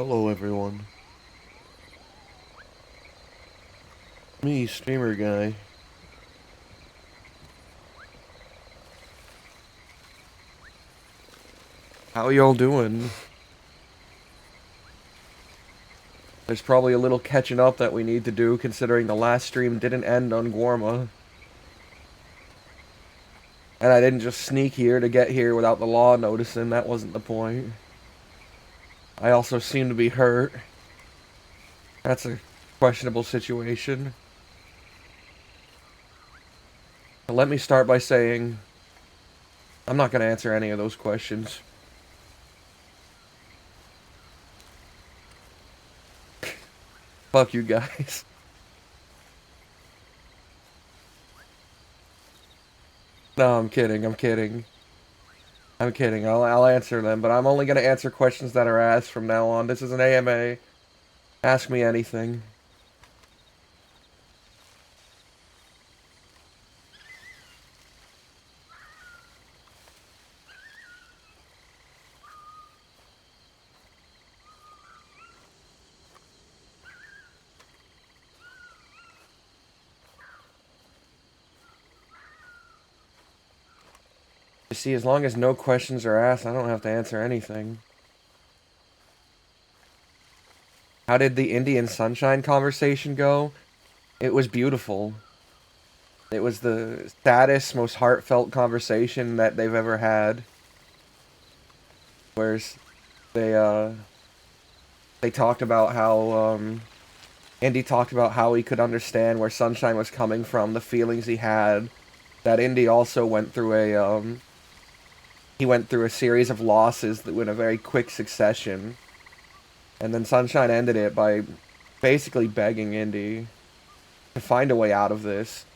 Hello everyone. Me, streamer guy. How y'all doing? There's probably a little catching up that we need to do considering the last stream didn't end on Gorma. And I didn't just sneak here to get here without the law noticing, that wasn't the point. I also seem to be hurt. That's a questionable situation. But let me start by saying, I'm not going to answer any of those questions. Fuck you guys. No, I'm kidding, I'm kidding. I'm kidding. I'll answer them, but I'm only gonna answer questions that are asked from now on. This is an AMA. Ask me anything. You see, as long as no questions are asked, I don't have to answer anything. How did the Indian Sunshine conversation go? It was beautiful. It was the saddest, most heartfelt conversation that they've ever had. Whereas they talked about how, Indy talked about how he could understand where Sunshine was coming from, the feelings he had. That Indy also went through he went through a series of losses that in a very quick succession. And then Sunshine ended it by basically begging Indy to find a way out of this.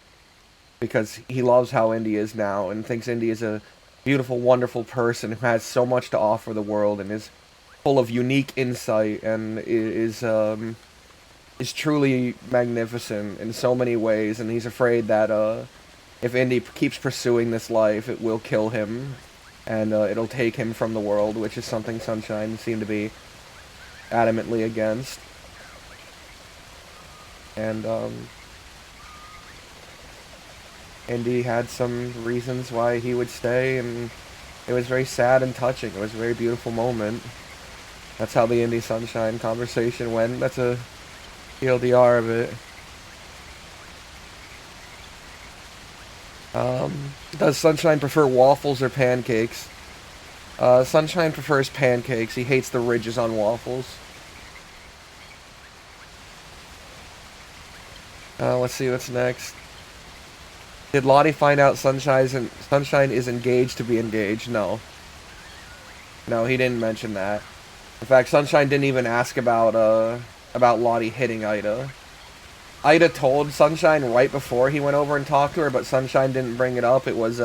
Because he loves how Indy is now and thinks Indy is a beautiful, wonderful person who has so much to offer the world and is full of unique insight and is truly magnificent in so many ways. And he's afraid that if Indy keeps pursuing this life, it will kill him. And it'll take him from the world, which is something Sunshine seemed to be adamantly against. And Indy had some reasons why he would stay, and it was very sad and touching. It was a very beautiful moment. That's how the Indy Sunshine conversation went. That's a TLDR of it. Does Sunshine prefer waffles or pancakes? Sunshine prefers pancakes. He hates the ridges on waffles. Let's see what's next. Did Lottie find out Sunshine is engaged to be engaged? No. No, he didn't mention that. In fact, Sunshine didn't even ask about Lottie hitting Ida. Ida told Sunshine right before he went over and talked to her, but Sunshine didn't bring it up. It was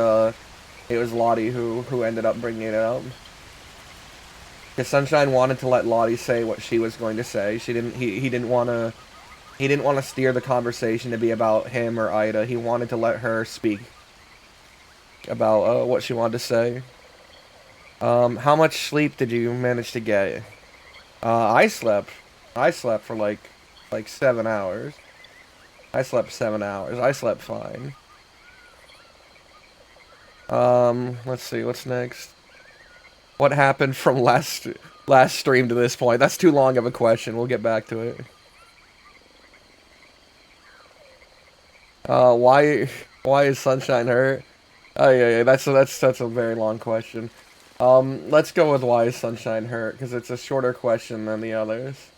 Lottie who ended up bringing it up. Because Sunshine wanted to let Lottie say what she was going to say. He didn't want to steer the conversation to be about him or Ida. He wanted to let her speak about what she wanted to say. How much sleep did you manage to get? I slept for like 7 hours. I slept 7 hours. I slept fine. Let's see, what's next? What happened from last stream to this point? That's too long of a question. We'll get back to it. Why is Sunshine hurt? Oh yeah, that's a very long question. Let's go with why is Sunshine hurt, because it's a shorter question than the others.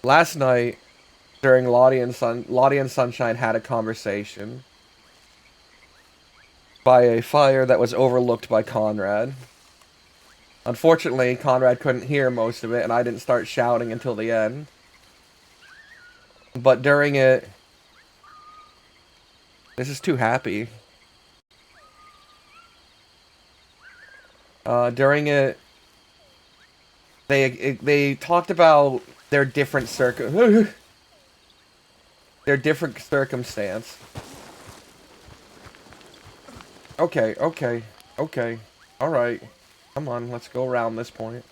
Last night, during Lottie and Sunshine had a conversation by a fire that was overlooked by Conrad. Unfortunately, Conrad couldn't hear most of it, and I didn't start shouting until the end. But during it... This is too happy. During it... They talked about their different their different circumstance. Okay. Alright. Come on, let's go around this point.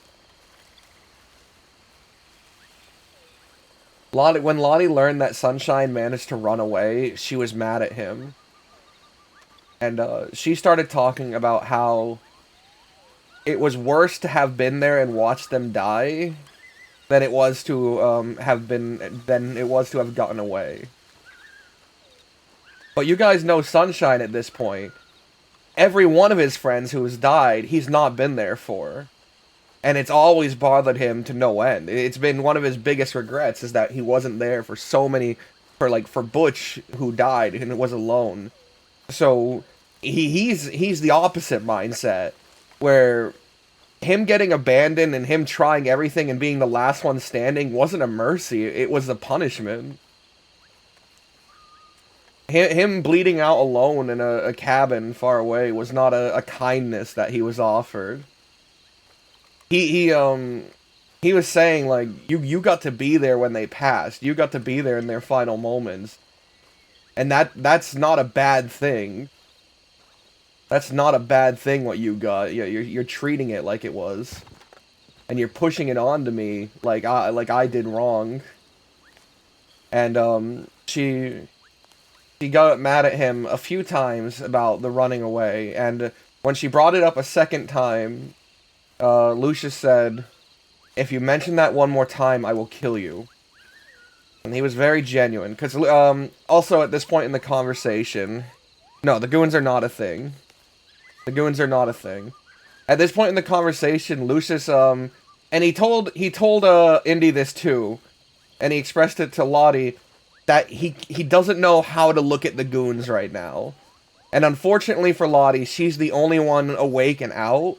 When Lottie learned that Sunshine managed to run away, she was mad at him. And she started talking about how it was worse to have been there and watched them die than it was to have gotten away. But you guys know Sunshine at this point. Every one of his friends who has died, he's not been there for. And it's always bothered him to no end. It's been one of his biggest regrets is that he wasn't there for so many, for Butch who died and was alone. So he's the opposite mindset, where him getting abandoned and him trying everything and being the last one standing wasn't a mercy, it was a punishment. Him bleeding out alone in a cabin far away was not a kindness that he was offered. He was saying, like, you got to be there when they passed. You got to be there in their final moments. And that's not a bad thing. That's not a bad thing what you got. You're treating it like it was. And you're pushing it on to me like I did wrong. And she got mad at him a few times about the running away, and when she brought it up a second time, Lucius said, "If you mention that one more time, I will kill you." And he was very genuine, because also at this point in the conversation, no, the goons are not a thing. The goons are not a thing. At this point in the conversation, Lucius, and he told Indy this too, and he expressed it to Lottie, that he doesn't know how to look at the goons right now. And unfortunately for Lottie, she's the only one awake and out,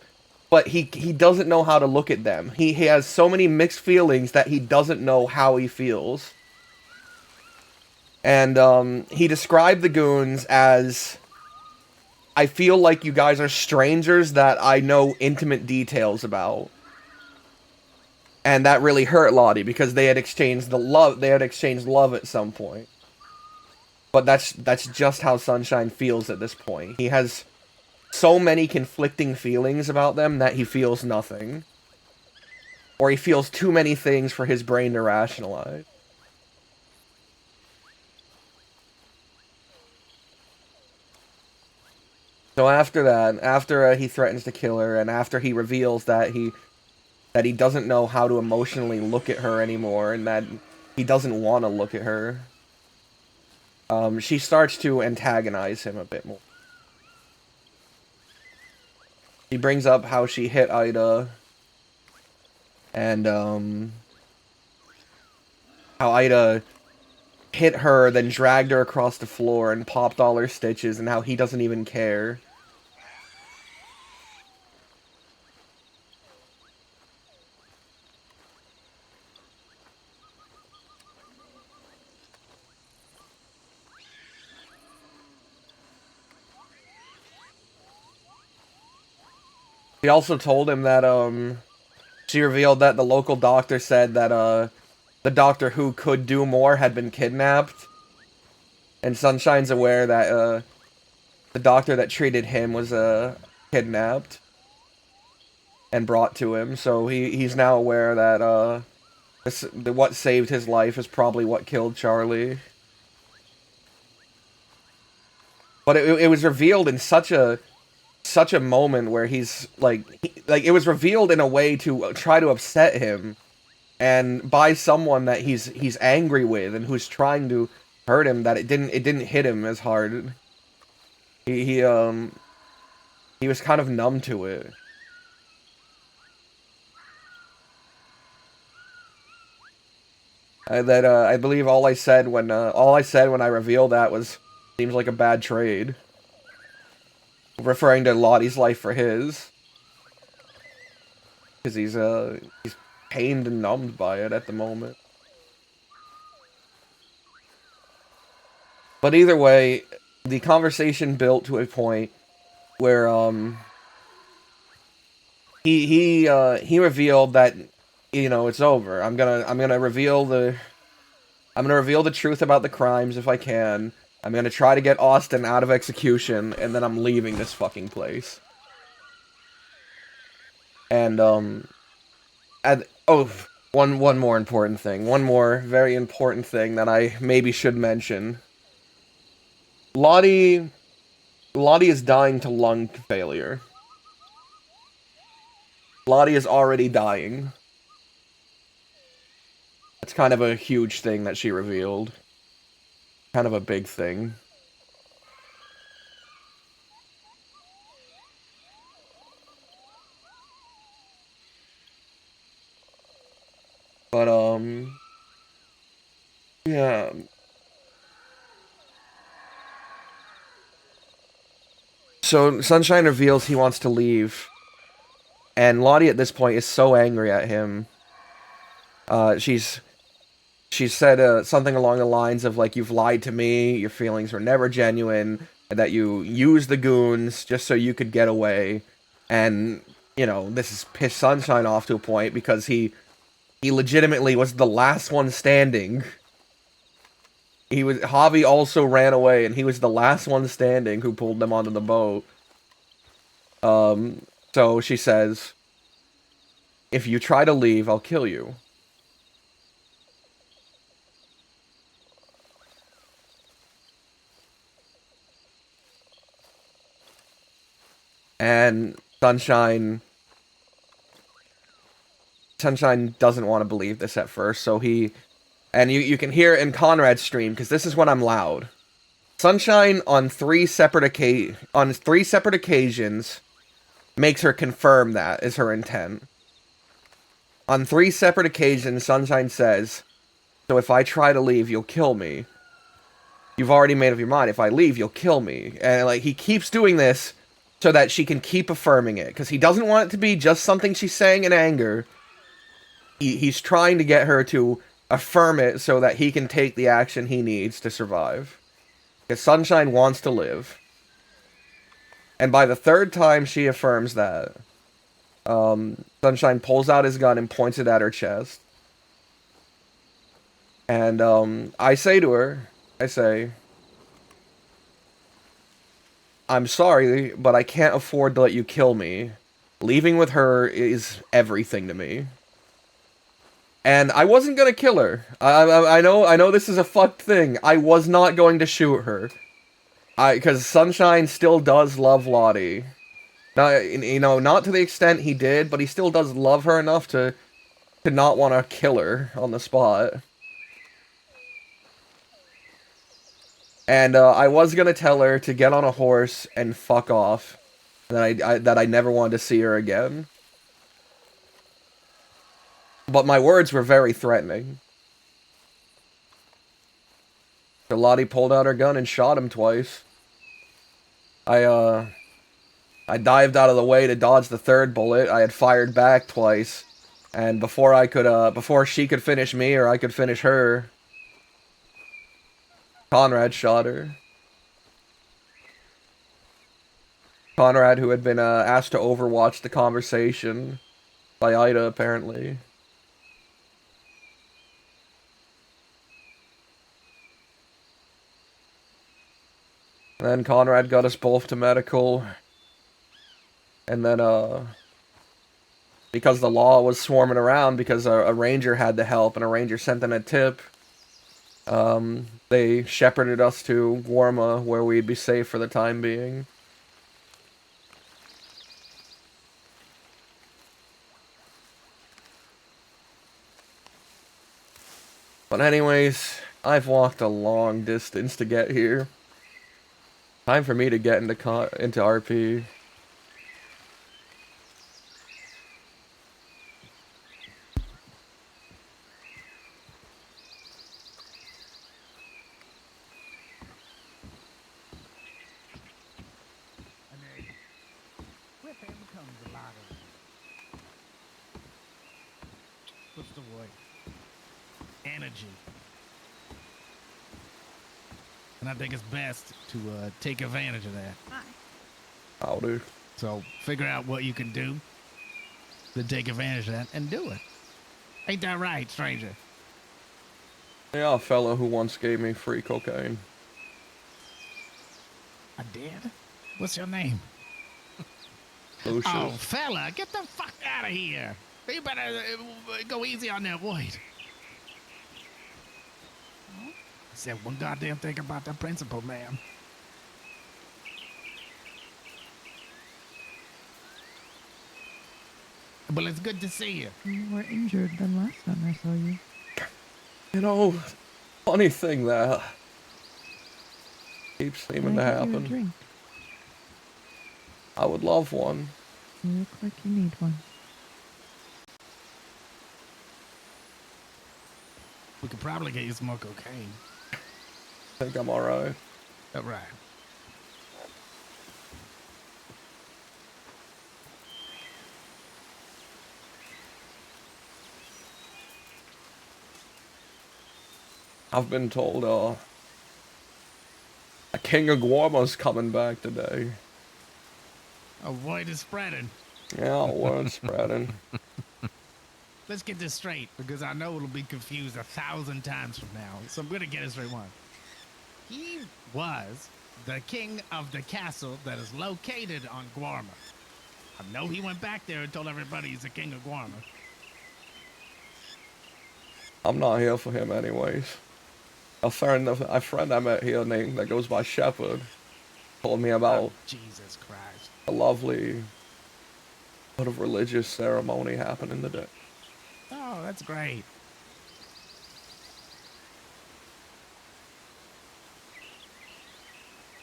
but he doesn't know how to look at them. He has so many mixed feelings that he doesn't know how he feels. And he described the goons as, "I feel like you guys are strangers that I know intimate details about." And that really hurt Lottie, because they had exchanged love at some point. But that's just how Sunshine feels at this point. He has so many conflicting feelings about them that he feels nothing. Or he feels too many things for his brain to rationalize. So after that, after he threatens to kill her, and after he reveals that he doesn't know how to emotionally look at her anymore, and that he doesn't want to look at her, she starts to antagonize him a bit more. She brings up how she hit Ida, and how Ida hit her, then dragged her across the floor and popped all her stitches, and how he doesn't even care. She also told him that, she revealed that the local doctor said that, the Doctor who could do more had been kidnapped. And Sunshine's aware that, the doctor that treated him was, kidnapped. And brought to him, so he's now aware that, what saved his life is probably what killed Charlie. But it was revealed in such a moment where he's like it was revealed in a way to try to upset him, and by someone that he's angry with and who's trying to hurt him, that it didn't hit him as hard. He was kind of numb to it. I believe all I said when I revealed that was, "Seems like a bad trade," referring to Lottie's life for his, because he's pained and numbed by it at the moment. But either way, the conversation built to a point where he revealed that, it's over. I'm gonna reveal the truth about the crimes if I can. I'm gonna try to get Austin out of execution, and then I'm leaving this fucking place. And, one more important thing. One more very important thing that I maybe should mention. Lottie is dying to lung failure. Lottie is already dying. That's kind of a huge thing that she revealed. Kind of a big thing. But, yeah. So, Sunshine reveals he wants to leave. And Lottie at this point is so angry at him. She said something along the lines of, like, you've lied to me, your feelings were never genuine, and that you used the goons just so you could get away. And, you know, this has pissed Sunshine off to a point because he legitimately was the last one standing. Javi also ran away, and he was the last one standing who pulled them onto the boat. So she says, if you try to leave, I'll kill you. And Sunshine doesn't want to believe this at first, so and you can hear it in Conrad's stream, because this is when I'm loud. Sunshine on three separate occasions makes her confirm that is her intent. On 3 separate occasions, Sunshine says, so if I try to leave, you'll kill me. You've already made up your mind. If I leave, you'll kill me. And, like, he keeps doing this so that she can keep affirming it. Because he doesn't want it to be just something she's saying in anger. He's trying to get her to affirm it so that he can take the action he needs to survive. Because Sunshine wants to live. And by the 3rd time she affirms that, Sunshine pulls out his gun and points it at her chest. And, I say to her, I'm sorry, but I can't afford to let you kill me. Leaving with her is everything to me. And I wasn't gonna kill her. I know this is a fucked thing. I was not going to shoot her. Because Sunshine still does love Lottie. Now, you know, not to the extent he did, but he still does love her enough to not want to kill her on the spot. And I was gonna tell her to get on a horse and fuck off. That I never wanted to see her again. But my words were very threatening. So Lottie pulled out her gun and shot him twice. I dived out of the way to dodge the 3rd bullet. I had fired back twice. And before she could finish me or I could finish her, Conrad shot her. Conrad, who had been asked to overwatch the conversation by Ida, apparently. And then Conrad got us both to medical. And then, because the law was swarming around, because a ranger had to help, and a ranger sent in a tip, they shepherded us to Warma, where we'd be safe for the time being. But anyways, I've walked a long distance to get here. Time for me to get into RP. What's the word? Energy. And I think it's best to take advantage of that. I'll do. So figure out what you can do to take advantage of that and do it. Ain't that right, stranger? Yeah, a fellow who once gave me free cocaine. I did? What's your name? Lucius. Oh, fella, get the fuck out of here. You better go easy on that white. I said one goddamn thing about the principal, ma'am. Well, it's good to see you. You were more injured than last time I saw you. You know, funny thing that keeps Can seeming to I get you a happen. drink? I would love one. You look like you need one. We could probably get you some more cocaine. I think I'm alright. All right. I've been told, a King of Guarma's coming back today. A white is spreading. Yeah, word's spreading. Let's get this straight, because I know it'll be confused 1,000 times from now. So I'm going to get it straight one. He was the king of the castle that is located on Guarma. I know he went back there and told everybody he's the king of Guarma. I'm not here for him anyways. A friend I met here named that goes by Shepherd told me about Oh, Jesus Christ. a lovely sort of religious ceremony happening today. Oh, that's great.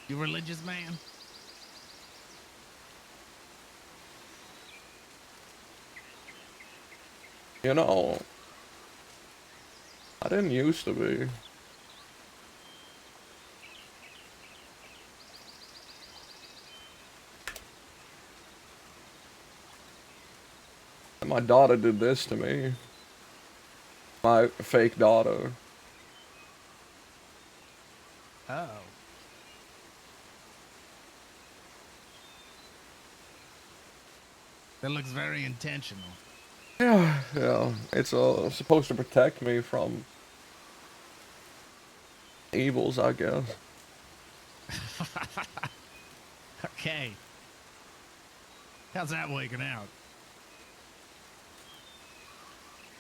You religious man? You know, I didn't used to be. And my daughter did this to me. My fake daughter. Oh. That looks very intentional. Yeah. It's supposed to protect me from evils, I guess. Okay. How's that working out?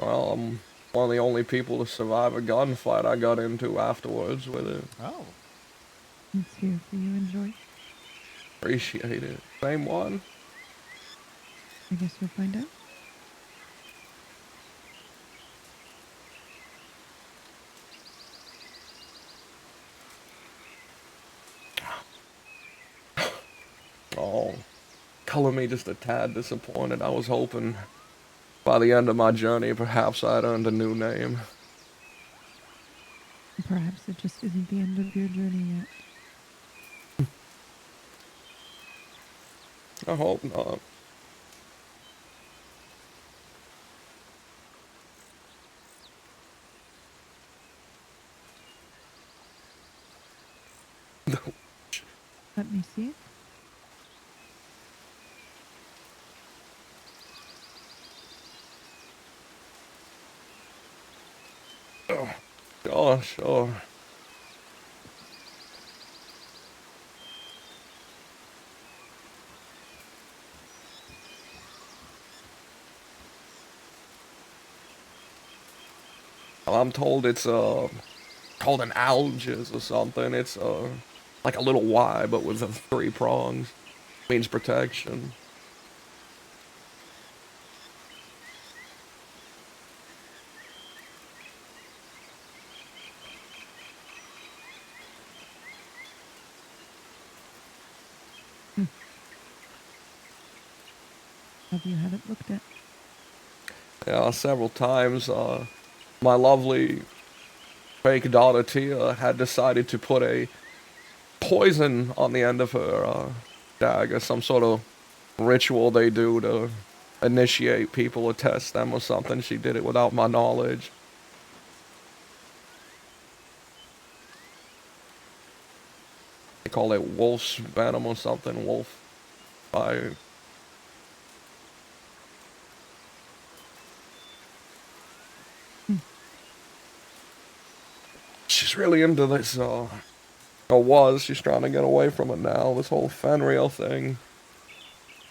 Well, I'm one of the only people to survive a gunfight I got into afterwards with it. Oh. It's here for you, enjoy. Appreciate it. Same one? I guess you'll find out. Oh, color me just a tad disappointed. I was hoping by the end of my journey, perhaps I'd earned a new name. Perhaps it just isn't the end of your journey yet. I hope not. Let me see it. Oh, sure. Well, I'm told it's called an algiz or something. It's like a little Y but with the 3 prongs. Means protection. Have you had it looked at? Yeah, several times. My lovely fake daughter Tia had decided to put a poison on the end of her dagger, some sort of ritual they do to initiate people or test them or something. She did it without my knowledge. They call it wolf's venom or something, wolf fire. She's really into this, or was, she's trying to get away from it now, this whole Fenrir thing.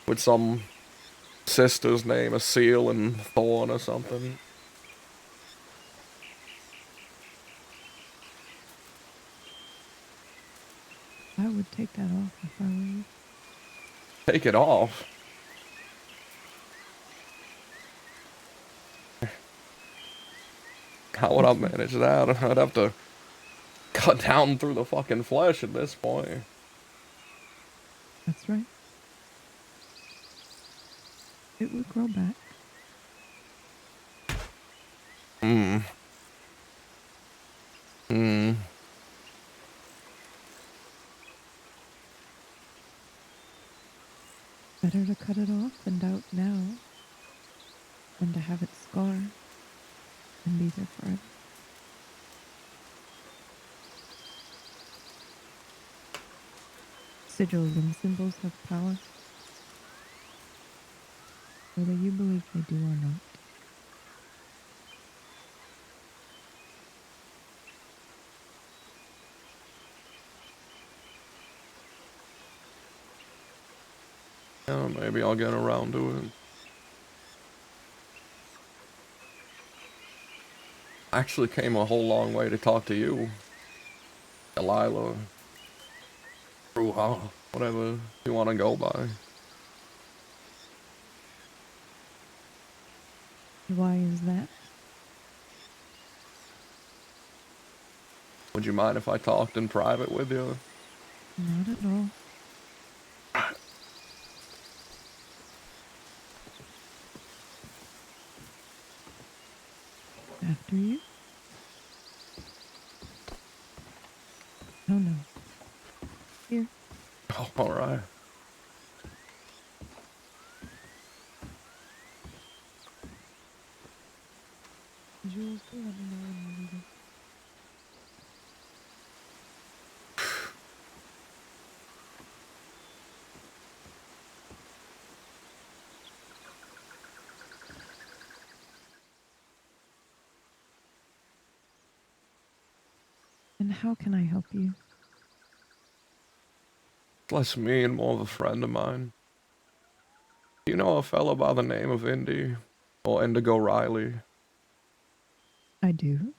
with some sister's name, a seal and thorn or something. I would take that off if I were you. Take it off. How would I That's right. manage that? I'd have to cut down through the fucking flesh at this point. That's right. It would grow back. Hmm. Hmm. Better to cut it off and out now than to have it scar and be there forever. Sigils and symbols have power, whether you believe they do or not. Yeah, maybe I'll get around to it. I actually came a whole long way to talk to you, Delilah. Bruja, whatever you want to go by. Why is that? Would you mind if I talked in private with you? Not at all. After you? Oh no. Here. Oh, alright. Jules, do let me know when you're leaving. And how can I help you? Less me and more of a friend of mine. Do you know a fellow by the name of Indy? Or Indigo Riley? I do.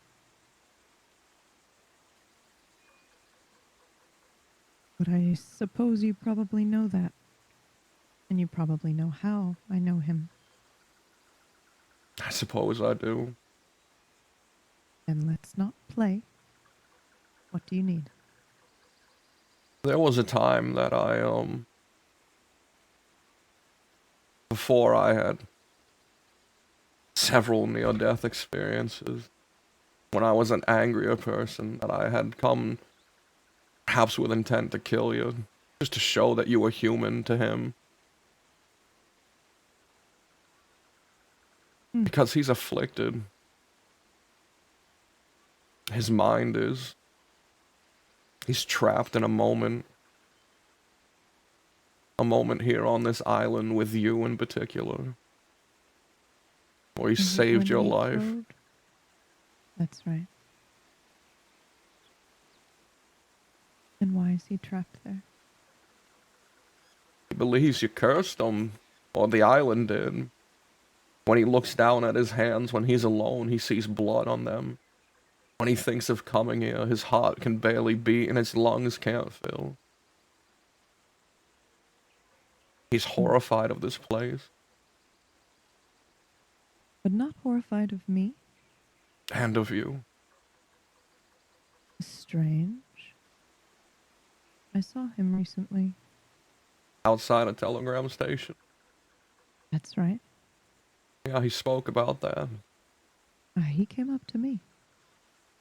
But I suppose you probably know that. And you probably know how I know him. I suppose I do. And let's not play. What do you need? There was a time that before I had several near-death experiences, when I was an angrier person, that I had come perhaps with intent to kill you, just to show that you were human to him. Hmm. Because he's afflicted. His mind is. He's trapped in a moment. A moment here on this island with you in particular. Where he Is it saved when your he life. crowed? That's right. And why is he trapped there? He believes you cursed him. Or the island did. When he looks down at his hands when he's alone, he sees blood on them. When he thinks of coming here, his heart can barely beat and his lungs can't fill. He's Hmm. horrified of this place. But not horrified of me? And of you. Strange. I saw him recently. Outside a telegram station. That's right. Yeah, he spoke about that. He came up to me.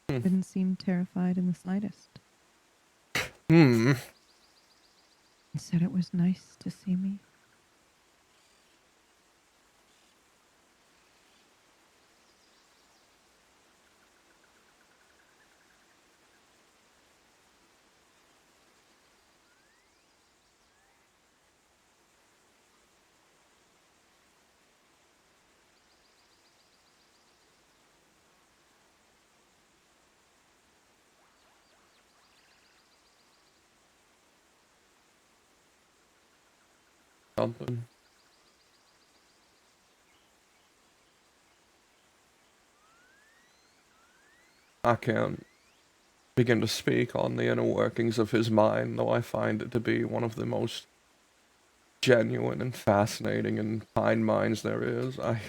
Hmm. Didn't seem terrified in the slightest. Hmm. He said it was nice to see me. Something. I can't begin to speak on the inner workings of his mind, though I find it to be one of the most genuine and fascinating and kind minds there is. I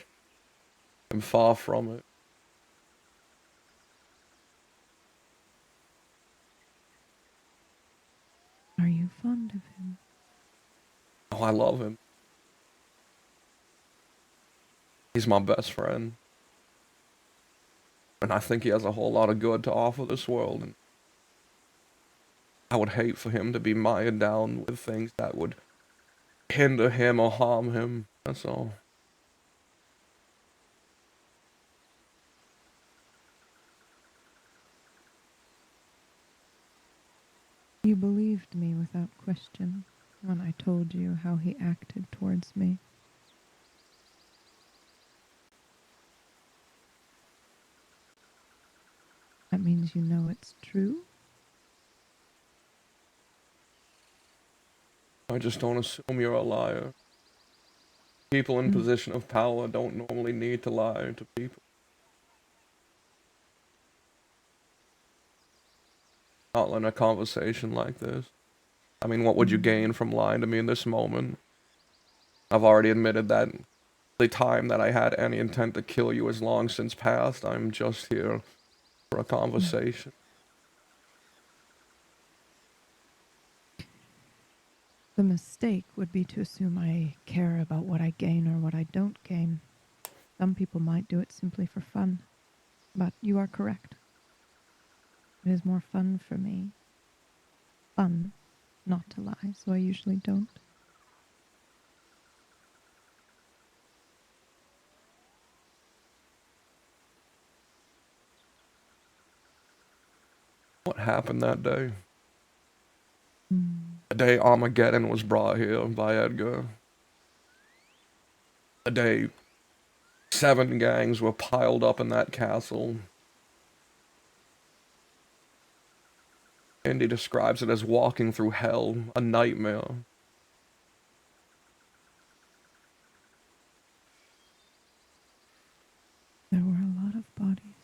am far from it. Are you fond of him? Oh, I love him. He's my best friend. And I think he has a whole lot of good to offer this world, and I would hate for him to be mired down with things that would hinder him or harm him. That's all. You believed me without question when I told you how he acted towards me. That means you know it's true? I just don't assume you're a liar. People in Mm. position of power don't normally need to lie to people. Not in a conversation like this. I mean, what would you gain from lying to me in this moment? I've already admitted that the time that I had any intent to kill you is long since past. I'm just here for a conversation. The mistake would be to assume I care about what I gain or what I don't gain. Some people might do it simply for fun, but you are correct. It is more fun for me. Fun not to lie, so I usually don't. What happened that day? Mm. The day Armageddon was brought here by Edgar. The day 7 gangs were piled up in that castle. Indy describes it as walking through hell, a nightmare. There were a lot of bodies.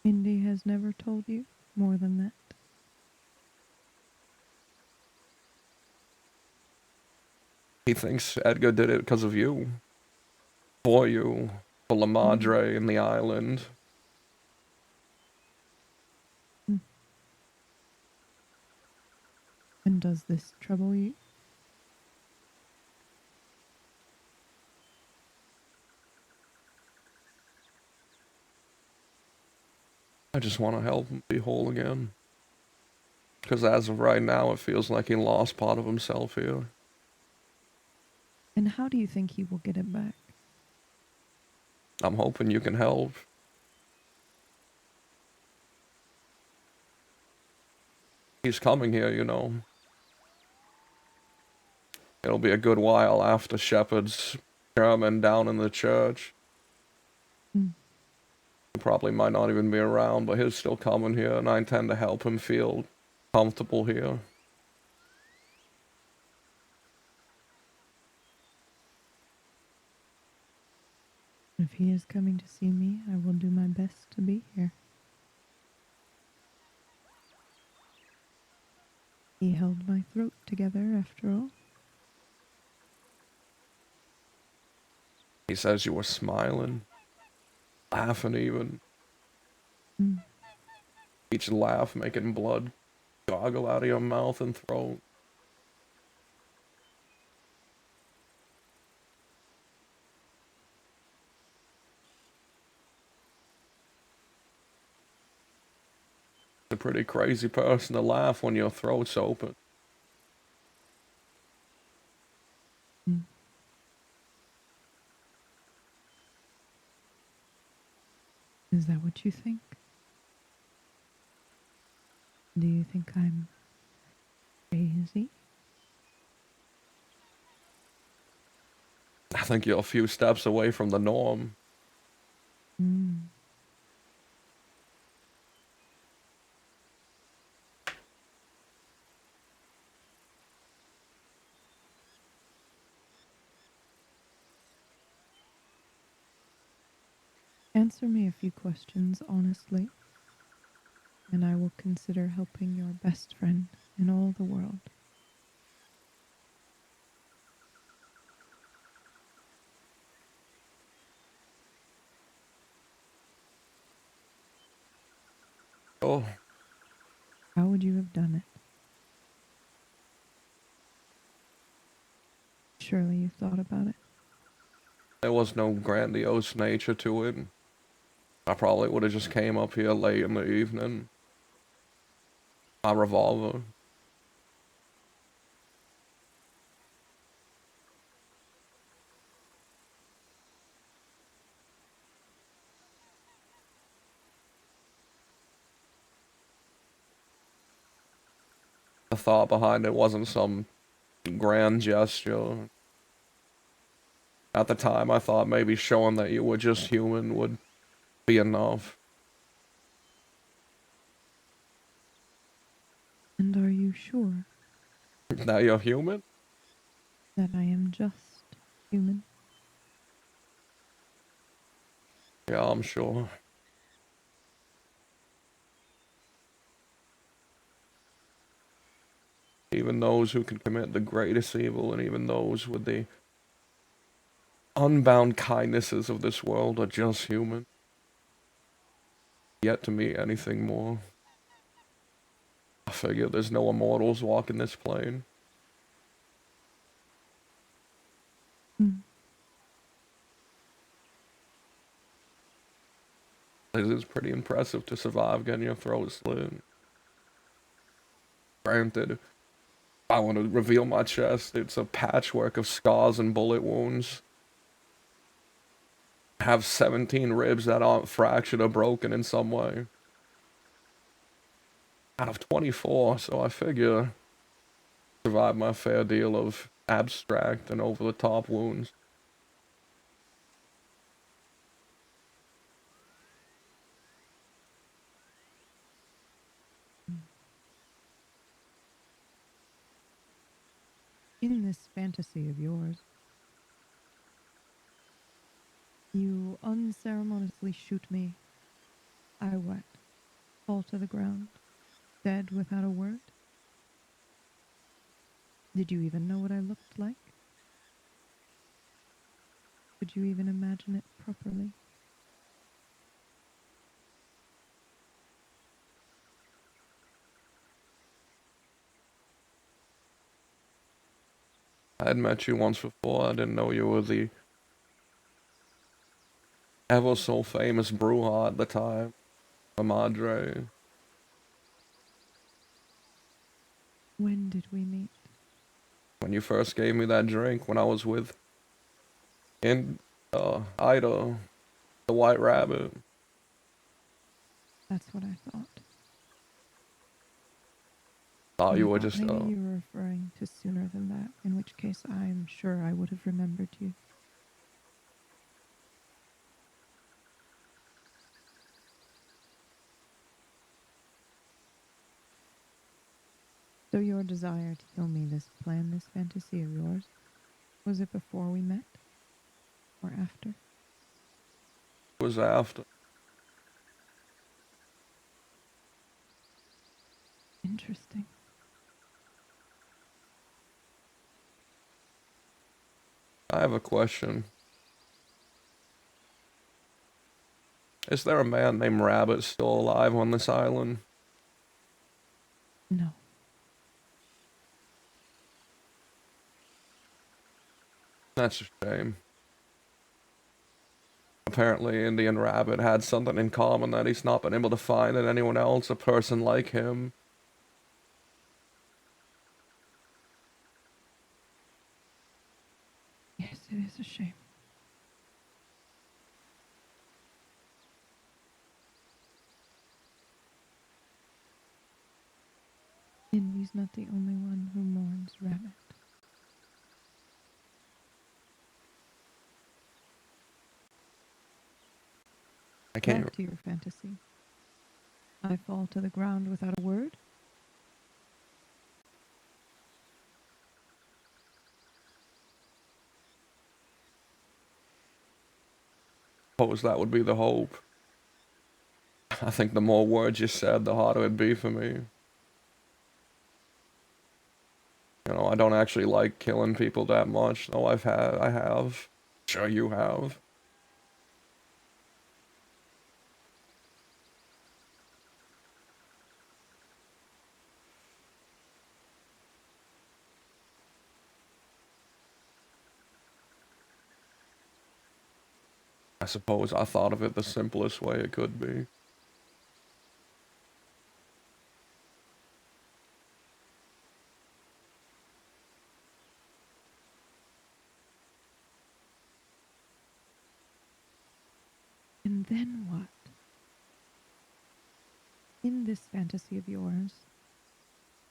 Indy has never told you more than that. He thinks Edgar did it because of you. For you. For La Madre and the island. Mm. And does this trouble you? I just want to help him be whole again. Because as of right now, it feels like he lost part of himself here. And how do you think he will get it back? I'm hoping you can help. He's coming here, you know. It'll be a good while after Shepard's chairman down in the church. Mm. He probably might not even be around, but he's still coming here, and I intend to help him feel comfortable here. If he is coming to see me, I will do my best to be here. He held my throat together after all. He says you were smiling, laughing even. Mm. Each laugh making blood goggle out of your mouth and throat. It's a pretty crazy person to laugh when your throat's open. Mm. Is that what you think? Do you think I'm crazy? I think you're a few steps away from the norm. Mm. Answer me a few questions honestly, and I will consider helping your best friend in all the world. Oh, How would you have done it? Surely you've thought about it. there was no grandiose nature to it. I probably would have just came up here late in the evening. My revolver. The thought behind it wasn't some grand gesture. At the time, I thought maybe showing that you were just human would be enough. And are you sure That you're human? that I am just human? Yeah, I'm sure. Even those who can commit the greatest evil and even those with the unbound kindnesses of this world are just human. Yet to meet anything more. I figure there's no immortals walking this plane. Hmm. It is pretty impressive to survive getting your throat slit. Granted, I want to reveal my chest. It's a patchwork of scars and bullet wounds. I have 17 ribs that aren't fractured or broken in some way. Out of 24, so I figure survive my fair deal of abstract and over-the-top wounds. In this fantasy of yours, you unceremoniously shoot me. I what? Fall to the ground, dead without a word? Did you even know what I looked like? Could you even imagine it properly? I had met you once before. I didn't know you were the ever so famous Bruja at the time, a Madre. When did we meet? When you first gave me that drink when I was with Ida, the White Rabbit. That's what I thought. Thought But you I were thought just, maybe you were referring to sooner than that, in which case I'm sure I would have remembered you. So your desire to kill me, this plan, this fantasy of yours, was it before we met? Or after? was after. Interesting. I have a question. Is there a man named Rabbit still alive on this island? No. That's a shame. Apparently, Indian Rabbit had something in common that he's not been able to find in anyone else, a person like him. Yes, it is a shame. Indy's not the only one who mourns Rabbit. I Back can't. to your fantasy. I fall to the ground without a word? Suppose that would be the hope. I think the more words you said, the harder it'd be for me. You know, I don't actually like killing people that much, though I have. Sure you have. I suppose I thought of it the simplest way it could be. And then what? In this fantasy of yours,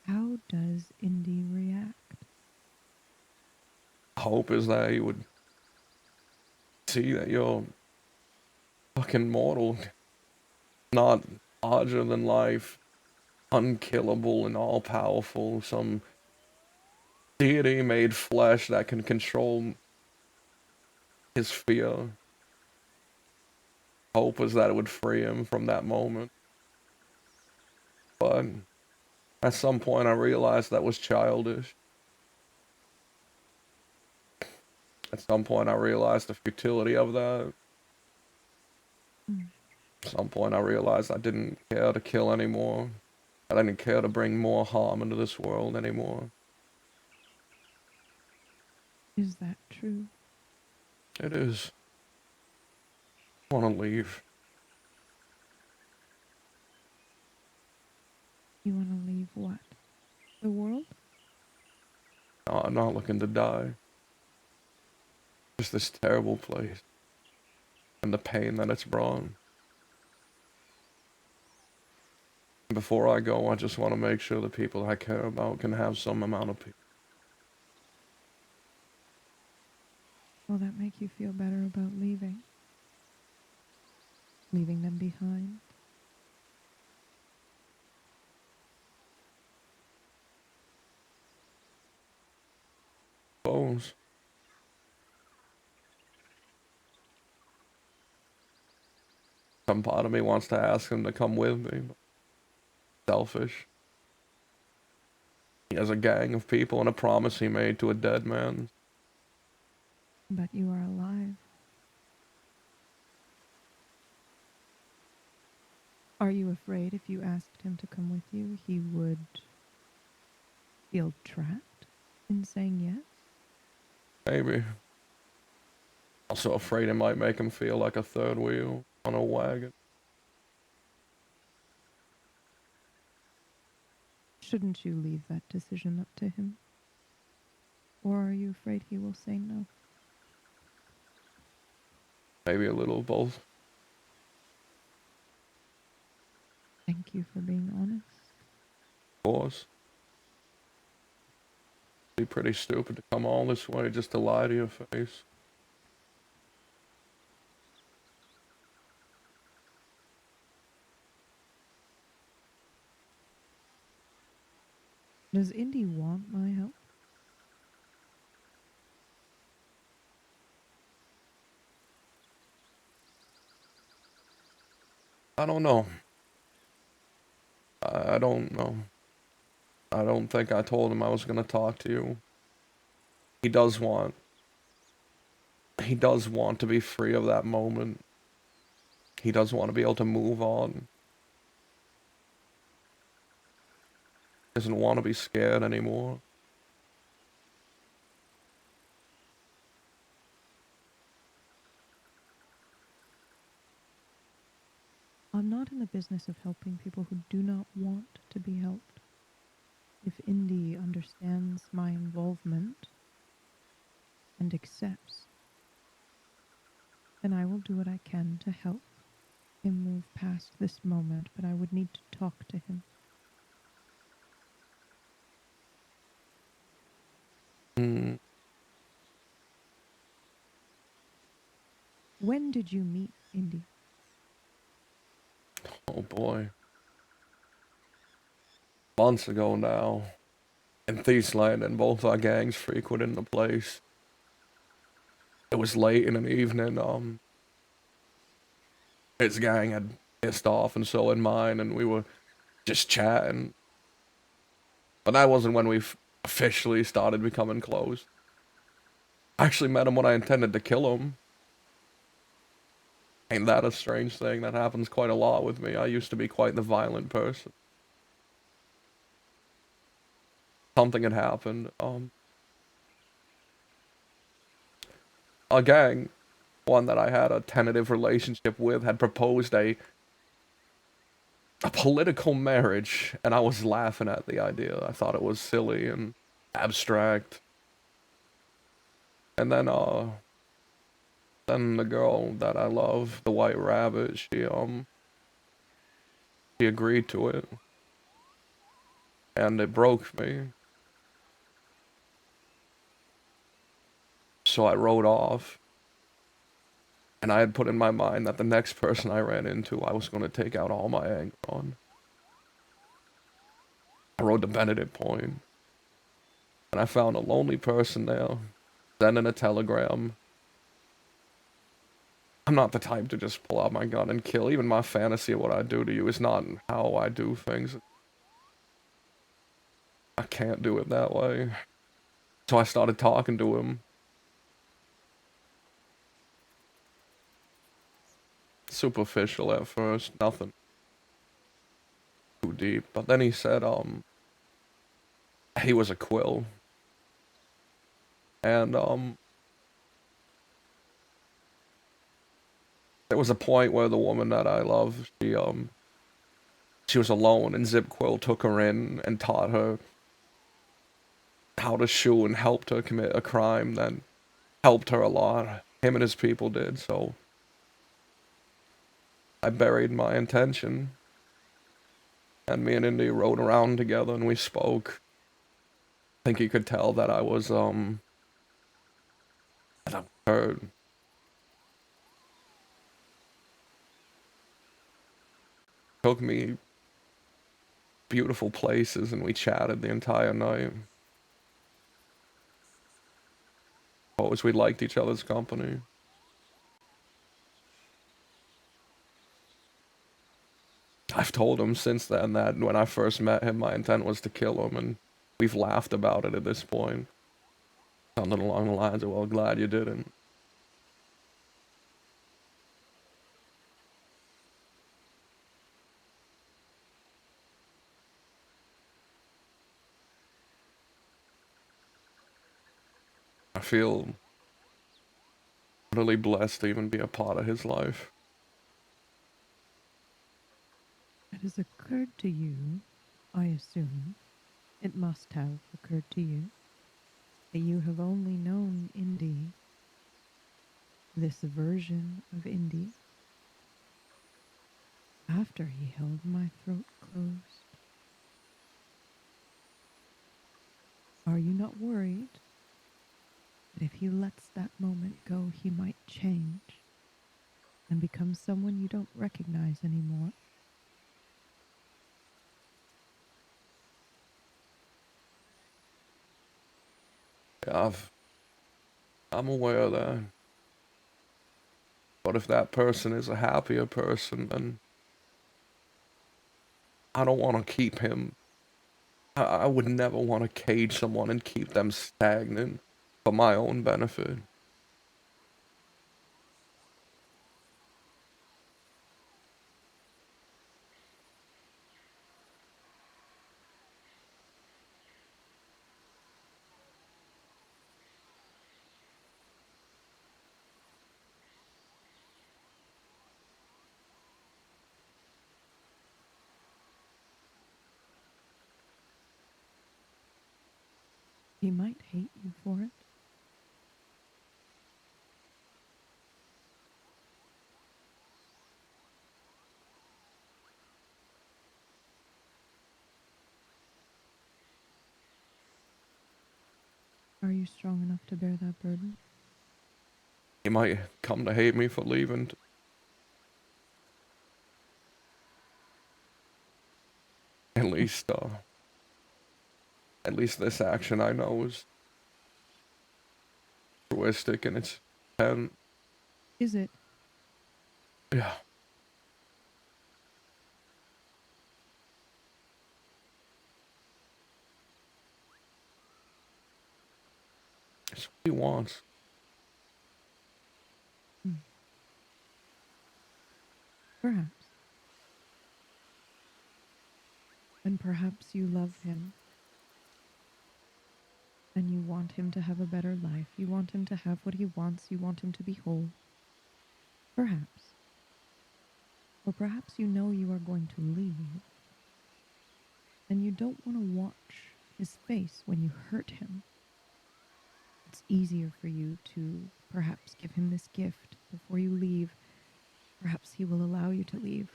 how does Indy react? Hope is that he would see that you're fucking mortal, not larger than life, unkillable and all powerful, some deity made flesh that can control his fear. Hope was that it would free him from that moment. But at some point I realized that was childish. At some point I realized the futility of that. Mm. At some point I realized I didn't care to kill anymore. I didn't care to bring more harm into this world anymore. Is that true? It is. I want to leave. You want to leave what? The world? No, I'm not looking to die. Just this terrible place. And the pain that it's brought. Before I go, I just want to make sure the people I care about can have some amount of peace. Will that make you feel better about leaving? Leaving them behind? Suppose. Some part of me wants to ask him to come with me, but selfish. He has a gang of people and a promise he made to a dead man. But you are alive. Are you afraid if you asked him to come with you, he would feel trapped in saying yes? Maybe. Also afraid it might make him feel like a third wheel on a wagon. Shouldn't you leave that decision up to him? Or are you afraid he will say no? Maybe a little of both. Thank you for being honest. Of course. It'd be pretty stupid to come all this way just to lie to your face. Does Indy want my help? I don't know. I don't know. I don't think I told him I was gonna talk to you. He does want. He does want to be free of that moment. He does want to be able to move on. Doesn't want to be scared anymore. I'm not in the business of helping people who do not want to be helped. If Indy understands my involvement and accepts, then I will do what I can to help him move past this moment, but I would need to talk to him. Hmm. When did you meet Indy? Oh boy. Months ago now. In Thiesland, and both our gangs frequented the place. It was late in an evening. his gang had pissed off, and so had mine, and we were just chatting. But that wasn't when we officially started becoming close. I actually met him when I intended to kill him. Ain't that a strange thing? That happens quite a lot with me. I used to be quite the violent person. Something had happened. A gang, one that I had a tentative relationship with, had proposed a political marriage, and I was laughing at the idea. I thought it was silly and abstract. And then the girl that I love, the White Rabbit, she agreed to it, and it broke me. So I rode off, and I had put in my mind that the next person I ran into, I was going to take out all my anger on. I rode to Benedict Point, and I found a lonely person there, sending a telegram. I'm not the type to just pull out my gun and kill. Even my fantasy of what I do to you is not how I do things. I can't do it that way. So I started talking to him. Superficial at first, nothing too deep. But then he said, he was a quill. And, there was a point where the woman that I love, she was alone, and Zip Quill took her in and taught her how to shoot and helped her commit a crime that helped her a lot. Him and his people did, so I buried my intention. And me and Indy rode around together and we spoke. I think he could tell that I was, that I was hurt. Took me beautiful places and we chatted the entire night. Always we liked each other's company. I've told him since then that when I first met him, my intent was to kill him, and we've laughed about it at this point. Something along the lines of, well, glad you didn't. I feel really blessed to even be a part of his life. It has occurred to you, I assume, it must have occurred to you, that you have only known Indy, this version of Indy, after he held my throat closed. Are you not worried that if he lets that moment go, he might change and become someone you don't recognize anymore? Yeah, I'm aware of that. But if that person is a happier person, then I don't want to keep him. I would never want to cage someone and keep them stagnant for my own benefit. He might hate you for it. Are you strong enough to bear that burden? He might come to hate me for leaving. At least, at least this action I know is altruistic and it's intent. Is it? Yeah. It's what he wants. Hmm. Perhaps. And perhaps you love him and you want him to have a better life. You want him to have what he wants. You want him to be whole. Perhaps. Or perhaps you know you are going to leave and you don't want to watch his face when you hurt him. It's easier for you to perhaps give him this gift before you leave. Perhaps he will allow you to leave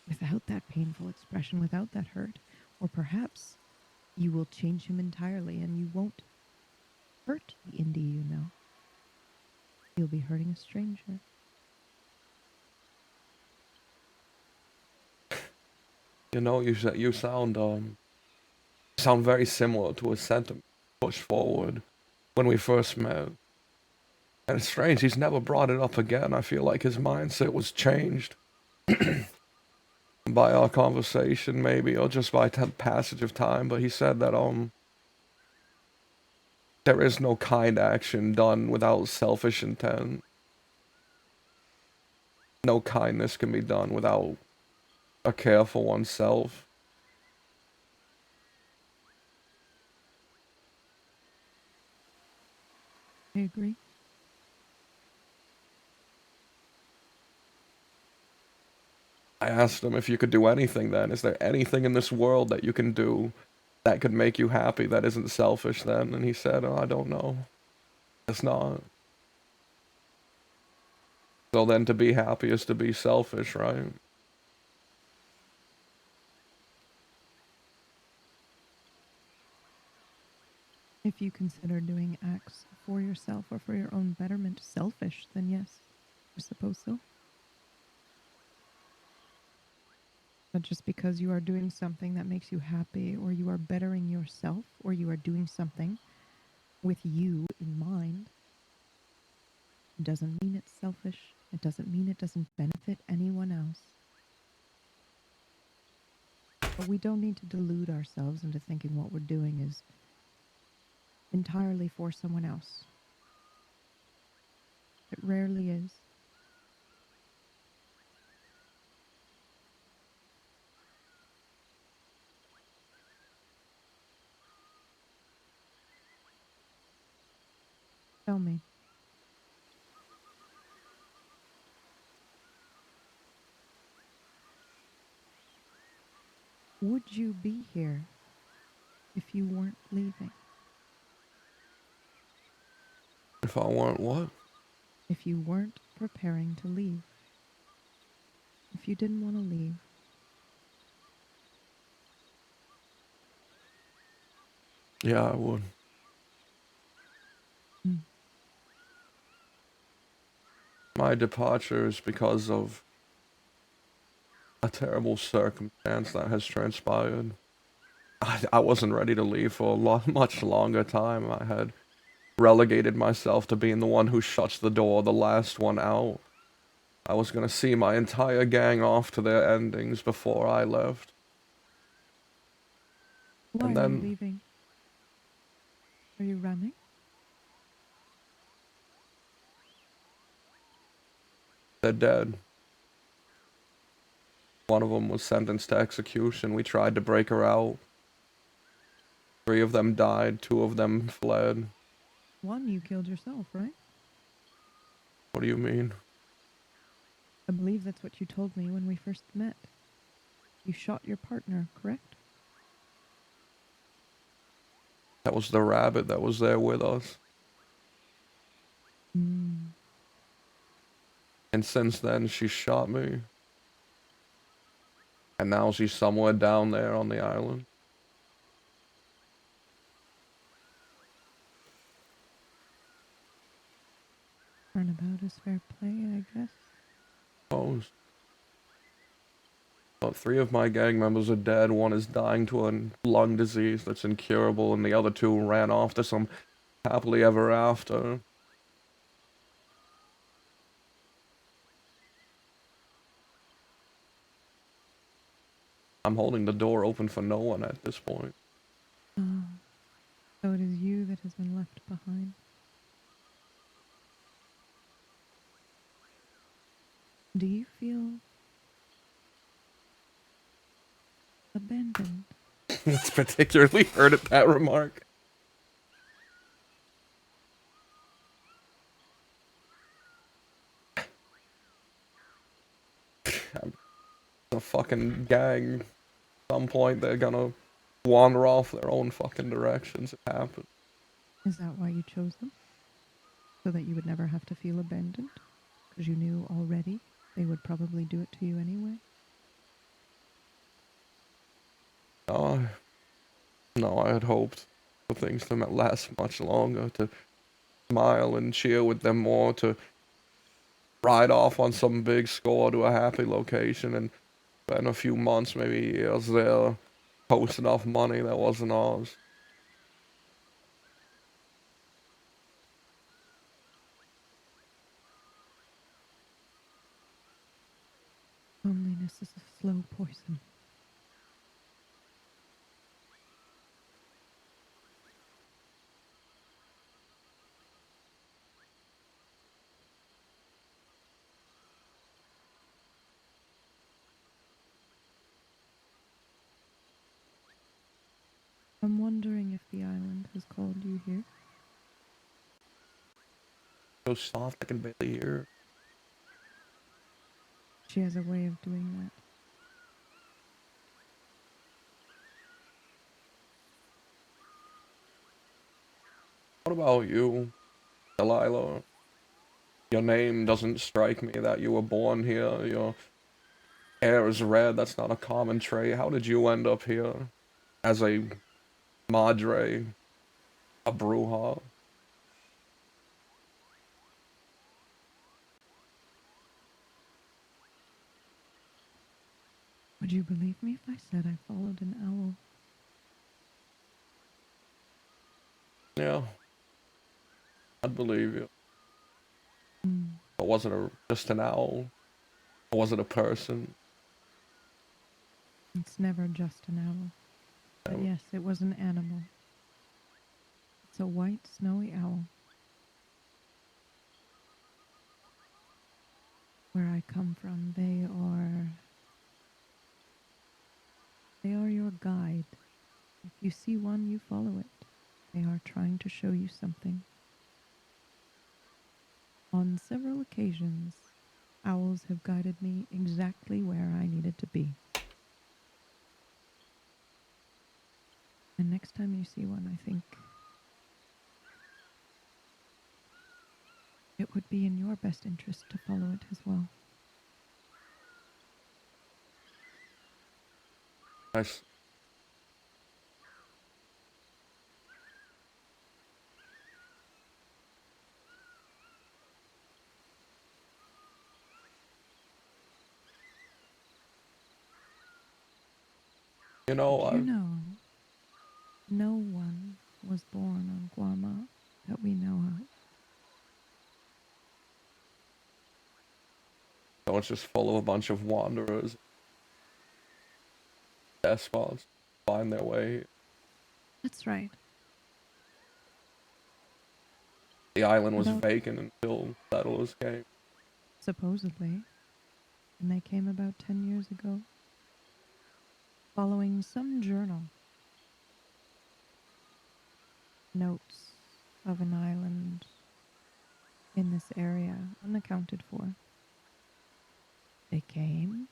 without that painful expression, without that hurt. Or perhaps you will change him entirely and you won't hurt the indie you know. You'll be hurting a stranger. You know, you sound very similar to a sentiment pushed forward when we first met. And it's strange, he's never brought it up again. I feel like his mindset was changed by our conversation, maybe, or just by passage of time. But he said that there is no kind action done without selfish intent. No kindness can be done without a care for oneself. I agree. I asked him if you could do anything then. Is there anything in this world that you can do that could make you happy that isn't selfish then? And he said, oh, I don't know. It's not. So then to be happy is to be selfish, right? If you consider doing acts for yourself or for your own betterment selfish, then yes, I suppose so. But just because you are doing something that makes you happy, or you are bettering yourself, or you are doing something with you in mind, it doesn't mean it's selfish. It doesn't mean it doesn't benefit anyone else. But we don't need to delude ourselves into thinking what we're doing is entirely for someone else. It rarely is. Tell me, would you be here if you weren't leaving? If I want what? If you weren't preparing to leave? If you didn't want to leave? Yeah, I would. Hmm. My departure is because of a terrible circumstance that has transpired. I wasn't ready to leave for a much longer time. I had relegated myself to being the one who shuts the door, the last one out. I was gonna see my entire gang off to their endings before I left. Why And are you then leaving? Are you running? they're dead. One of them was sentenced to execution. We tried to break her out. 3 of them died, 2 of them fled. One, you killed yourself, right? What do you mean? I believe that's what you told me when we first met. You shot your partner, correct? That was the rabbit that was there with us. Hmm. And since then, she shot me. And now she's somewhere down there on the island. Turnabout is fair play, I guess. Oh, well, 3 of my gang members are dead. 1 is dying to a lung disease that's incurable, and the other 2 ran off to some happily ever after. I'm holding the door open for no one at this point. Ah, so it is you that has been left behind. Do you feel abandoned? It's particularly hurt at that remark. A fucking gang. At some point, they're gonna wander off their own fucking directions. It happens. Is that why you chose them? So that you would never have to feel abandoned? Because you knew already they would probably do it to you anyway? No, no, I had hoped for things to last much longer, to smile and cheer with them more, to ride off on some big score to a happy location and spend a few months, maybe years there, posting off money that wasn't ours. Loneliness is a slow poison. I'm wondering if the island has called you here. So soft, I can barely hear. She has a way of doing that. What about you, Delilah? Your name doesn't strike me that you were born here. Your hair is red. That's not a common trait. How did you end up here as a madre, a bruja? Would you believe me if I said I followed an owl? Yeah, I'd believe you. Mm, But was it just an owl? Or was it a person? it's never just an owl. But yes, it was an animal. It's a white, snowy owl. Where I come from, they are your guide. If you see one, you follow it. They are trying to show you something. On several occasions, owls have guided me exactly where I needed to be. And next time you see one, I think it would be in your best interest to follow it as well. Nice. You know, Did you know no one was born on Guama that we know of? so it's just full of a bunch of wanderers, despots, find their way. That's right. The island was About vacant until settlers came. supposedly, and they came about 10 years ago, following some journal. Notes of an island in this area, unaccounted for. They came,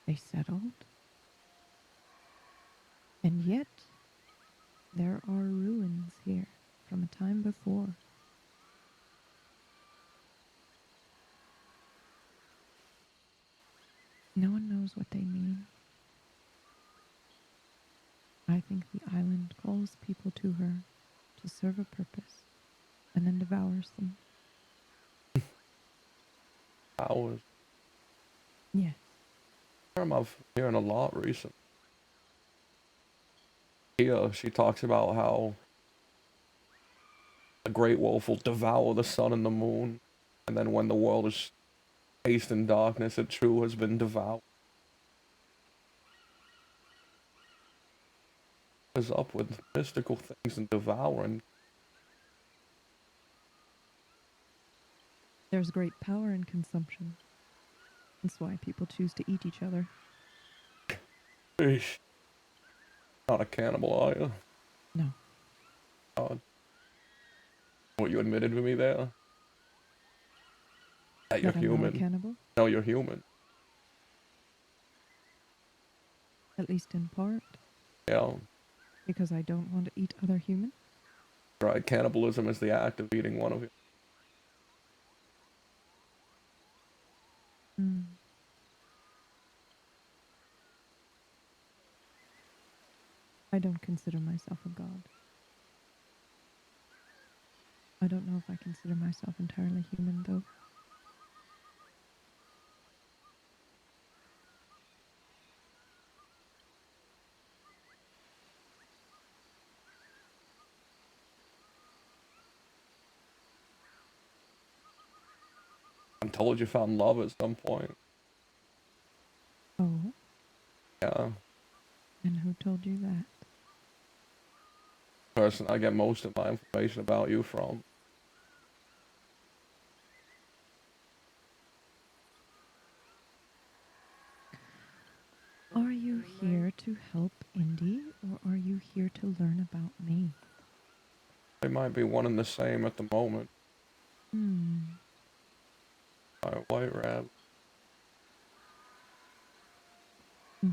they settled, and yet there are ruins here from a time before. No one knows what they mean. I think the island calls people to her to serve a purpose and then devours them. Hours. Yes, Term I've hearing a lot recently. Here, she talks about how the great wolf will devour the sun and the moon, and then when the world is cased in darkness, it too has been devoured. What is up with mystical things and devouring? there's great power in consumption. That's why people choose to eat each other. Eesh. Not a cannibal, are you? No. God. What you admitted to me there? That you're That I'm not a human. cannibal, No, you're human. at least in part, Yeah. because I don't want to eat other humans. Right. Cannibalism is the act of eating one of you. Mm. I don't consider myself a god. I don't know if I consider myself entirely human, though. I'm told you found love at some point. Oh, Yeah. and who told you that? Person I get most of my information about you from. Are you here to help Indy, or are you here to learn about me? They might be one and the same at the moment. Hmm. White rabbit. Hmm.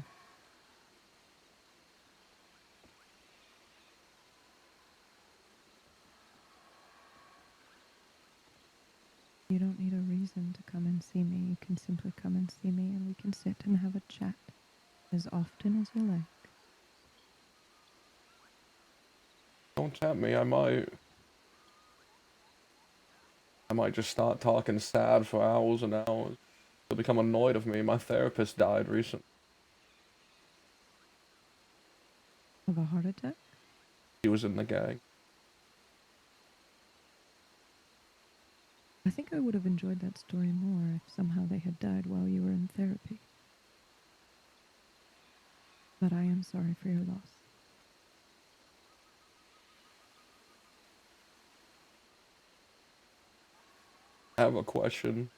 You don't need a reason to come and see me. You can simply come and see me, and we can sit and have a chat as often as you like. Don't tempt me. I might just start talking sad for hours and hours. You'll become annoyed of me. My therapist died recently. Of a heart attack? He was in the gang. I think I would have enjoyed that story more if somehow they had died while you were in therapy. But I am sorry for your loss. I have a question.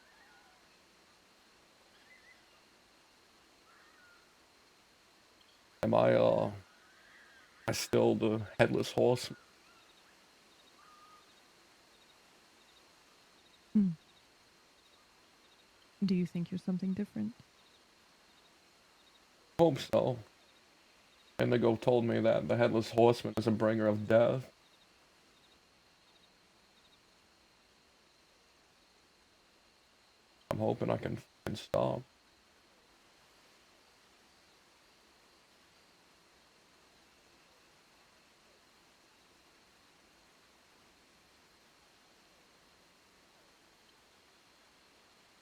Am I still the headless horseman? Hmm. Do you think you're something different? Hope so. Indigo told me that the headless horseman is a bringer of death. I'm hoping I can stop.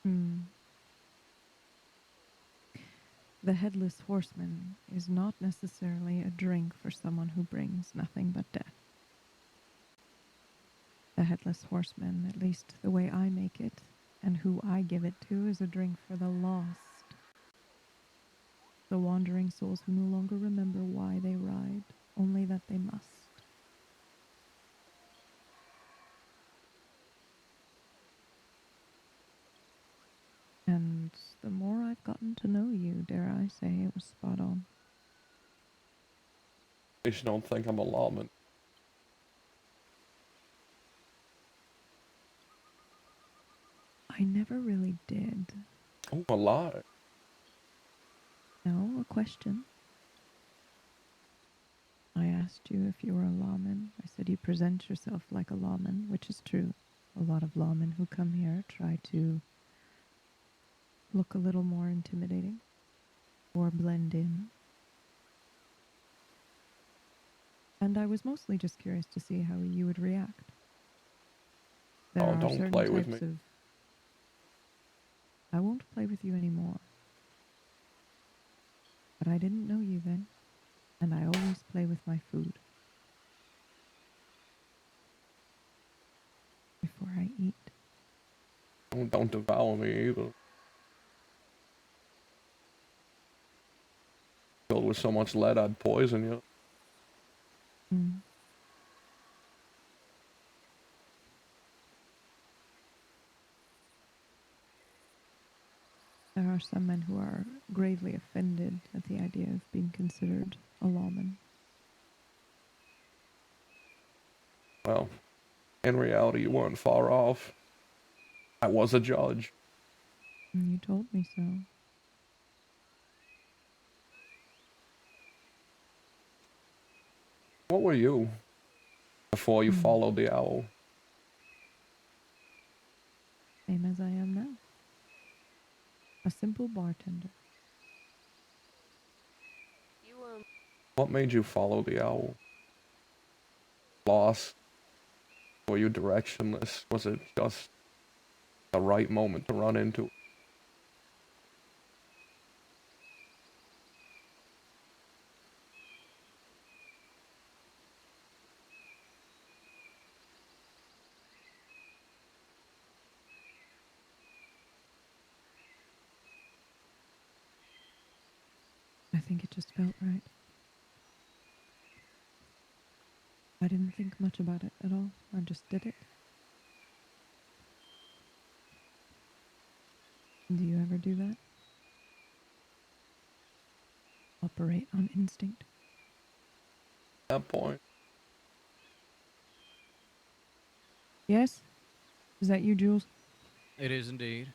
Hmm. The Headless Horseman is not necessarily a drink for someone who brings nothing but death. The Headless Horseman, at least the way I make it, and who I give it to, is a drink for the lost. The wandering souls who no longer remember why they ride, only that they must. And the more I've gotten to know you, dare I say, it was spot on. In case you don't think I'm a lawman. I never really did. Oh, a lie. No, a question. I asked you if you were a lawman. I said you present yourself like a lawman, which is true. A lot of lawmen who come here try to look a little more intimidating or blend in. And I was mostly just curious to see how you would react. There Oh, are don't certain play with me. types of. I won't play with you anymore. But I didn't know you then, and I always play with my food before I eat. Don't devour me either. Filled with so much lead, I'd poison you. Mm. There are some men who are gravely offended at the idea of being considered a lawman. Well, in reality, you weren't far off. I was a judge. And you told me so. What were you before you Hmm. followed the owl? Same as I am now. A simple bartender. What made you follow the owl? Lost? Were you directionless? Was it just the right moment to run into it? I think it just felt right. I didn't think much about it at all. I just did it. Do you ever do that? Operate on instinct? At that point, Yes? Is that you, Jules? It is indeed.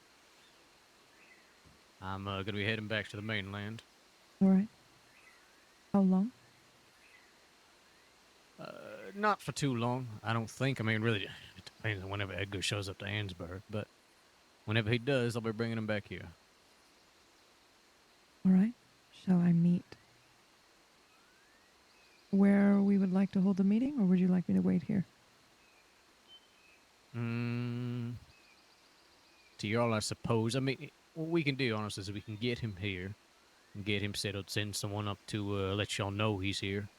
I'm gonna be heading back to the mainland. All right. How long? Not for too long, I don't think. I mean, really, it depends on whenever Edgar shows up to Ansburg. But whenever he does, I'll be bringing him back here. All right. Shall I meet where we would like to hold the meeting, or would you like me to wait here? To y'all, I suppose. I mean, what we can do, honestly, is we can get him here and get him settled, send someone up to let y'all know he's here,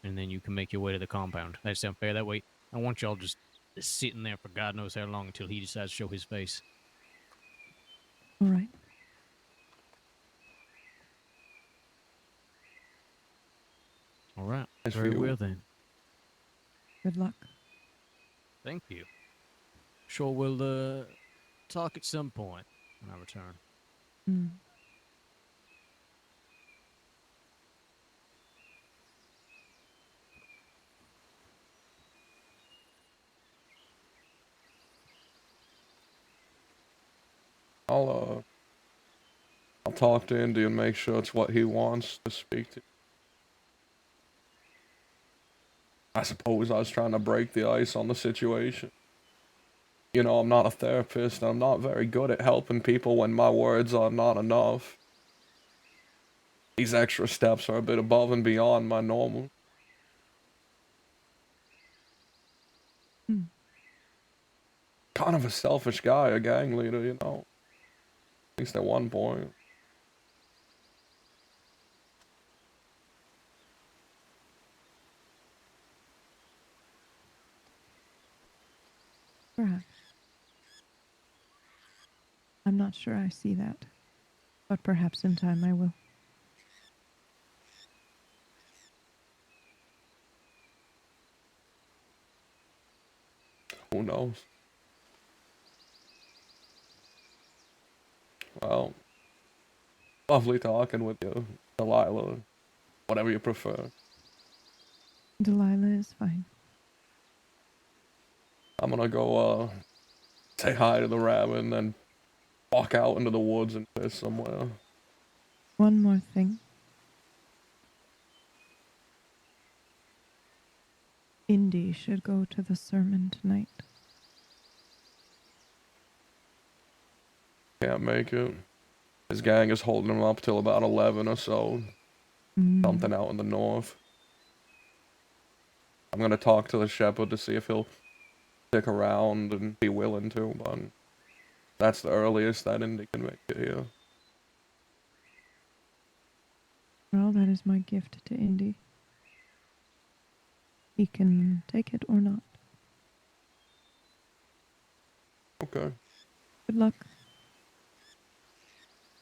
and then you can make your way to the compound. That sound fair? That way, I want y'all just sitting there for God knows how long until he decides to show his face. All right. All right. as for Very you, well, then. Good luck. Thank you. Sure, we'll talk at some point when I return. Hmm. I'll I'll talk to Indy and make sure it's what he wants to speak to. I suppose I was trying to break the ice on the situation. You know, I'm not a therapist, and I'm not very good at helping people when my words are not enough. These extra steps are a bit above and beyond my normal. Hmm. Kind of a selfish guy, a gang leader, you know. At least at one point. Perhaps. I'm not sure I see that, but perhaps in time I will. Who knows? Well, lovely talking with you, Delilah. Whatever you prefer. Delilah is fine. I'm gonna go, say hi to the rabbit and then walk out into the woods and piss somewhere. One more thing. Indy should go to the sermon tonight. Can't make it. His gang is holding him up till about 11 or so. Something out in the north. I'm gonna talk to the shepherd to see if he'll stick around and be willing to, but that's the earliest that Indy can make it here. Well, that is my gift to Indy. He can take it or not. Okay. Good luck.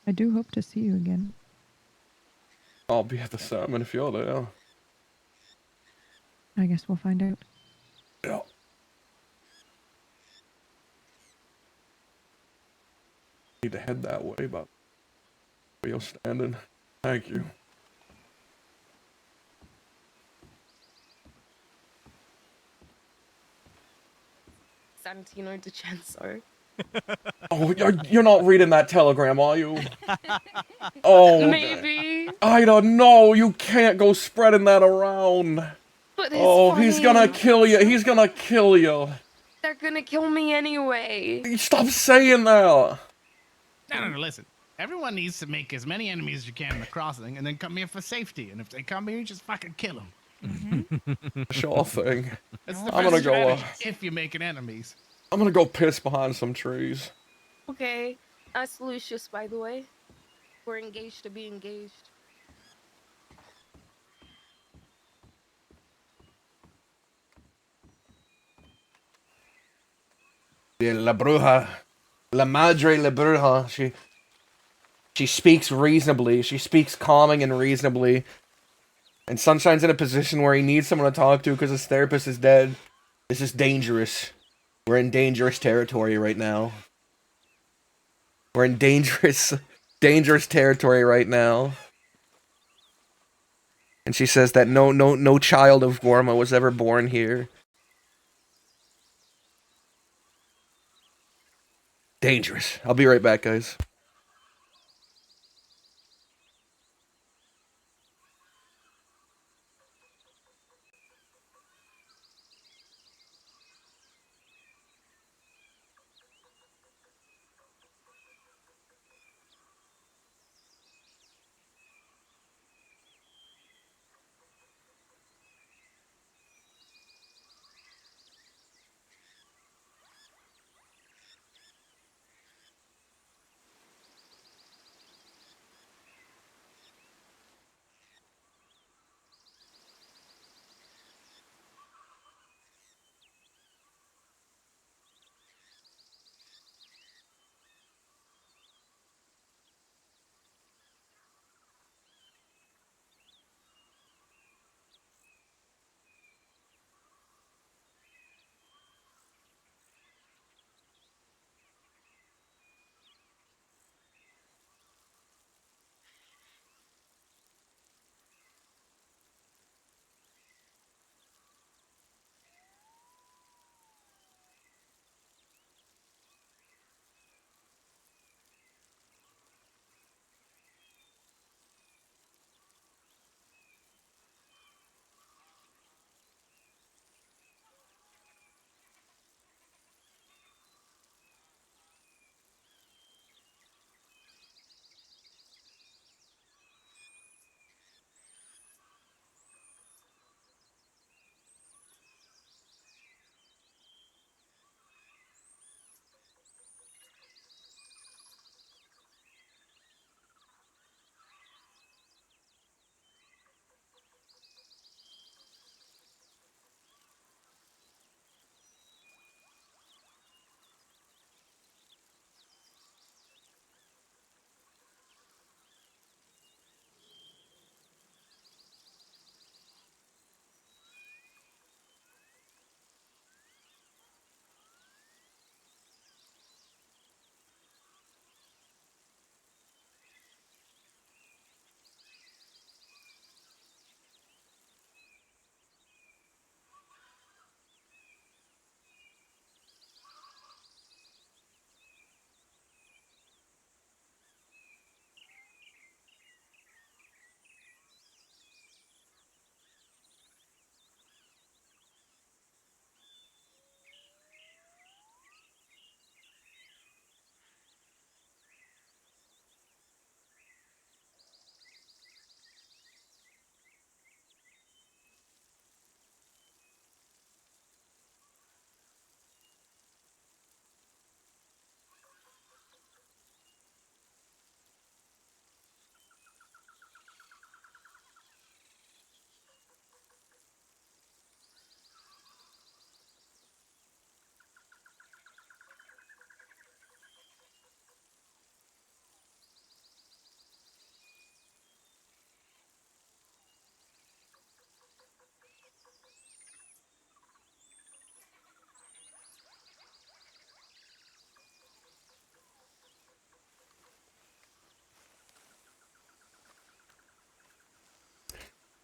I do hope to see you again. I'll be at the sermon if you're there. I guess we'll find out. Yeah. Need to head that way, but For your standing. Thank you. Santino DiCenso. Oh, you're not reading that telegram, are you? Oh, Maybe. I don't know. You can't go spreading that around. But it's Oh, funny. he's gonna kill you. He's gonna kill you. They're gonna kill me anyway. Stop saying that. No, listen. Everyone needs to make as many enemies as you can in the crossing and then come here for safety. And if they come here, you just fucking kill them. Sure thing. That's the I'm best gonna go, strategy if you're making enemies. I'm gonna go piss behind some trees. Okay. Lucius, by the way. We're engaged to be engaged. La bruja. La madre la bruja. She speaks reasonably. She speaks calming and reasonably. And Sunshine's in a position where he needs someone to talk to because his therapist is dead. This is dangerous. We're in dangerous territory right now. We're in dangerous territory right now. And she says that no child of Gorma was ever born here. Dangerous. I'll be right back, guys.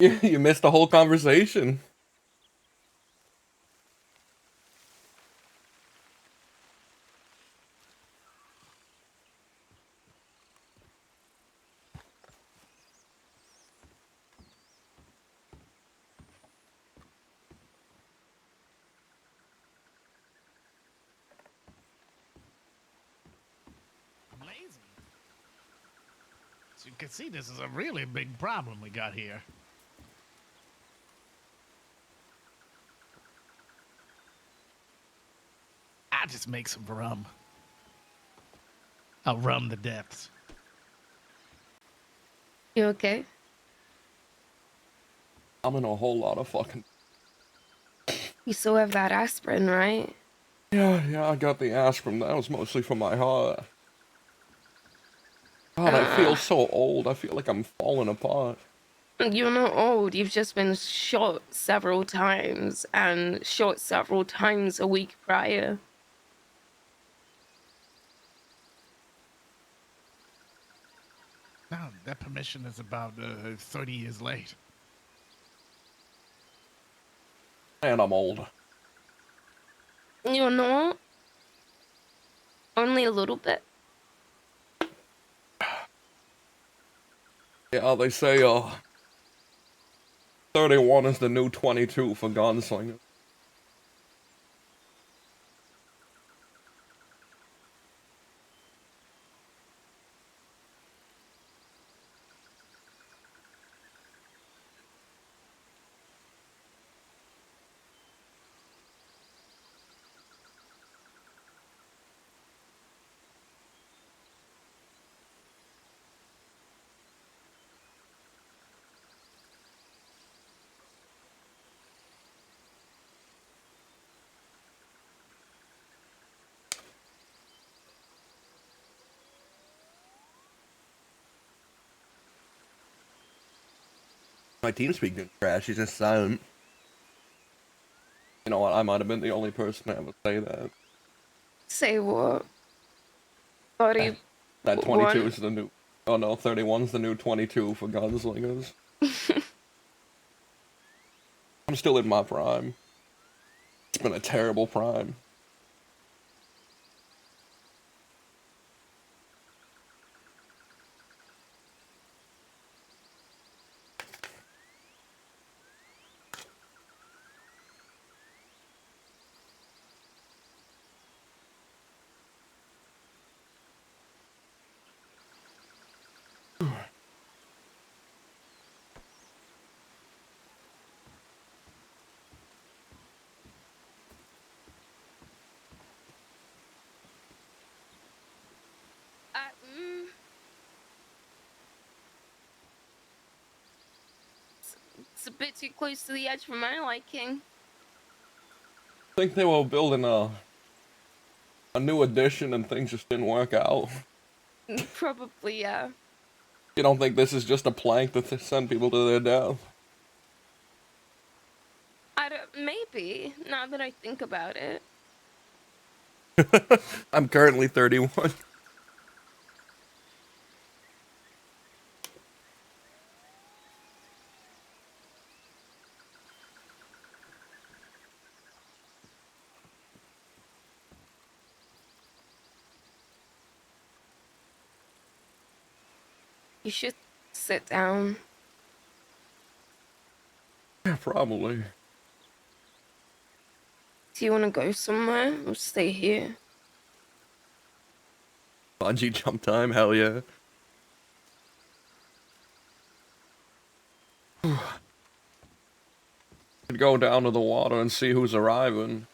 You missed the whole conversation. Lazy. As you can see, this is a really big problem we got here. I just make some rum. I'll rum the depths. You okay? I'm in a whole lot of fucking... You still have that aspirin, right? Yeah, I got the aspirin. That was mostly for my heart. God, I feel Uh, so old. I feel like I'm falling apart. you're not old. You've just been shot several times and shot several times a week prior. No, that permission is about 30 years late. And I'm old. You're not? Only a little bit? Yeah, they say, 31 is the new 22 for gunslingers. My TeamSpeak didn't crash, he's just silent. You know what, I might have been the only person to ever say that. Say what? 31? That 22 is the new... Oh no, 31's the new 22 for gunslingers. I'm still in my prime. It's been a terrible prime. Mm, it's a bit too close to the edge for my liking. I think they were building a new edition and things just didn't work out. Probably, yeah. You don't think this is just a plank to send people to their death? Maybe, now that I think about it. I'm currently 31. You should sit down. Yeah, probably. Do you want to go somewhere or stay here? Bungee jump time, hell yeah. Could go down to the water and see who's arriving.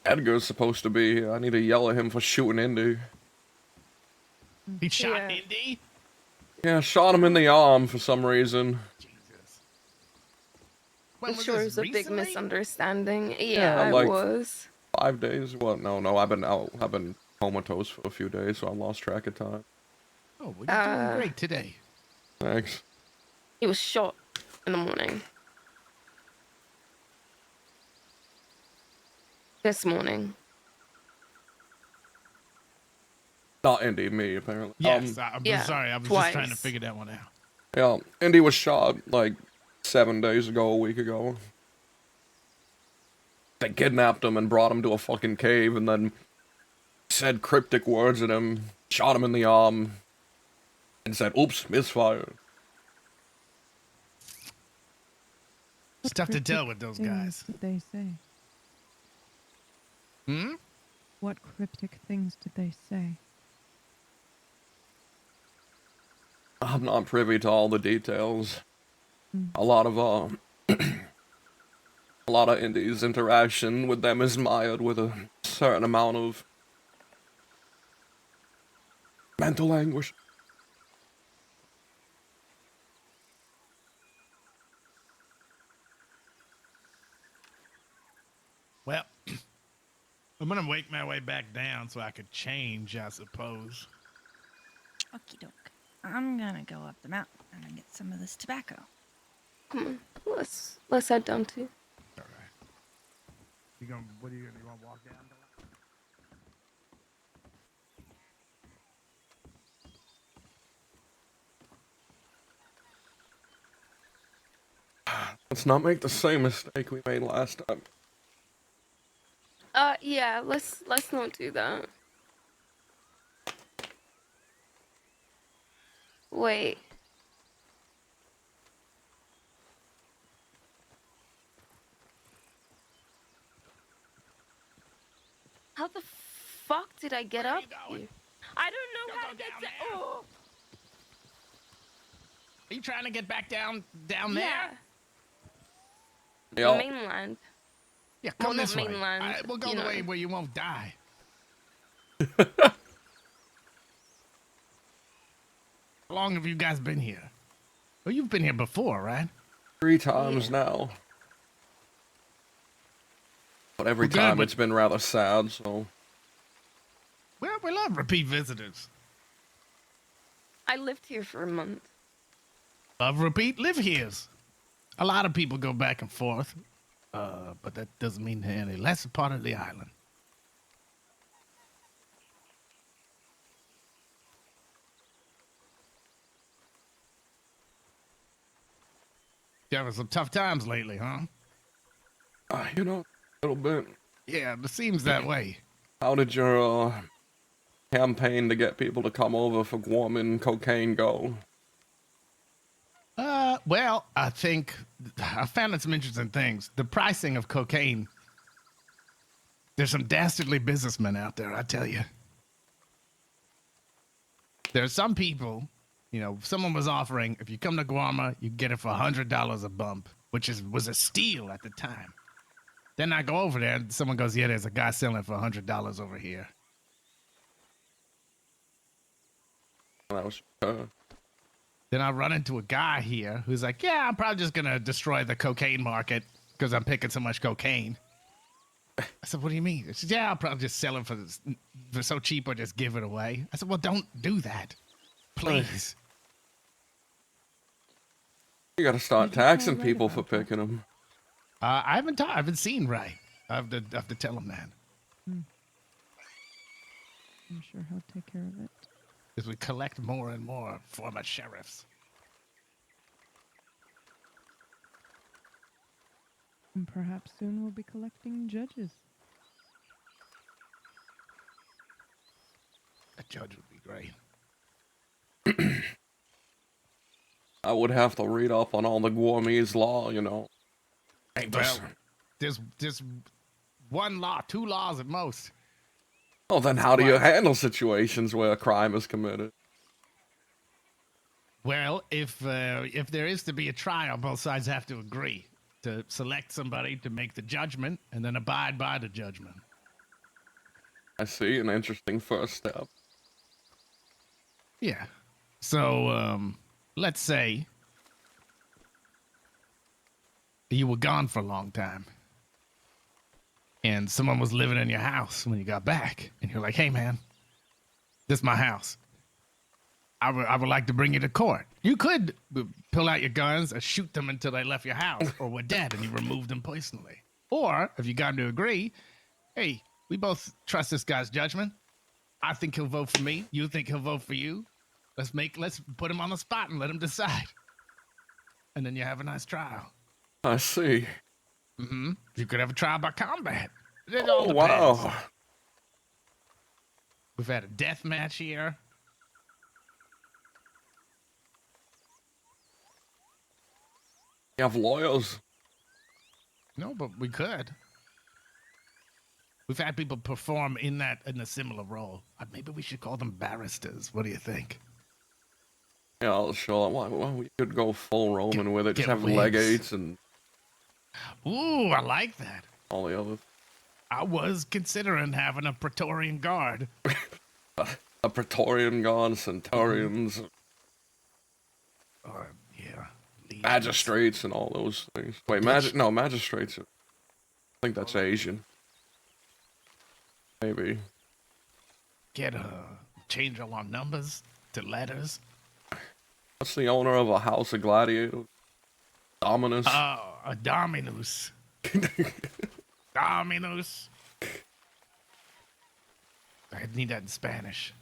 Edgar's supposed to be here. I need to yell at him for shooting Indy. He shot Yeah. Indy? Yeah, shot him in the arm for some reason. Jesus. When I'm was sure this, it's a big recently? misunderstanding. Yeah, Yeah, it like- was. 5 days? Well, no, I've been comatose for a few days, so I lost track of time. Oh, well, you're doing great today. Thanks. He was shot in the morning. This morning. Not Indy, me, apparently. Yes, I'm yeah, sorry. I was just trying to twice. figure that one out. Yeah, Indy was shot like 7 days ago, a week ago. They kidnapped him and brought him to a fucking cave and then said cryptic words at him, shot him in the arm, and said, oops, misfire. It's tough to tell with those guys. Did they say? Hmm? What cryptic things did they say? I'm not privy to all the details. Mm. A lot of a lot of Indy's interaction with them is mired with a certain amount of mental anguish. Well, I'm gonna make my way back down so I could change, I suppose. Okie doke. I'm gonna go up the mountain and get some of this tobacco. Come on, let's head down too. All right. You gonna? What are you gonna? You wanna walk down? Let's not make the same mistake we made last time. Yeah, let's not do that. Wait. How the fuck did I get Where are up you going? here? I don't know Don't how go to get down to. there. Oh, Are you trying to get back down yeah. there? The Yeah, mainland. Yeah, Well, come not this way. mainland, We'll go you the know. way where you won't die. How long have you guys been here? Well, you've been here before, right? 3 times now. But every Well, good, time but- it's been rather sad, so... Well, we love repeat visitors. I lived here for a month. Love repeat live here's. A lot of people go back and forth, but that doesn't mean they're any less a part of the island. You having some tough times lately, huh? You know, a little bit. Yeah, it seems that way. How did your, campaign to get people to come over for Guam and cocaine go? Well, I think I found out some interesting things. The pricing of cocaine. There's some dastardly businessmen out there, I tell you. There are some people, you know, someone was offering, if you come to Guam, you get it for $100 a bump, which was a steal at the time. Then I go over there and someone goes, yeah, there's a guy selling it for $100 over here. That was, Then I run into a guy here who's like, yeah, I'm probably just going to destroy the cocaine market because I'm picking so much cocaine. I said, what do you mean? He said, yeah, I'll probably just sell it for so cheap or just give it away. I said, well, don't do that. Please. you gotta start Did you tell taxing Ray people for about that? picking them. I haven't seen Ray. I have to tell him that. I'm sure he'll take care of it. As we collect more and more former sheriffs. And perhaps soon we'll be collecting judges. A judge would be great. I would have to read up on all the Guamese law, you know. Ain't Well, this... there's one law, 2 laws at most. Oh, then how do you What? handle situations where a crime is committed? Well, if there is to be a trial, both sides have to agree to select somebody to make the judgment and then abide by the judgment. I see, an interesting first step. Yeah. So, let's say you were gone for a long time and someone was living in your house when you got back and you're like, hey man, this is my house. I would like to bring you to court. You could pull out your guns and shoot them until they left your house or were dead and you removed them personally. Or if you got them to agree, hey, we both trust this guy's judgment. I think he'll vote for me. You think he'll vote for you. Let's put him on the spot and let him decide. and then you have a nice trial. I see. Mm-hmm. You could have a trial by combat. It all Oh, depends. wow. We've had a death match here. You have lawyers. No, but we could. We've had people perform in a similar role. Maybe we should call them barristers. What do you think? Yeah, sure. Well, we could go full Roman with it. Just get have wigs. legates and Ooh, I like that. all the other. I was considering having a Praetorian Guard. A Praetorian Guard, Centurions, Or, yeah. legions. magistrates, and all those things. Wait, magistrates. I think that's Asian. Maybe. Get change all our numbers to letters. What's the owner of a house of gladiators? Dominus. Oh, a Dominus. Dominus. I need that in Spanish.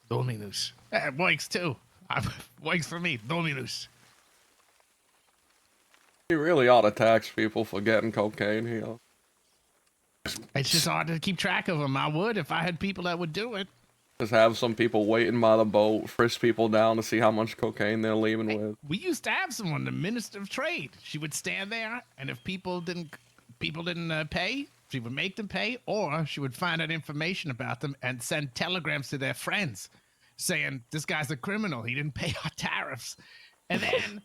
Dominus. It works too. Works for me. Dominus. You really ought to tax people for getting cocaine here. It's just hard to keep track of them. I would if I had people that would do it. Just have some people waiting by the boat, frisk people down to see how much cocaine they're leaving with. We used to have someone, the Minister of Trade. She would stand there, and if people didn't pay, she would make them pay, or she would find out information about them and send telegrams to their friends saying, this guy's a criminal. He didn't pay our tariffs. And then,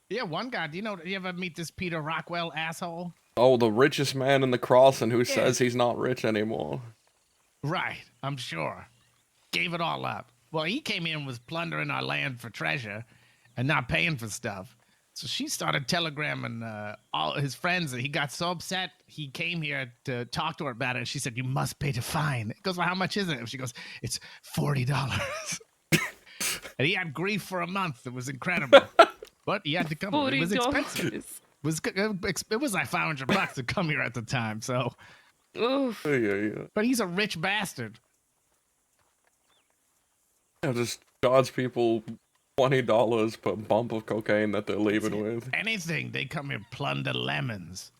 yeah, one guy, do you ever meet this Peter Rockwell asshole? Oh, the richest man in the crossing who says he's not rich anymore. Right, I'm sure. Gave it all up. Well, he came in and was plundering our land for treasure and not paying for stuff. So she started telegramming all his friends. He got so upset, he came here to talk to her about it. And she said, you must pay the fine. He goes, well, how much is it? And she goes, it's $40. And he had grief for a month. It was incredible. But he had to come. It was expensive. It was like $500 to come here at the time. So, Oof. Yeah. but he's a rich bastard. Yeah, just charge people $20 per bump of cocaine that they're leaving with. Anything, they come here plunder lemons.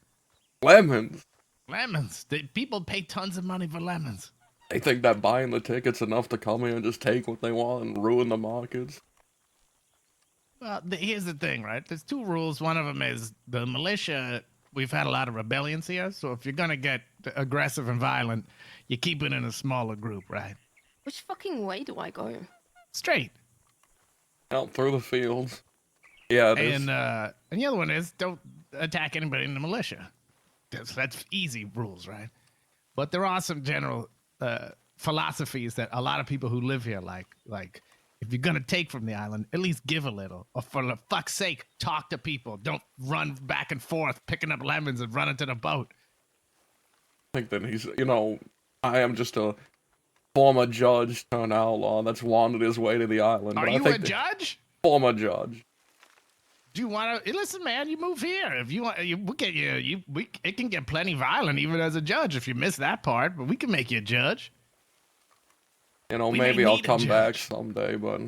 Lemons. Lemons. People pay tons of money for lemons. They think that buying the tickets enough to come here and just take what they want and ruin the markets. Well, here's the thing, right? There's two rules. One of them is the militia. We've had a lot of rebellions here, so if you're gonna get aggressive and violent, you keep it in a smaller group, right? Which fucking way do I go? Straight. Out through the fields. Yeah, it is. And the other one is don't attack anybody in the militia. That's easy rules, right? But there are some general philosophies that a lot of people who live here like if you're gonna take from the island, at least give a little. Or for the fuck's sake, talk to people. Don't run back and forth picking up lemons and running to the boat. I think that he's, I am just a former judge turned outlaw that's wandered his way to the island. Are but you I think a judge? Former judge. Do you want to listen, man? You move here if you want. We'll get you. It can get plenty violent even as a judge if you miss that part. But we can make you a judge. Maybe I'll come back someday, but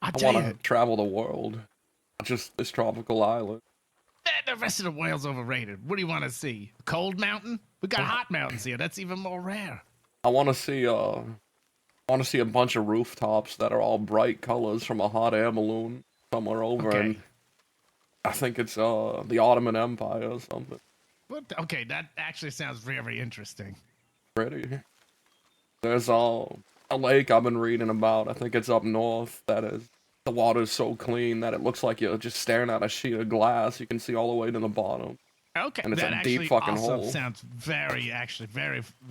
I tell want you, to travel the world, not just this tropical island. The rest of the world's overrated. What do you want to see? Cold mountain? We got hot mountains here. That's even more rare. I want to see a bunch of rooftops that are all bright colors from a hot air balloon somewhere over. Okay. And I think it's the Ottoman Empire or something. Okay, that actually sounds very interesting. Pretty. There's a lake I've been reading about. I think it's up north. That is, the water's so clean that it looks like you're just staring at a sheet of glass. You can see all the way to the bottom. Okay, And it's that a actually deep fucking also hole. sounds very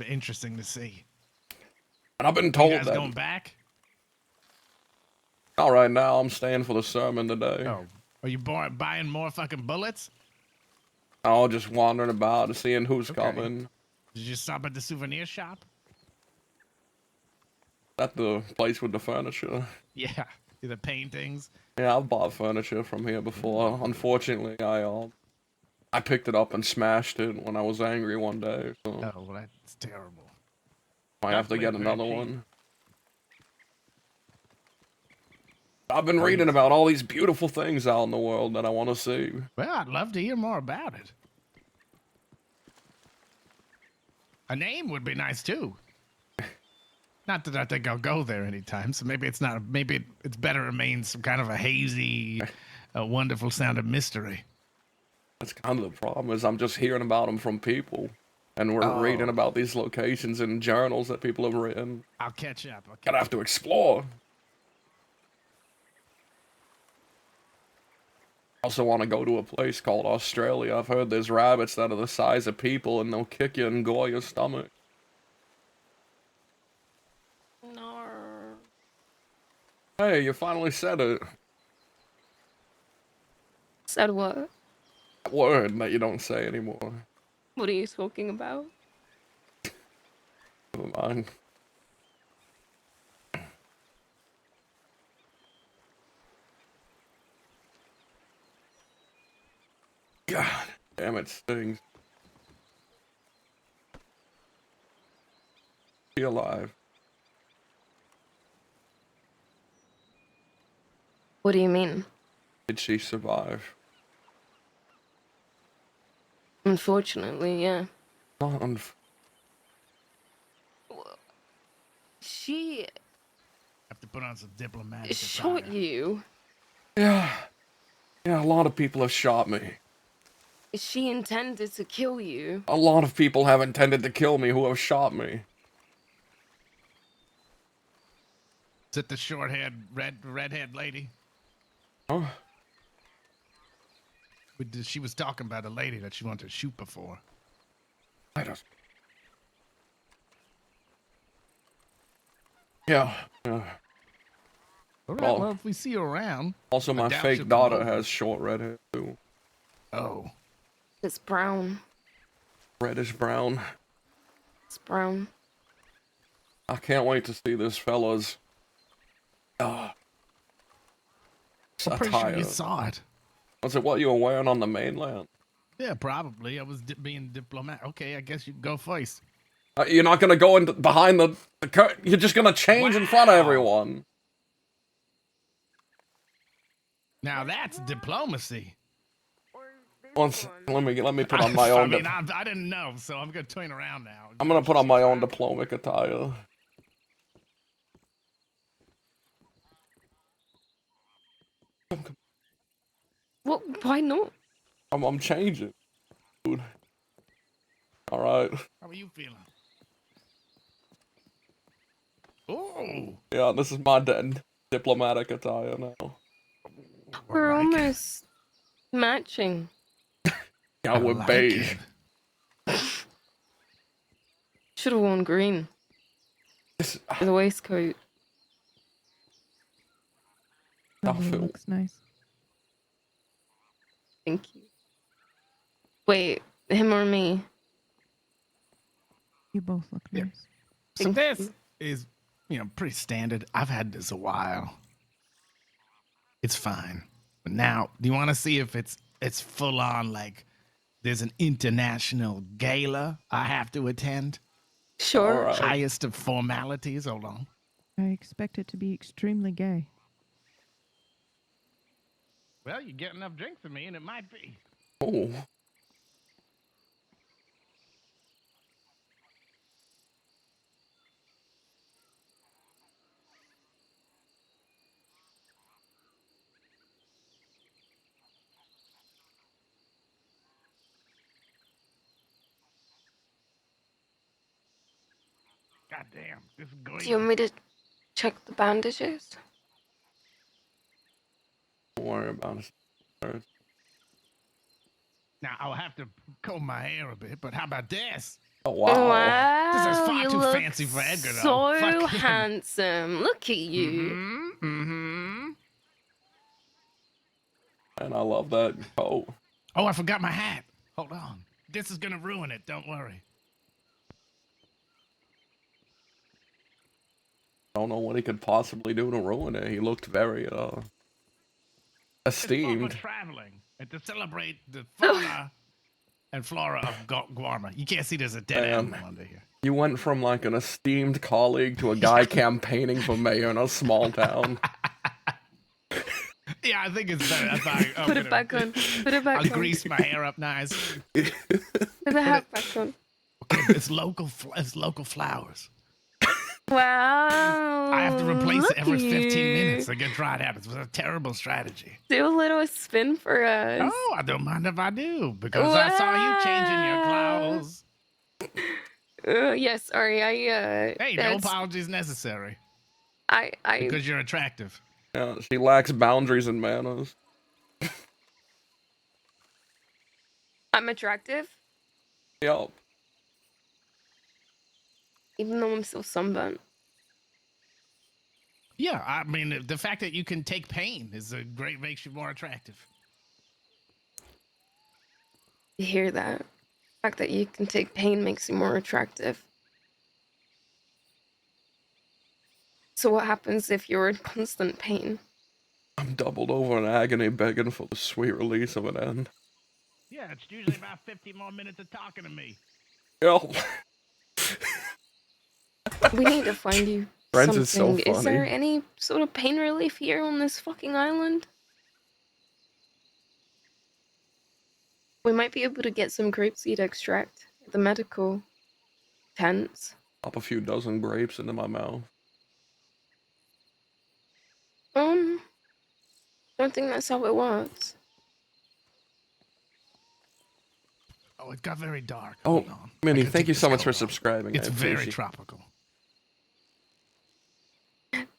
interesting to see. And I've been You told guys that. going back? All right, now I'm staying for the sermon today. Oh, are you buying more fucking bullets? I'm just wandering about, seeing who's coming. Did you stop at the souvenir shop? At the place with the furniture. Yeah, the paintings. Yeah, I've bought furniture from here before. Unfortunately, I picked it up and smashed it when I was angry one day. So Oh, well, that's terrible. might have to get Definitely another very one. I've been reading about all these beautiful things out in the world that I want to see. Well, I'd love to hear more about it. A name would be nice too. Not that I think I'll go there anytime, so maybe it's not. Maybe it's better remain some kind of a hazy, wonderful sound of mystery. That's kind of the problem, is I'm just hearing about them from people. And we're reading about these locations in journals that people have written. I'll catch up. Gotta have to explore. I also want to go to a place called Australia. I've heard there's rabbits that are the size of people and they'll kick you and gore your stomach. No. Hey, you finally said it. Said what? That word that you don't say anymore. What are you talking about? Never mind. God damn, it stings. Be alive. What do you mean? Did she survive? Unfortunately, yeah. Not She Have to put on some diplomatic shot attire. you. Yeah, a lot of people have shot me. She intended to kill you. A lot of people have intended to kill me who have shot me. Is it the short-haired, redhead lady? Huh? She was talking about a lady that she wanted to shoot before. I don't... Yeah. All right, Well- well, if we see her around. Also, my I doubt she'll fake come daughter over. has short red hair, too. Oh. It's brown. Reddish brown. It's brown. I can't wait to see this fella's... I'm pretty sure attire. you saw it. Was it what you were wearing on the mainland? Yeah, probably. I was being diplomatic. Okay, I guess you go first. You're not gonna go in behind the curtain. You're just gonna change in front of Wow. everyone. Now that's diplomacy. Once, let me put on my own. I didn't know, so I'm gonna turn around now. I'm gonna put on my own diplomatic attire. What? Why not? I'm changing, dude. All right. How are you feeling? Oh, Yeah, this is my diplomatic attire now. We're like it. almost matching. Yeah, we're like beige. it. Should have worn green This- for the waistcoat. Probably feel- looks nice. Thank you. Wait, him or me? You both look Yeah. nice. So Thank this you. is, pretty standard. I've had this a while. It's fine. But now, do you want to see if it's full on, like there's an international gala I have to attend? Sure. All right. Highest of formalities. Hold on. I expect it to be extremely gay. Well, you get enough drink for me, and it might be. Oh, God damn, this is going. Do you want me to check the bandages? don't worry about it. Now I'll have to comb my hair a bit, but how about this? Oh wow. Wow, This is far you too look fancy for Edgar, though. so Fucking- handsome. Look at you. Mm-hmm. And I love that coat. Oh, I forgot my hat. Hold on. This is gonna ruin it. Don't worry. I don't know what he could possibly do to ruin it. He looked very It's for esteemed. traveling and to celebrate the fauna and flora of Guarma. You can't see there's a dead Damn. animal under here. You went from like an esteemed colleague to a guy campaigning for mayor in a small town. Yeah, I think it's better. Put it back on. Put it back I'll on. grease my hair up nice. Put the hat back on. Okay, it's local flowers. Wow. I have to replace it every 15 looky. minutes. They get dried out. It's a terrible strategy. Do a little spin for us. Oh, I don't mind if I do because I saw you changing your clothes. Yes, sorry. Hey, no apologies necessary I because you're attractive. Yeah, she lacks boundaries and manners. I'm attractive, Yup. even though I'm still sunburnt. Yeah, I mean, the fact that you can take pain is a great makes you more attractive. You hear that? The fact that you can take pain makes you more attractive. So what happens if you're in constant pain? I'm doubled over in agony begging for the sweet release of an end. Yeah, it's usually about 50 more minutes of talking to me. Yup. We need to find you Friends something. is so Is there funny. any sort of pain relief here on this fucking island? We might be able to get some grapeseed extract at the medical tents. Pop a few dozen grapes into my mouth. Don't think that's how it works. Oh, it got very dark. Oh, Hold on. I Minnie, gotta thank take you this so much coat for off. subscribing. It's I very appreciate- tropical.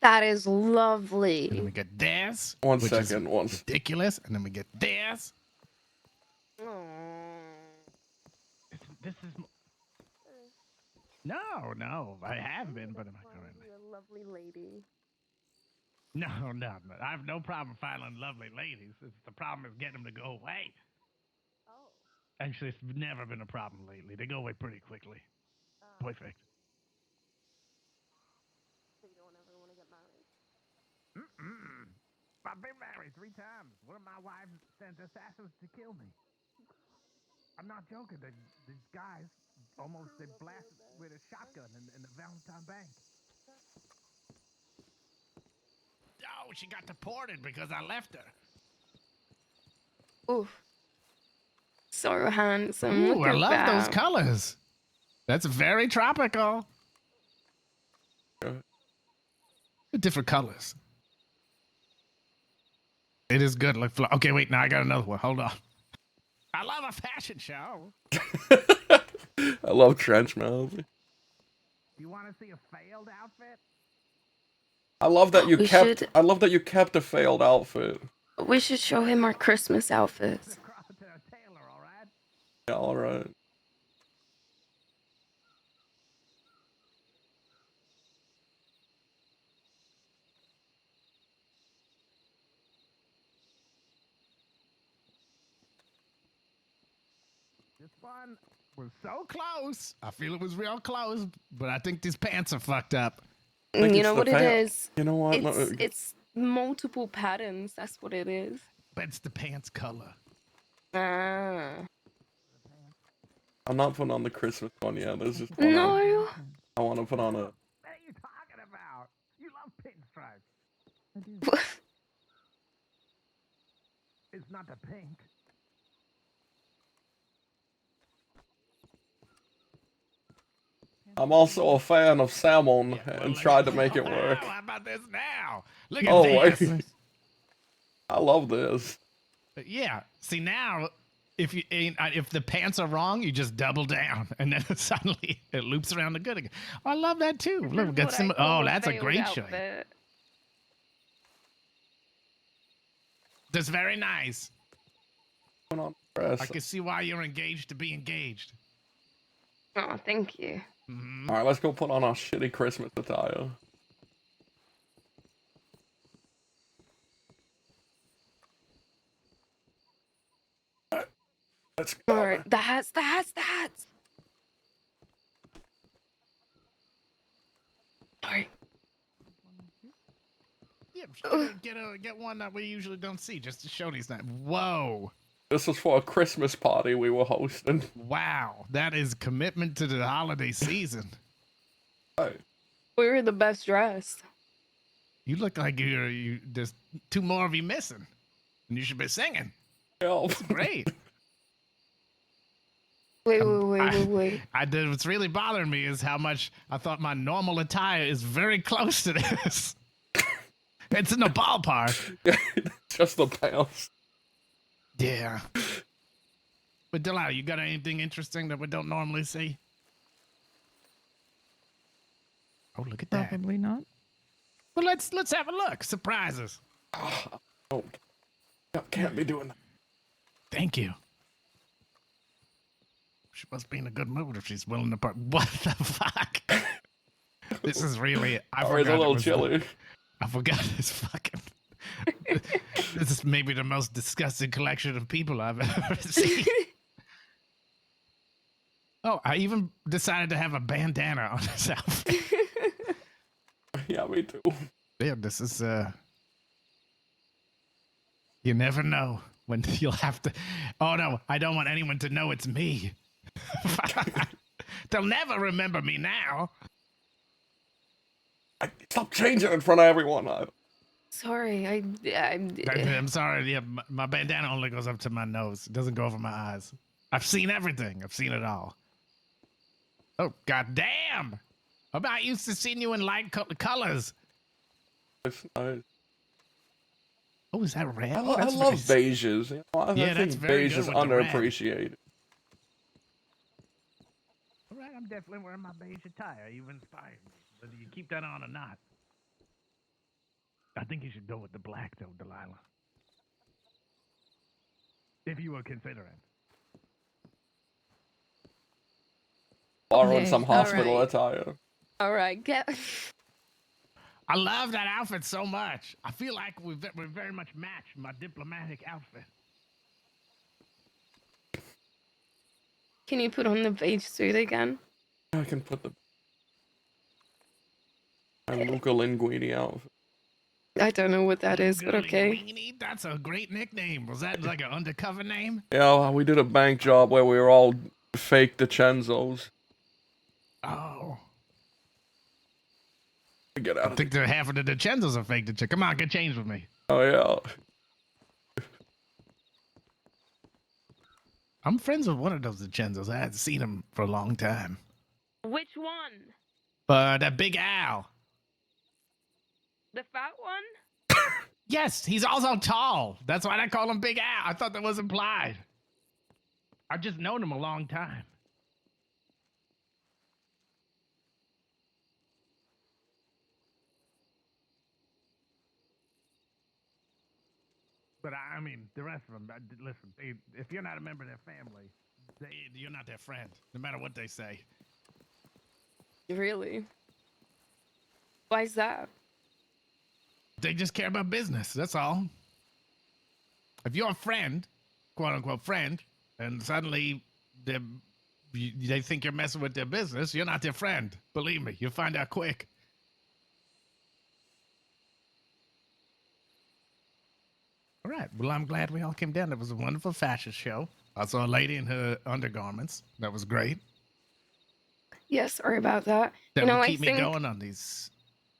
That is And then we lovely. get this. One which second, is one. ridiculous. And then we get this. This is. No, I have been, but I'm not going to. You're a lovely lady. No. I have no problem finding lovely ladies. The problem is getting them to go away. Oh. Actually, it's never been a problem lately. They go away pretty quickly. Perfect. So you don't ever want to get married? I've been married 3 times. One of my wives sent assassins to kill me. I'm not joking. These guys they blasted with a shotgun in the Valentine Bank. Oh, she got deported because I left her. Oof. So handsome. Ooh, Look I at love those that. colors. That's very tropical. Different colors. It is good. Like, okay, wait. Now I got another one. Hold on. I love a fashion show. I love trench mouth. You want to see a failed outfit? I love that you We kept. should- I love that you kept a failed outfit. We should show him our Christmas outfits. Across to a tailor, all right? Yeah, all right. This one was so close. I feel it was real close, but I think these pants are fucked up. think You it's know the what it fa- is? You know what? It's multiple patterns. That's what it is. But it's the pants color. Ah. I'm not putting on the Christmas one yet. There's just one No. I want to put on a. What are you talking about? You love pinstripes. It's not the pink. I'm also a fan of salmon Yeah, well, and let's- tried to make it work. Oh, how about this now? Look at Oh, this. wait. I love this. Yeah. See now, if the pants are wrong, you just double down, and then suddenly it loops around the good again. Oh, I love that too. Look, we got What I some. call Oh, that's a failed great shot. outfit. That's very nice. Put on dress. I can see why you're engaged to be engaged. Oh, thank you. Mhm. All right, let's go put on our shitty Christmas attire. Let's go. All right, the hats. All right. Yeah, just get one that we usually don't see, just to show these nights. Whoa. This was for a Christmas party we were hosting. Wow, that is commitment to the holiday season. Hey, We were the best dressed. You look like you there's two more of you missing, and you should be singing. Help. It's great. Wait, wait. I did. What's really bothering me is how much I thought my normal attire is very close to this. It's in the ballpark. Just the bounce. Yeah. But Delilah, you got anything interesting that we don't normally see? Oh, look at that. Probably not. Well, let's have a look. Surprises. Oh, can't be doing that. Thank you. She must be in a good mood if she's willing to part. What the fuck? This is really. I It's forgot a it little was chilly. I forgot this fucking. This is maybe the most disgusting collection of people I've ever seen. Oh, I even decided to have a bandana on this outfit. Yeah, me too. Yeah, this is you never know when you'll have to. Oh no, I don't want anyone to know it's me. They'll never remember me now. Stop changing in front of everyone. Sorry, I'm sorry. Yeah, my bandana only goes up to my nose. It doesn't go over my eyes. I've seen everything. I've seen it all. Oh, goddamn! I'm not used to seeing you in light colors. It's nice. Oh, is that red? I Oh, that's love very- beiges. You know, I Yeah, think that's very beige good is with the red. underappreciated. All right, I'm definitely wearing my beige attire. You inspired me, whether you keep that on or not. I think you should go with the black, though, Delilah. If you were considering. Borrowing Okay, some hospital alright. attire. all right, get. I love that outfit so much. I feel like we very much match my diplomatic outfit. Can you put on the beige suit again? I can put the Luca Linguini outfit. I don't know what that is, but okay. Linguini? That's a great nickname. Was that like an undercover name? Yeah, we did a bank job where we were all fake DiCenzos. Oh. Get out I of think that half of the DiCenzos are fake. Come on, get changed with me. Oh, yeah. I'm friends with one of those DiCenzos. I hadn't seen him for a long time. Which one? That Big Al. The fat one? Yes, he's also tall. That's why I call him Big Al. I thought that was implied. I've just known him a long time. But I mean, the rest of them, listen, if you're not a member of their family, you're not their friend, no matter what they say. Really? Why is that? They just care about business, that's all. If you're a friend, quote unquote friend, and suddenly they think you're messing with their business, you're not their friend. Believe me, you'll find out quick. All right. Well, I'm glad we all came down. It was a wonderful fashion show. I saw a lady in her undergarments. That was great. Yeah, sorry about that. That You know, would I keep me think going on these.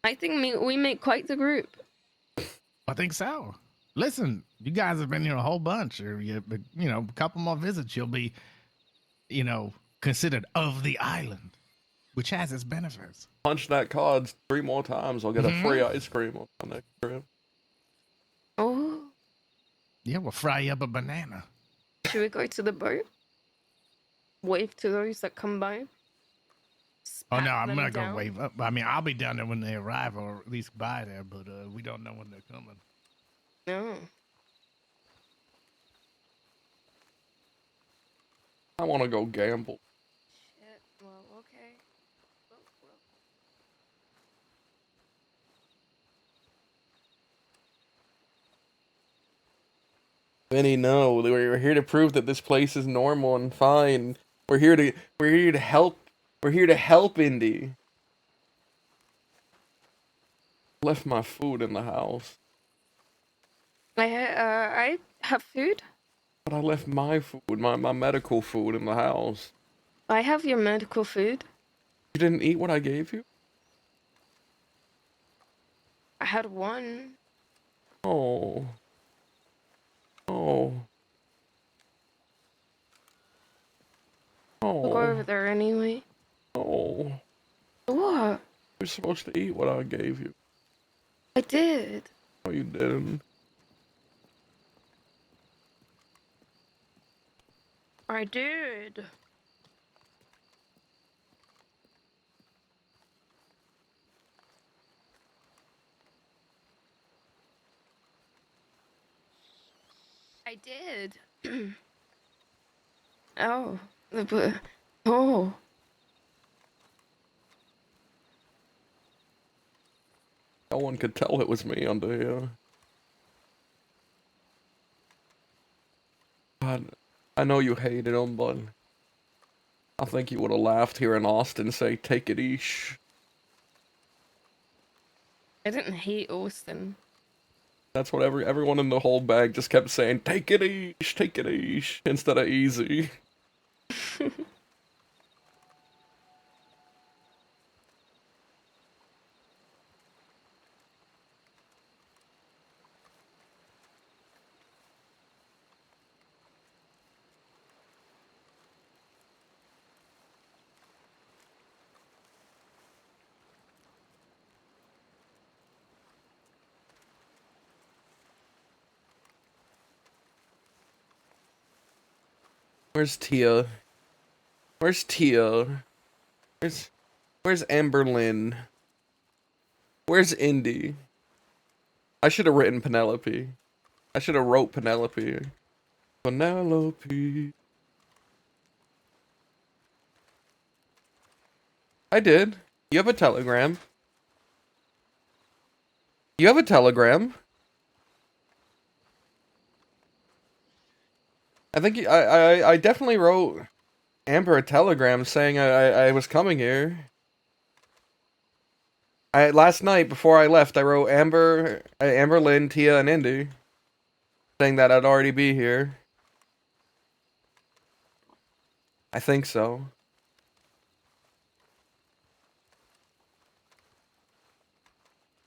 we make quite the group. I think so. Listen, you guys have been here a whole bunch. Or a couple more visits, you'll be, considered of the island, which has its benefits. Punch that card 3 more times, I'll get a free ice cream on my next trip. Oh, Yeah, we'll fry you up a banana. should we go to the boat? Wave to those that come by. Oh no, Pat I'm them gonna down? go wave up. I mean, I'll be down there when they arrive, or at least by there. But we don't know when they're coming. No. I want to go gamble. Shit. Well, okay. Well. Vinny, no, we're here to prove that this place is normal and fine. We're here to help. We're here to help Indy. Left my food in the house, I have food. but I left my food, my medical food in the house. I have your medical food. You didn't eat what I gave you? I had one. Oh. Oh. We'll go over Oh. there anyway. Oh. What? You're supposed to eat what I gave you. I did. Oh, you didn't. I did. I did. Oh. But, oh. No one could tell it was me under here. God, I know you hated him, but I think you would have laughed here in Austin, say, take it eesh. I didn't hate Austin. That's what everyone in the whole bag just kept saying, take it eesh, instead of easy. Where's Tia? Where's Tia? Where's Amberlynn? Where's Indy? I should have written Penelope. I should have wrote Penelope. Penelope. I did. You have a telegram. You have a telegram. I think I definitely wrote Amber a telegram saying I was coming here. Last night before I left, I wrote Amber, Lynn, Tia, and Indy, saying that I'd already be here. I think so.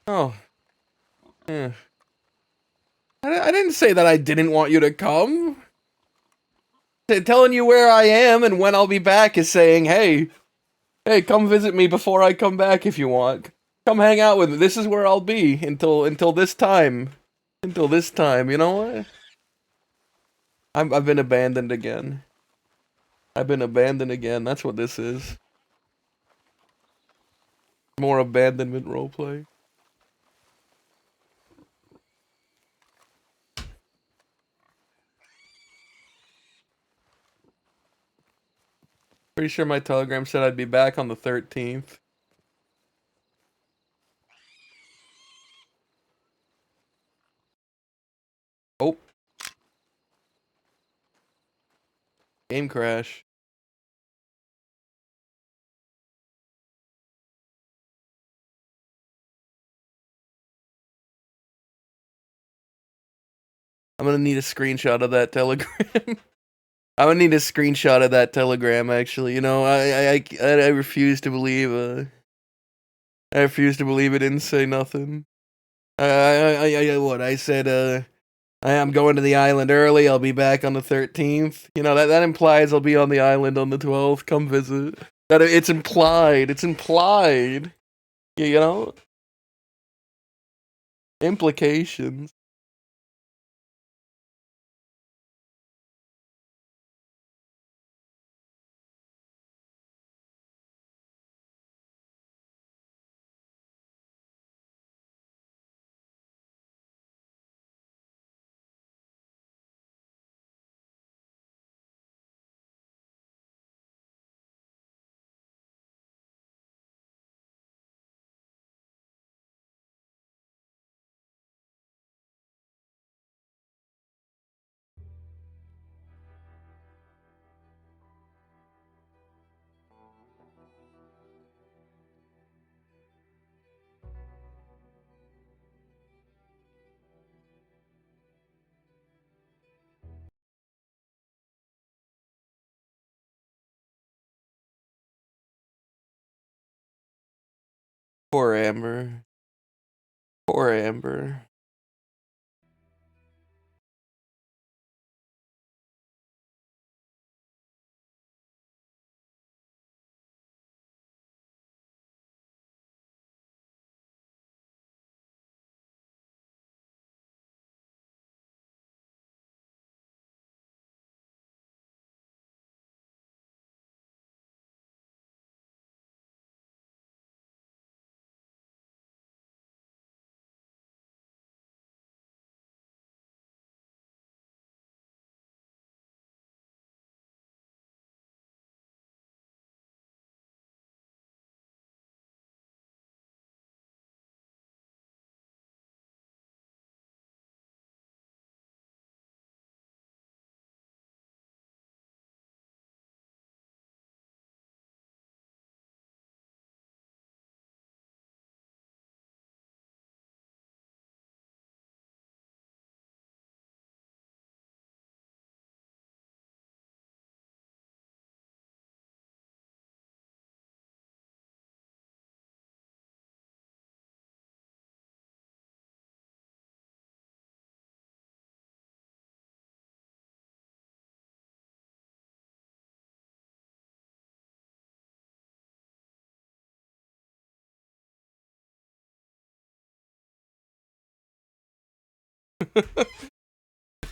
Oh, yeah. I didn't say that I didn't want you to come. Telling you where I am and when I'll be back is saying, hey, come visit me before I come back if you want. Come hang out with me. This is where I'll be until this time. Until this time, you know what? I've been abandoned again. I've been abandoned again. That's what this is. More abandonment roleplay. Pretty sure my telegram said I'd be back on the 13th. Oh. Game crash. I'm gonna need a screenshot of that telegram. I'm gonna need a screenshot of that telegram, actually. You know, I refuse to believe, I refuse to believe it didn't say nothing. What? I said, I am going to the island early. I'll be back on the 13th. You know, that implies I'll be on the island on the 12th. Come visit. That it's implied. It's implied. You know? Implications. Poor Amber. Poor Amber.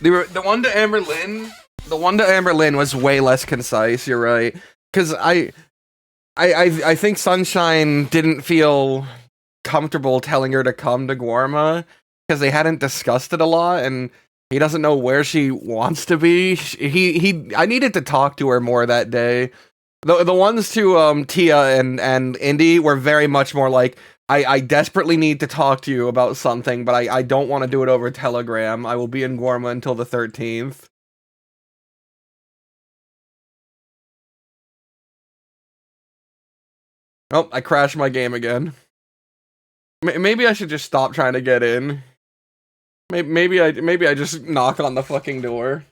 The one to Amber Lynn, was way less concise. You're right, because I think Sunshine didn't feel comfortable telling her to come to Guarma because they hadn't discussed it a lot, and he doesn't know where she wants to be. I needed to talk to her more that day. The ones to Tia and Indy were very much more like, I desperately need to talk to you about something, but I don't want to do it over Telegram. I will be in Guarma until the 13th. Oh, I crashed my game again. Maybe I should just stop trying to get in. Maybe I just knock on the fucking door.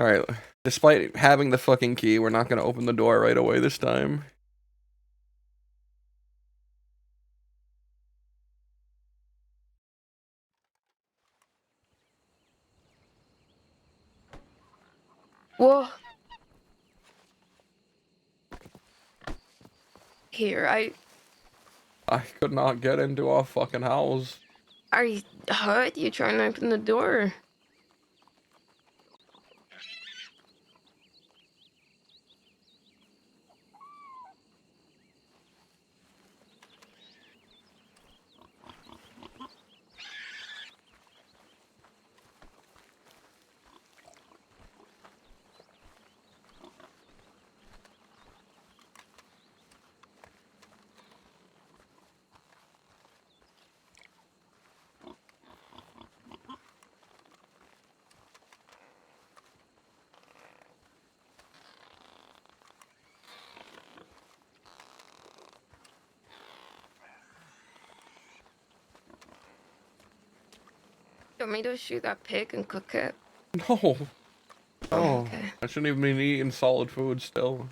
Alright, despite having the fucking key, we're not gonna open the door right away this time. Whoa. Here, I could not get into our fucking house. are you hurt? You trying to open the door? You want me to shoot that pig and cook it? No. Oh, Oh, okay. I shouldn't even be eating solid food still.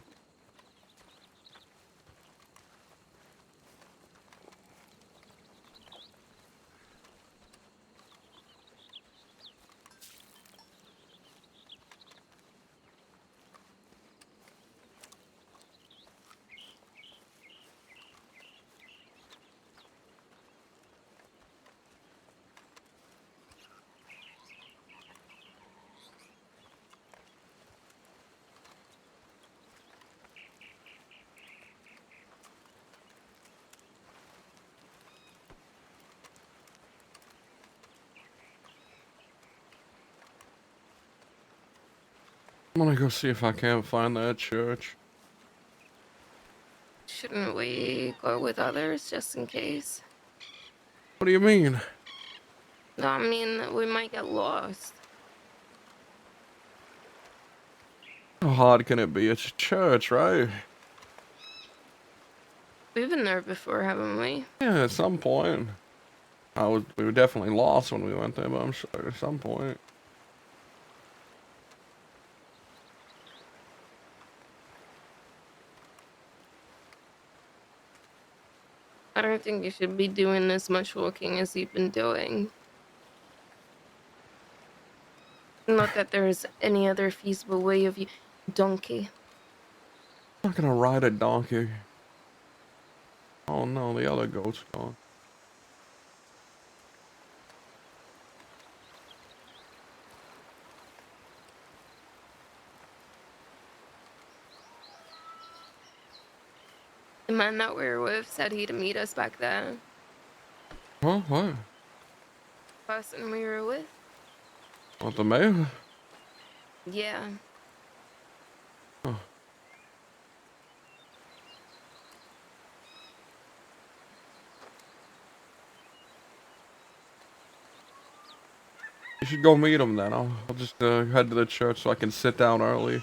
I'm gonna go see if I can't find that church. Shouldn't we go with others just in case? What do you mean? No, I mean, we might get lost. How hard can it be? It's a church, right? We've been there before, haven't we? Yeah, at some point. We were definitely lost when we went there, but I'm sure at some point. I don't think you should be doing as much walking as you've been doing. Not that there's any other feasible way of you. Donkey. I'm not gonna ride a donkey. Oh no, the other goat's gone. The man that we were with said he'd meet us back there. Huh? What? Person we were with? What, the mayor? Yeah. Oh. You should go meet him then. I'll just head to the church so I can sit down early.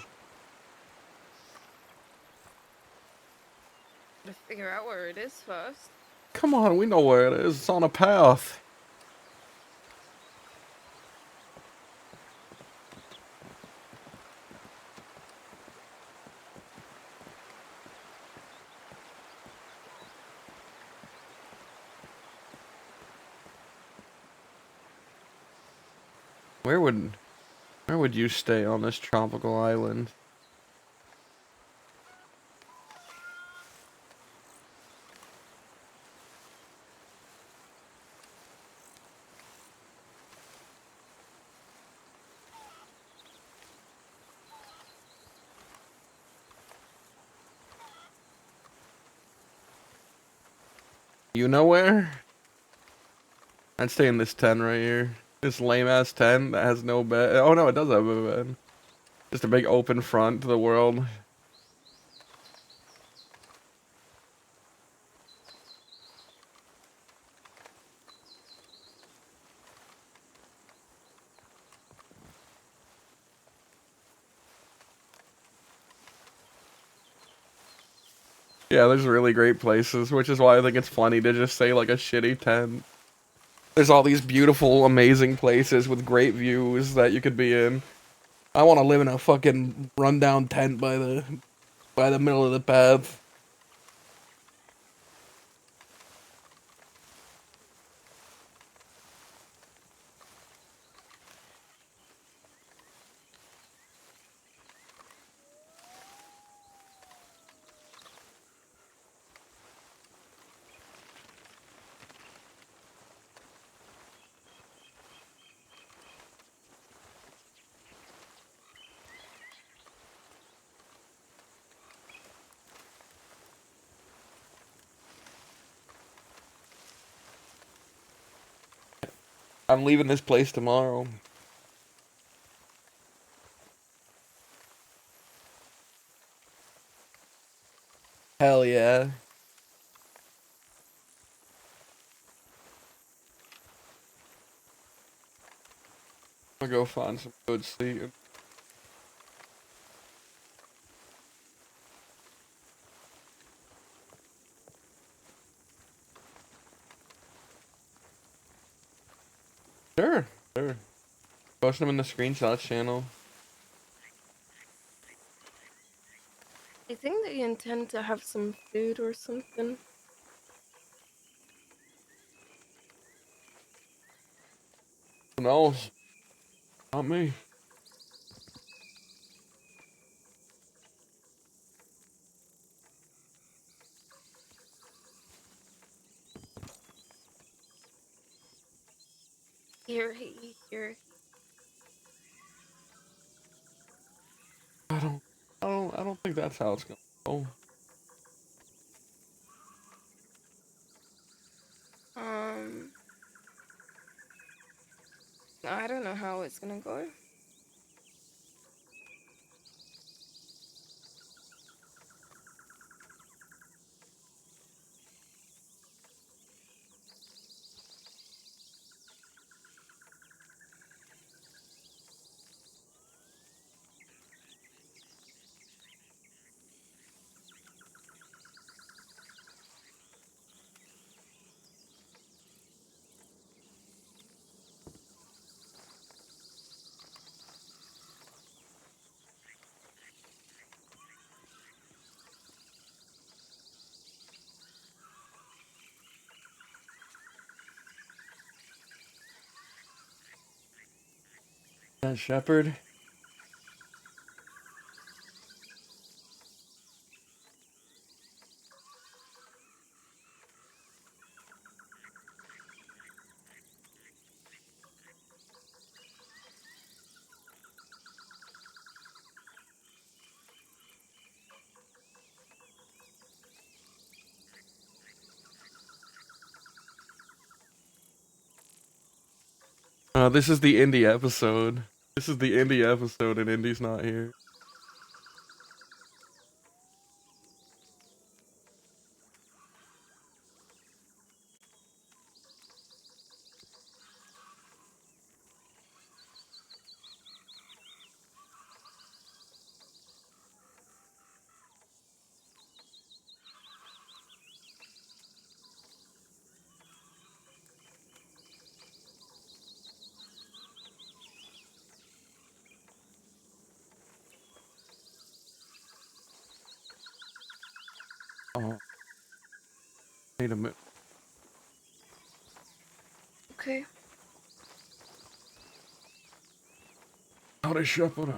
To figure out where it is first. Come on, we know where it is. It's on a path. Where would you stay on this tropical island? You know where? I'd stay in this tent right here. This lame ass tent that has no bed. Oh no, it does have a bed. Just a big open front to the world. Yeah, there's really great places, which is why I think it's funny to just say like a shitty tent. There's all these beautiful, amazing places with great views that you could be in. I want to live in a fucking rundown tent by the middle of the path. I'm leaving this place tomorrow. Hell yeah. I'm gonna go find some good sleep. Sure, sure. Post them in the screenshots channel. I think they intend to have some food or something. Who knows? Not me. Here. I don't think that's how it's gonna go. Um, I don't know how it's gonna go. That shepherd. This is the indie episode. This is the indie episode, and Indy's not here. Oh, wait a minute. Okay. How to shepherd?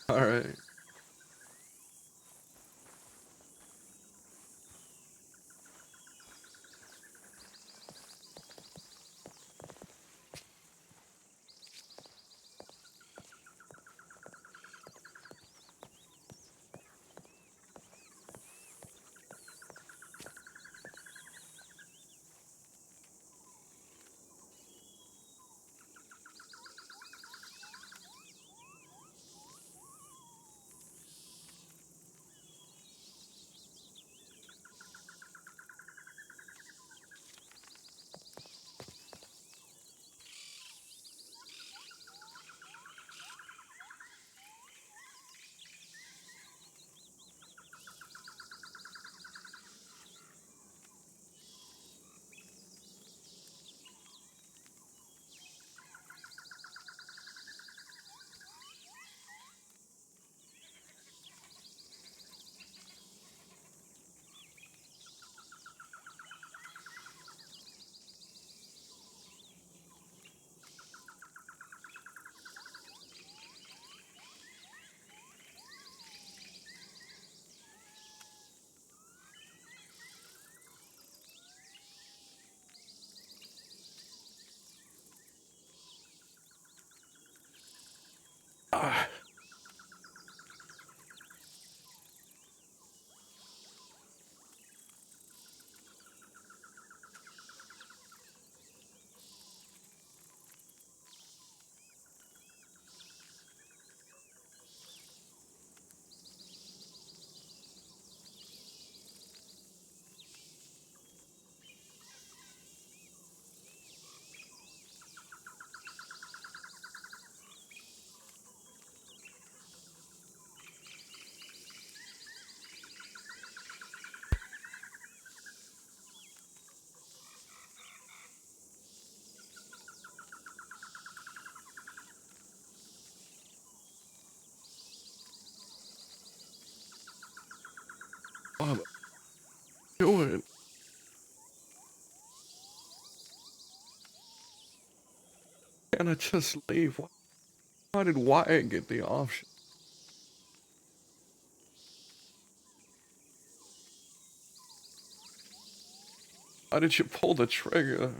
All right. Bob, do it. Can I just leave? Why did Wyatt get the option? Why did you pull the trigger?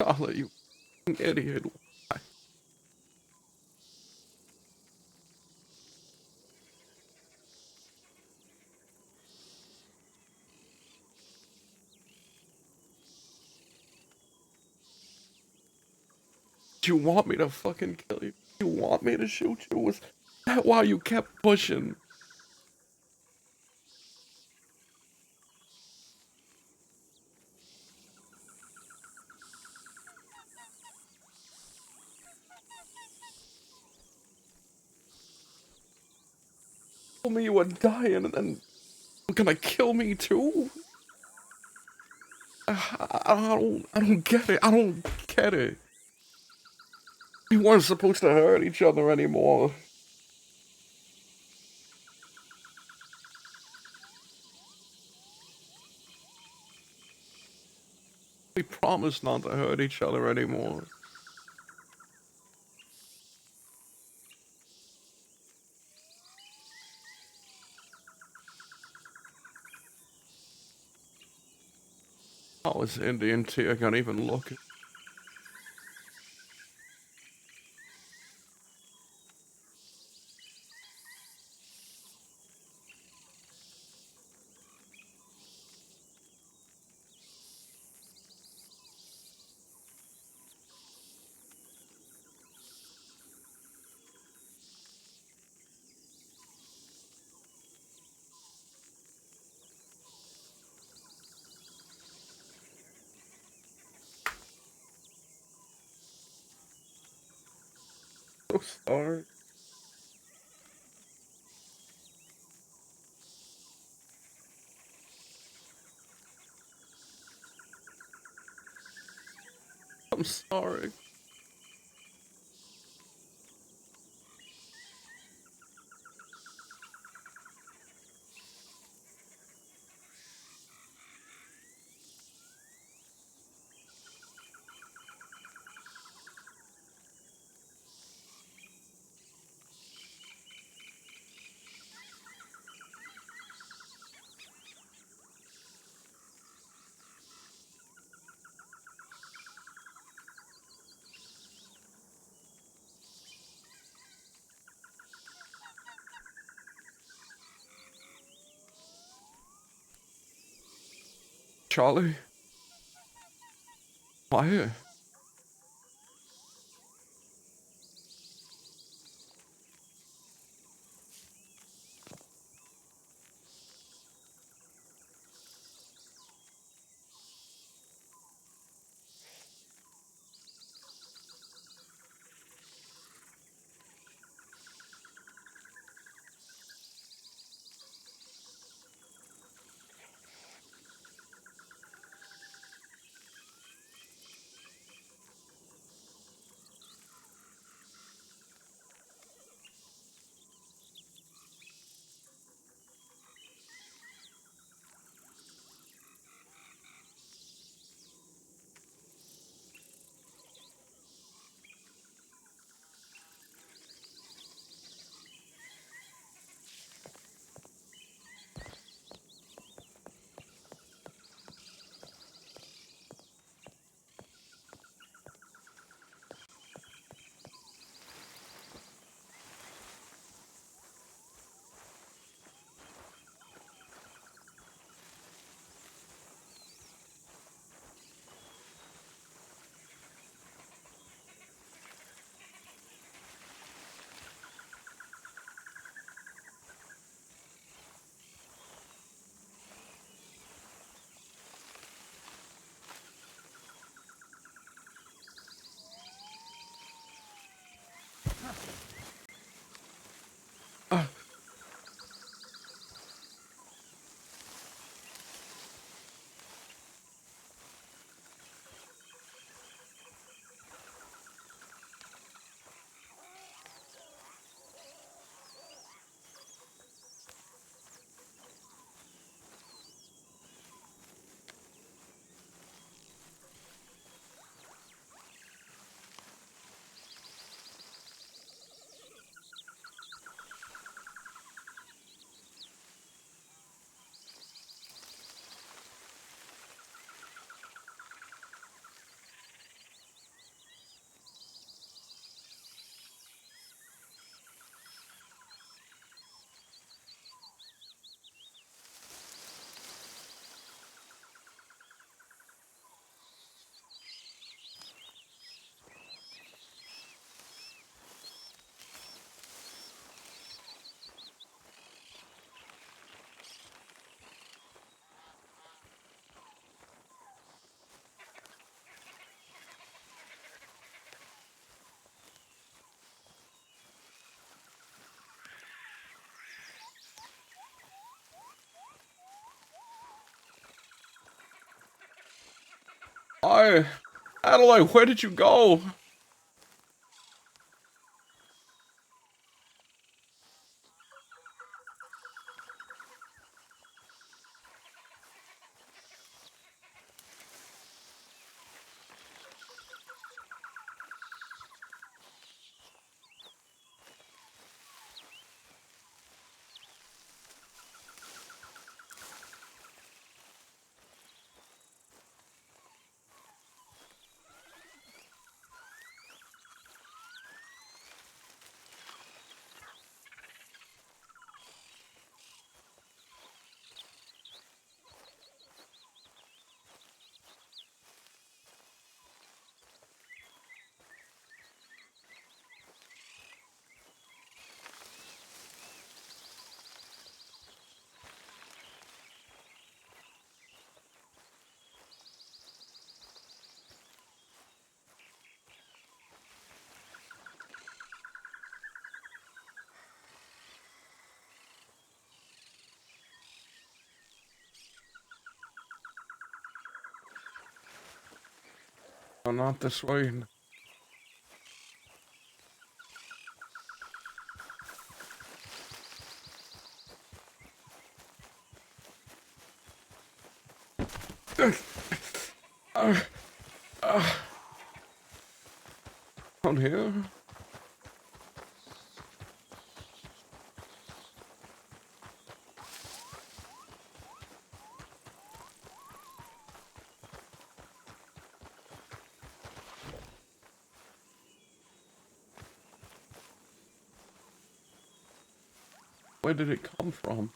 Charlie, you fucking idiot. Do you want me to fucking kill you? Do you want me to shoot you? Was that why you kept pushing? Told me you were dying and then you're gonna kill me too? I don't get it. I don't get it. We weren't supposed to hurt each other anymore. We promised not to hurt each other anymore. How is Indian tear gonna even look? So sorry. I'm sorry. Charlie? Why? Why? Adelaide, where did you go? Oh, not this way. Down here? Where did it come from?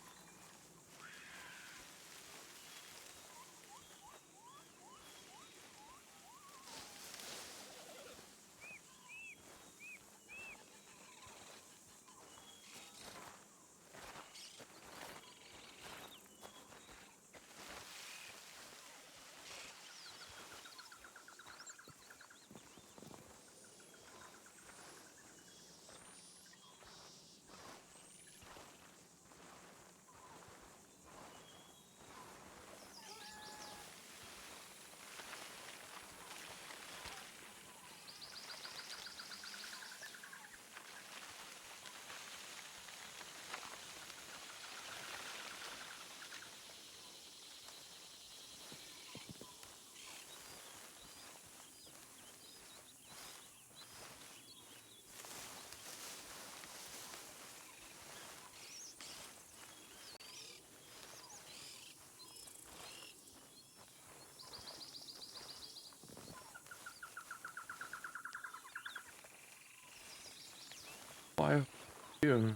Why here?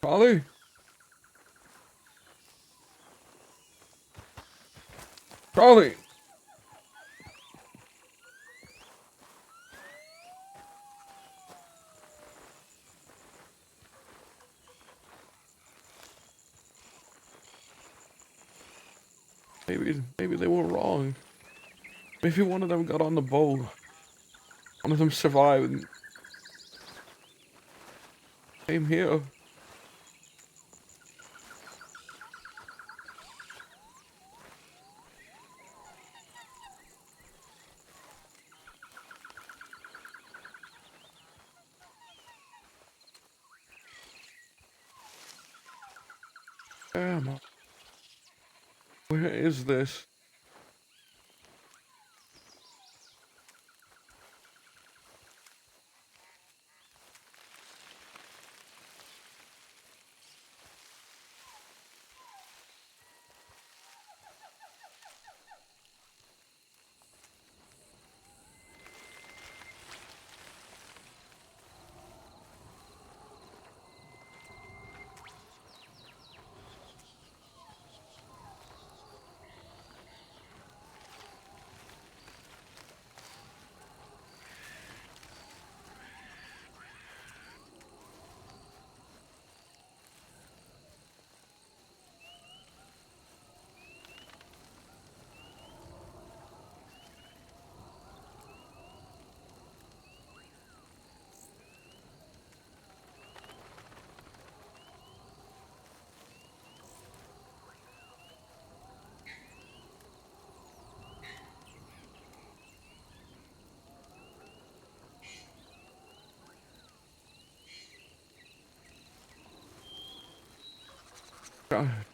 Charlie? Charlie! Maybe they were wrong. Maybe one of them got on the boat. One of them survived and came here. Damn. Where is this?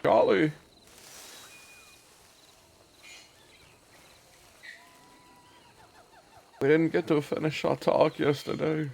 Charlie. We didn't get to finish our talk yesterday.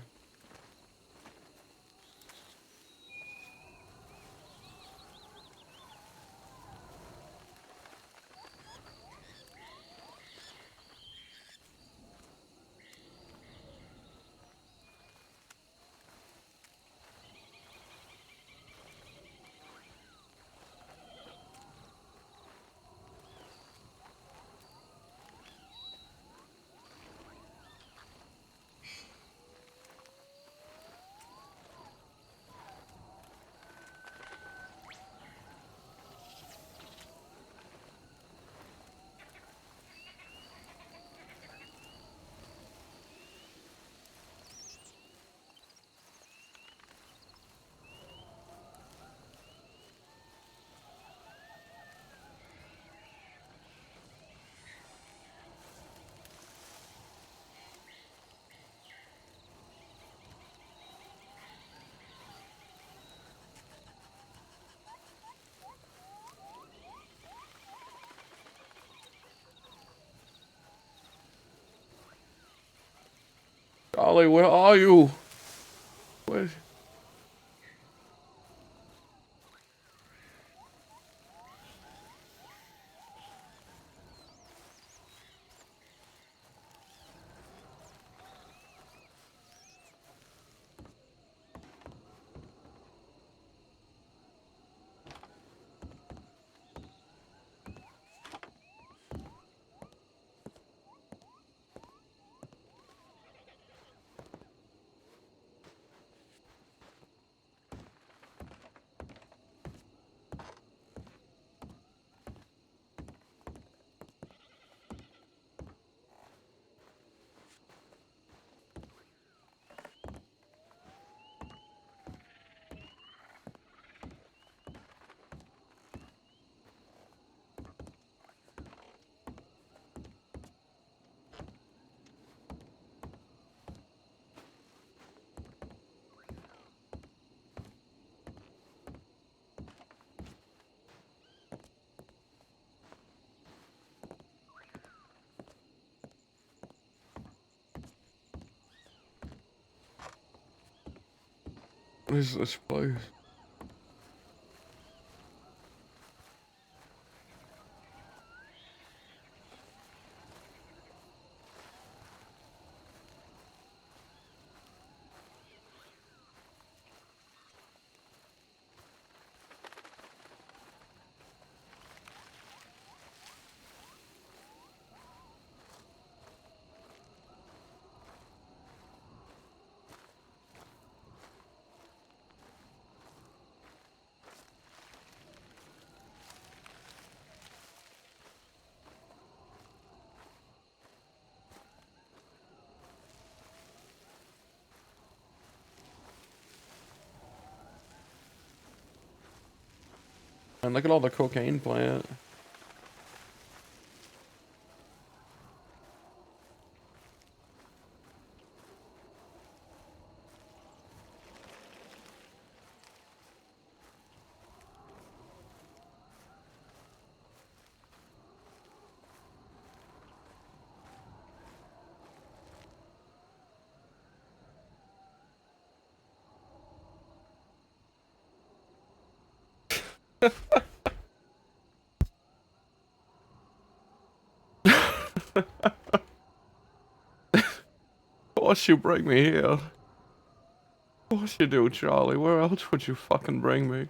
Charlie, where are you? Where? What is this place? And look at all the cocaine plant. Of course you bring me here. Of course you do, Charlie. Where else would you fucking bring me?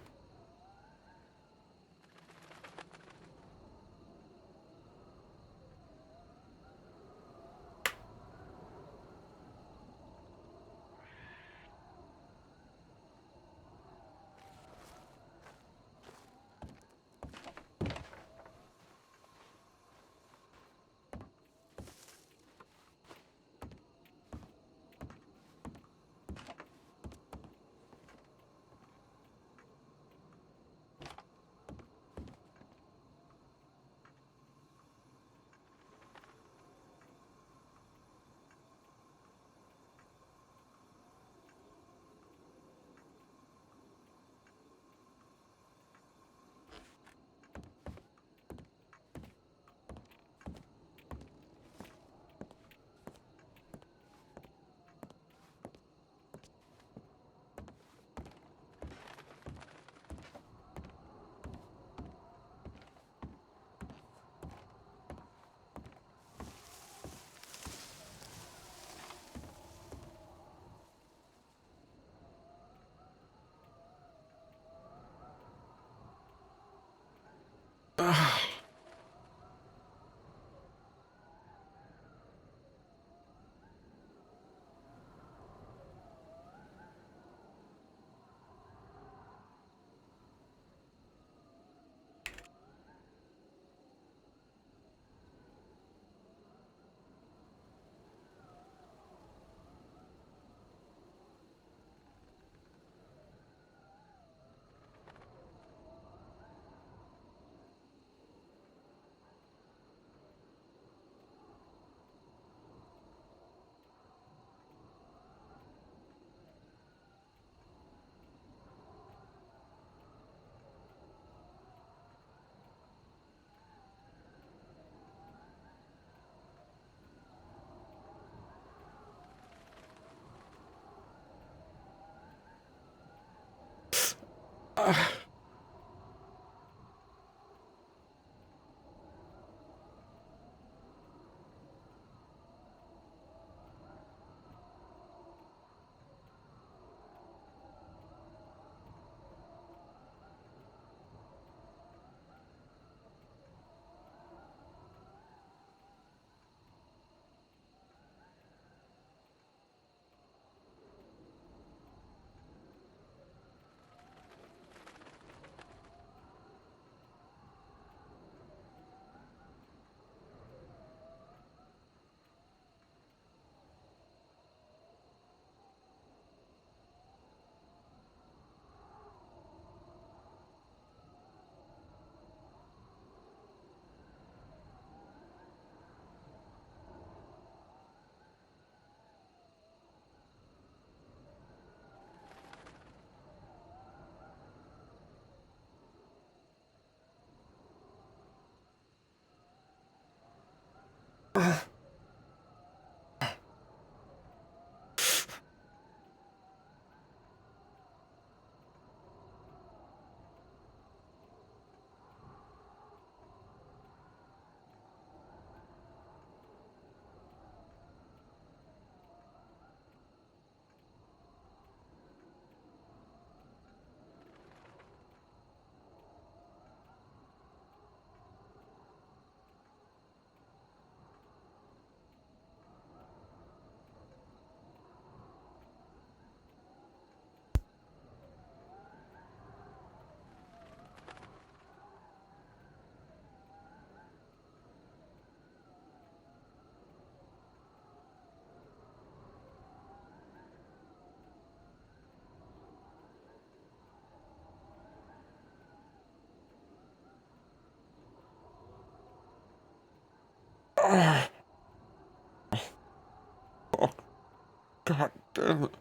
God damn it.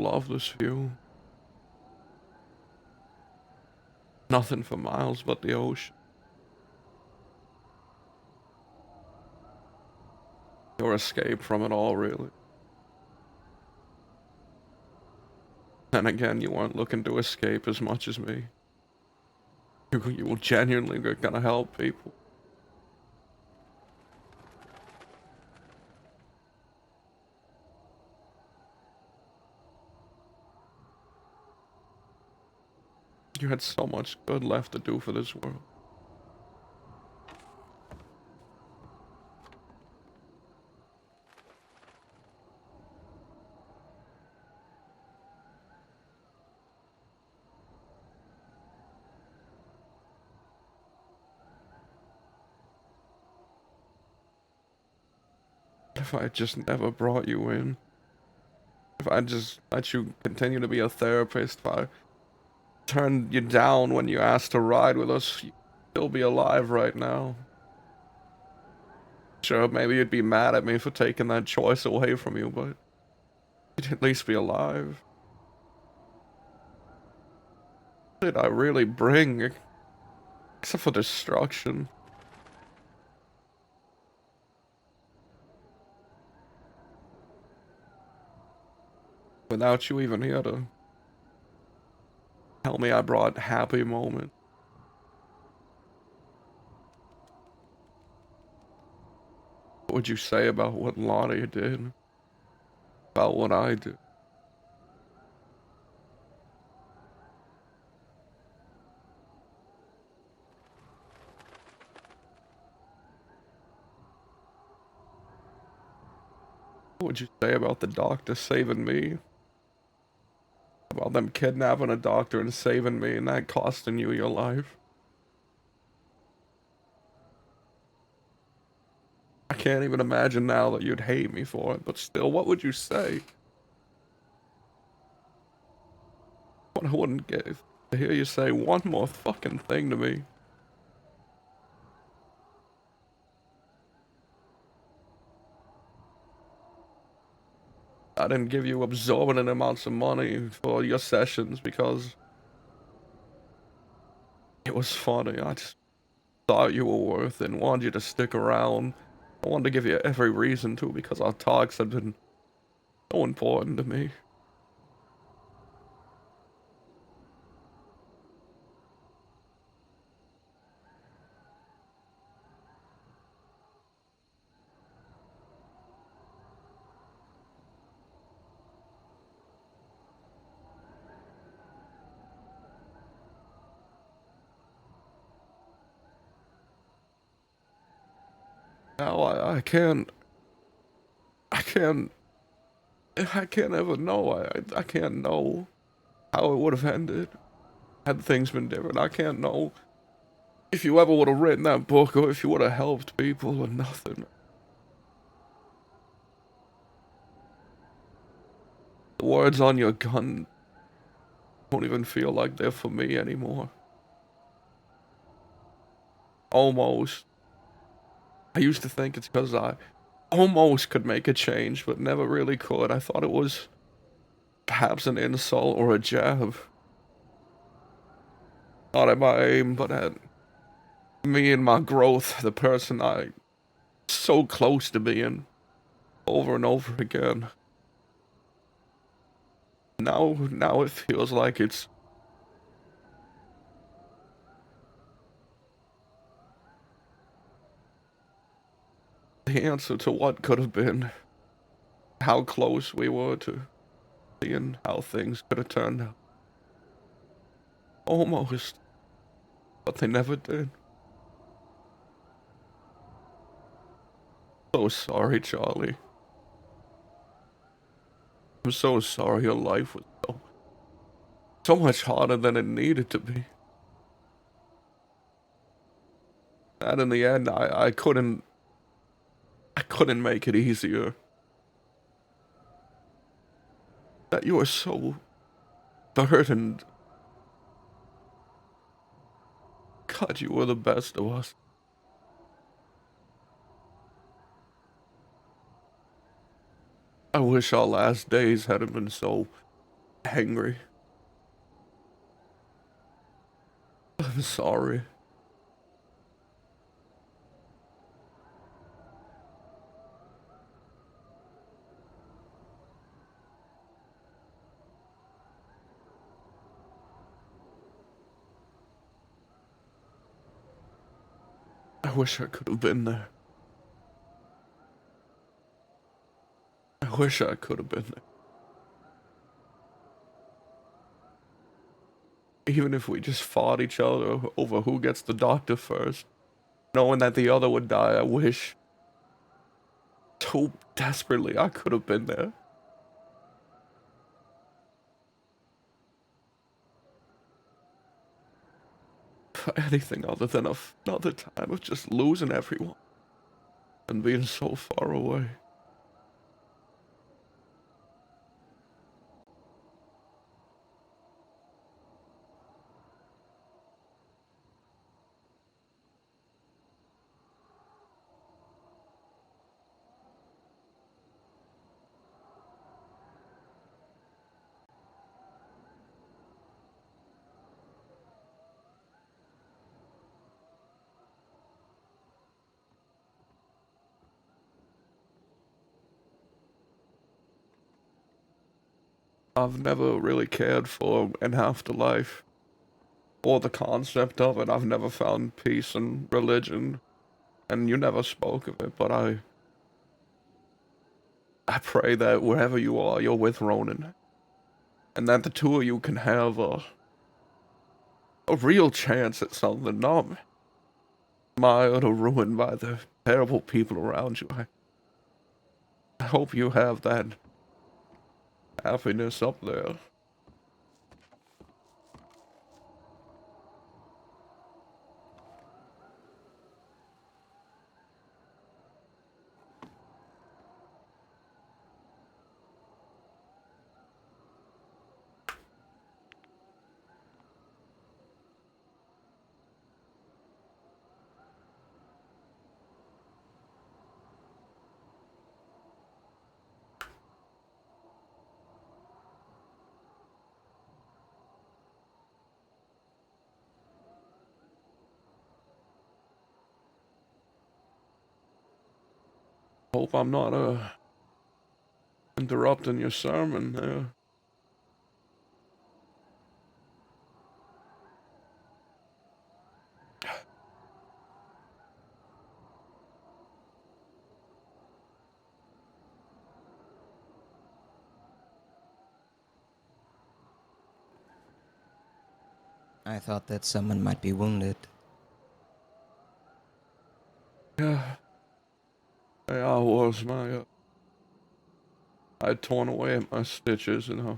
love this view. Nothing for miles but the ocean. Your escape from it all, really. And again, you weren't looking to escape as much as me. You were genuinely gonna help people. You had so much good left to do for this world. If I just never brought you in, if I just let you continue to be a therapist, if I turned you down when you asked to ride with us, you'd still be alive right now. Sure, maybe you'd be mad at me for taking that choice away from you, but you'd at least be alive. What did I really bring? Except for destruction. Without you even here to tell me I brought happy moments. What would you say about what Lottie did? About what I did? What would you say about the doctor saving me? About them kidnapping a doctor and saving me and that costing you your life? I can't even imagine now that you'd hate me for it, but still, what would you say? What I wouldn't give to hear you say one more fucking thing to me. I didn't give you exorbitant amounts of money for your sessions because it was funny. I just thought you were worth it and wanted you to stick around. I wanted to give you every reason to because our talks had been so important to me. Now I can't ever know. I can't know how it would have ended had things been different. I can't know if you ever would have written that book or if you would have helped people or nothing. The words on your gun don't even feel like they're for me anymore. Almost. I used to think it's because I almost could make a change, but never really could. I thought it was perhaps an insult or a jab. Not at my aim, but at me and my growth, the person I so close to being over and over again. Now it feels like it's the answer to what could have been. How close we were to seeing how things could have turned out. Almost. But they never did. So sorry, Charlie. I'm so sorry your life was so much harder than it needed to be. And in the end, I couldn't make it easier. That you were so burdened. God, you were the best of us. I wish our last days hadn't been so angry. I'm sorry. I wish I could have been there. I wish I could have been there. Even if we just fought each other over who gets the doctor first, knowing that the other would die, I wish so desperately I could have been there. For anything other than another time of just losing everyone and being so far away. I've never really cared for an afterlife or the concept of it. I've never found peace in religion, and you never spoke of it, but I pray that wherever you are, you're with Ronan, and that the two of you can have a real chance at something, not mired or ruined by the terrible people around you. I hope you have that happiness up there. Hope I'm not interrupting your sermon there. I thought that someone might be wounded. Yeah, I was. I'd torn away at my stitches in a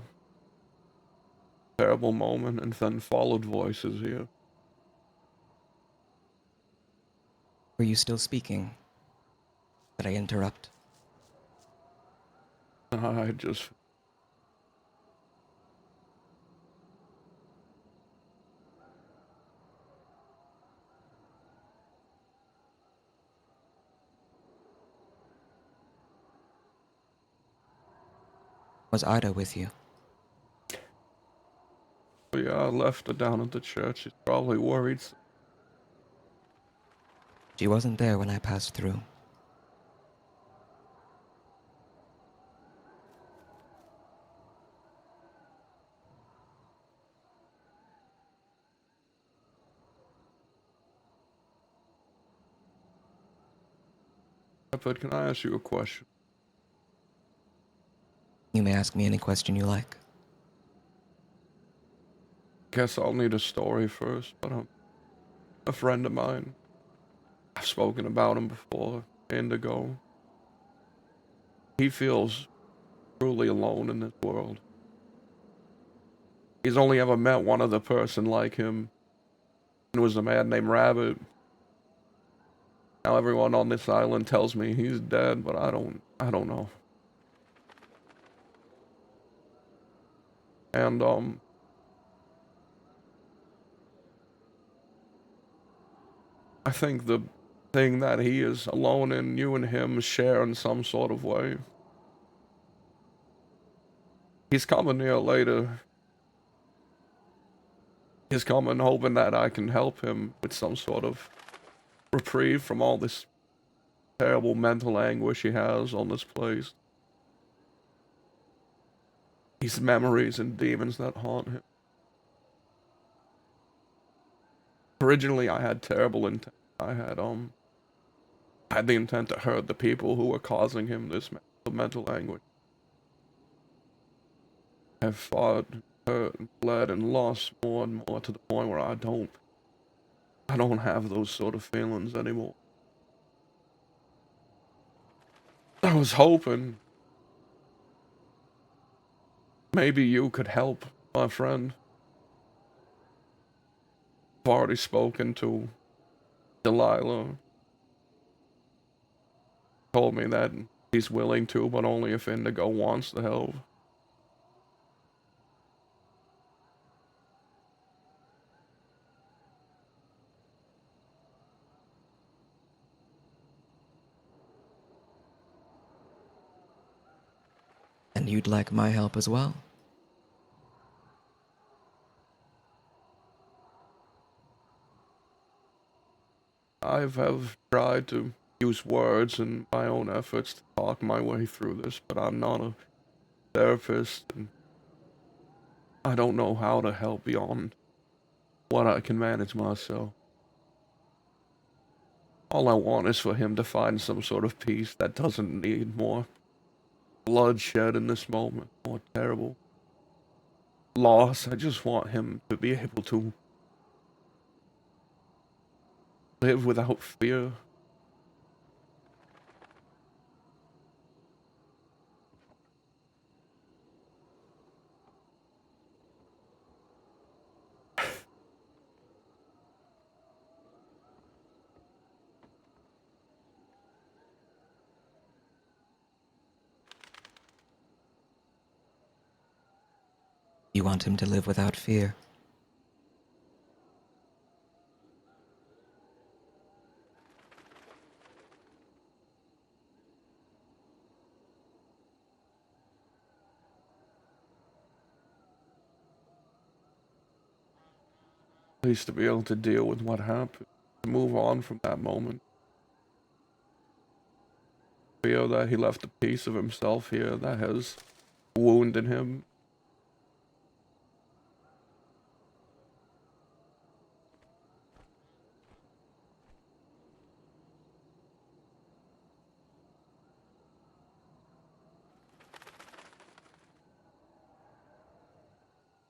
terrible moment, and then followed voices here. Were you still speaking? Did I interrupt? I just... Was Ida with you? Yeah, I left her down at the church. She's probably worried. She wasn't there when I passed through. But can I ask you a question? You may ask me any question you like. Guess I'll need a story first, but a friend of mine. I've spoken about him before, Indigo. He feels truly alone in this world. He's only ever met one other person like him. It was a man named Rabbit. Now everyone on this island tells me he's dead, but I don't know. And I think the thing that he is alone in, you and him share in some sort of way. He's coming here later. He's coming hoping that I can help him with some sort of reprieve from all this terrible mental anguish he has on this place. These memories and demons that haunt him. Originally, I had terrible intent. I had the intent to hurt the people who were causing him this mental anguish. I've fought, hurt, and bled, and lost more and more to the point where I don't have those sort of feelings anymore. I was hoping maybe you could help, my friend. I've already spoken to Delilah. Told me that he's willing to, but only if Indigo wants the help. And you'd like my help as well? I've tried to use words and my own efforts to talk my way through this, but I'm not a therapist, and I don't know how to help beyond what I can manage myself. All I want is for him to find some sort of peace that doesn't need more bloodshed in this moment, more terrible loss. I just want him to be able to live without fear. You want him to live without fear? At least to be able to deal with what happened, to move on from that moment. Feel that he left a piece of himself here that has wounded him.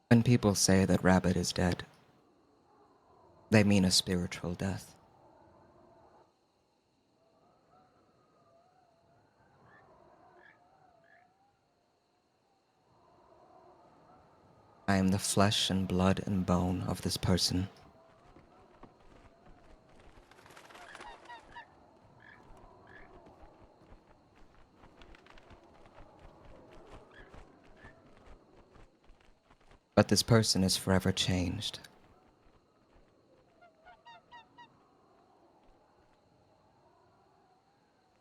When people say that Rabbit is dead, they mean a spiritual death. I am the flesh and blood and bone of this person. But this person is forever changed.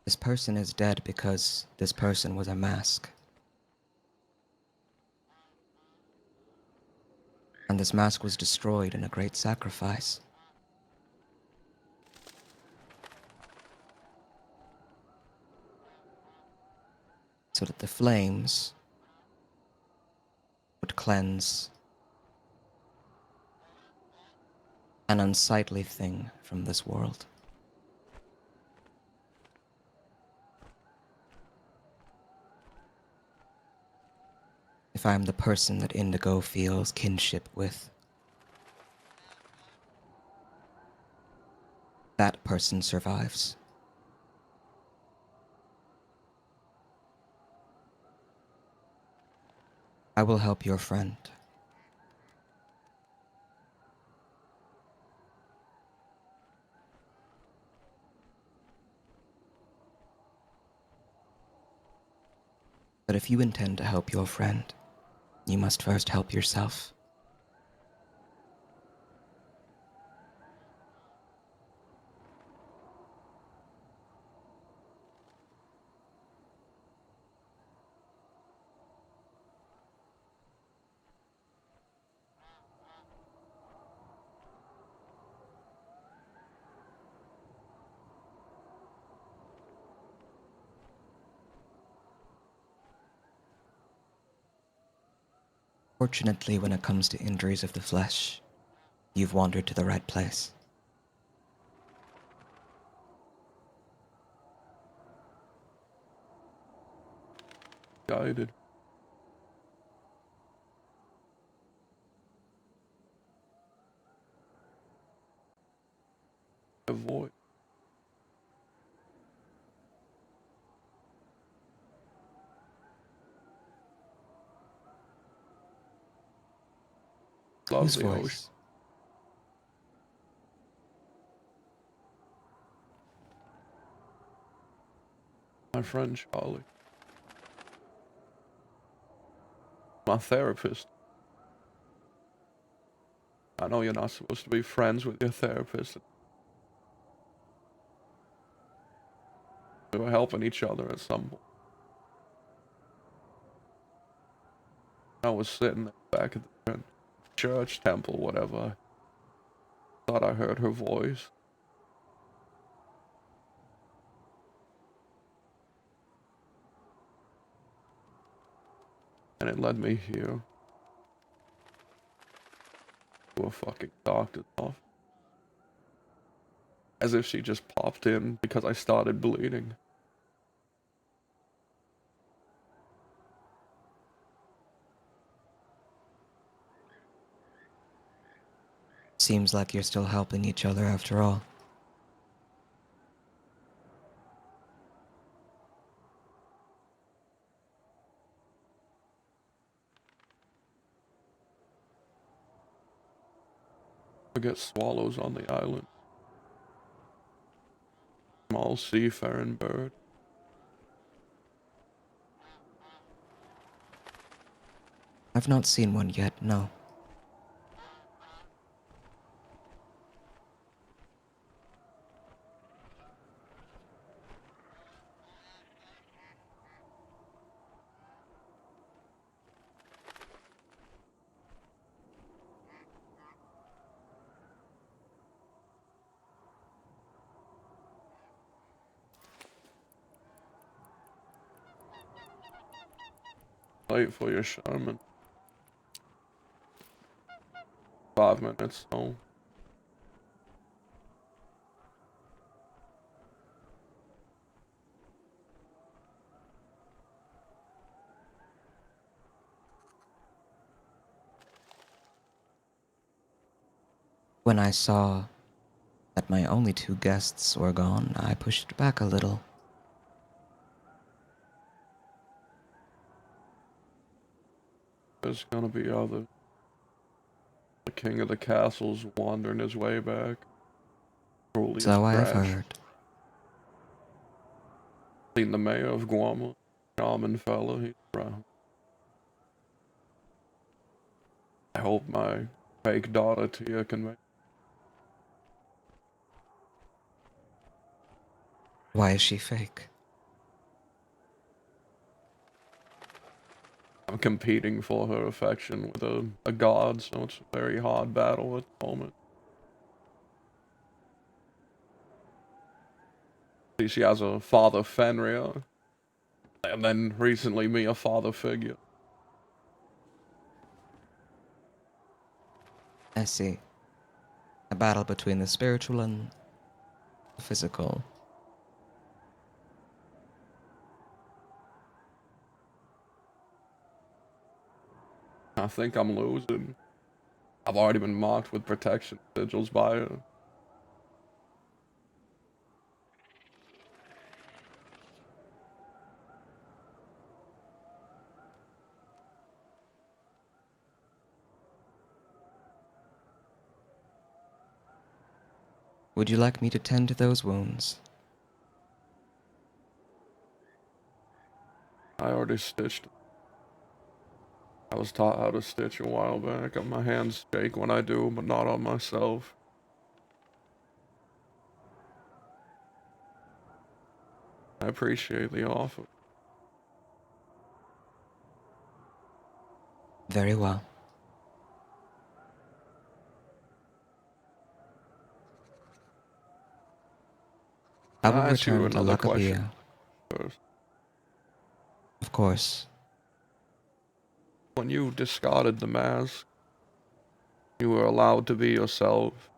This person is dead because this person was a mask. And this mask was destroyed in a great sacrifice. So that the flames would cleanse an unsightly thing from this world. If I am the person that Indigo feels kinship with, that person survives. I will help your friend. But if you intend to help your friend, you must first help yourself. Fortunately, when it comes to injuries of the flesh, you've wandered to the right place. Guided. Avoid. Love Whose the ocean. voice? My friend Charlie. My therapist. I know you're not supposed to be friends with your therapist. We were helping each other at some point. I was sitting there back at the church, temple, whatever. I thought I heard her voice. And it led me here. To a fucking doctor's office. As if she just popped in because I started bleeding. Seems like you're still helping each other after all. I get swallows on the island. Small seafaring bird. I've not seen one yet, no. Late for your Sherman. 5 minutes home. When I saw that my only 2 guests were gone, I pushed back a little. There's gonna be others. The king of the castle's wandering his way back. Truly So I have trash. heard. Seen the mayor of Guam, charming fella, he's around. I hope my fake daughter Tia can make. Why is she fake? I'm competing for her affection with a god, so it's a very hard battle at the moment. See, she has a father Fenrir, and then recently me a father figure. I see. A battle between the spiritual and the physical. I think I'm losing. I've already been marked with protection sigils by her. Would you like me to tend to those wounds? I already stitched. I was taught how to stitch a while back. My hands shake when I do, but not on myself. I appreciate the offer. Very well. I Can will I ask you return to another question Lakapia. first? Of course. when you discarded the mask, you were allowed to be yourself.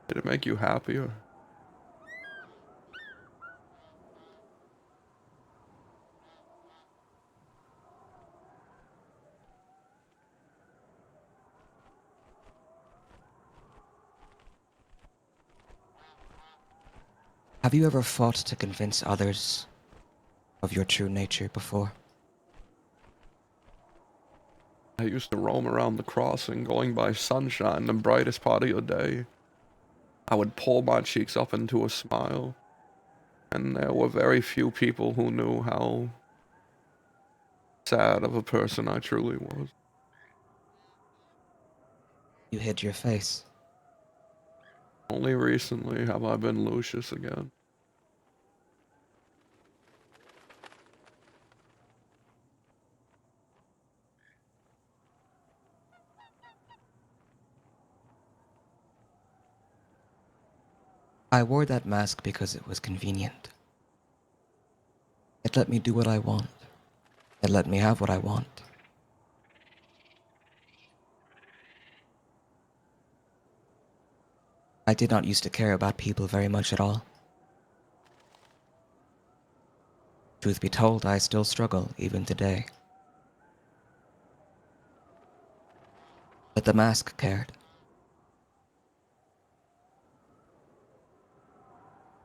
Did it make you happier? Have you ever fought to convince others of your true nature before? I used to roam around the crossing, going by sunshine, the brightest part of your day. I would pull my cheeks up into a smile, and there were very few people who knew how sad of a person I truly was. You hid your face. Only recently have I been Lucius again. I wore that mask because it was convenient. It let me do what I want. It let me have what I want. I did not used to care about people very much at all. Truth be told, I still struggle even today. But the mask cared.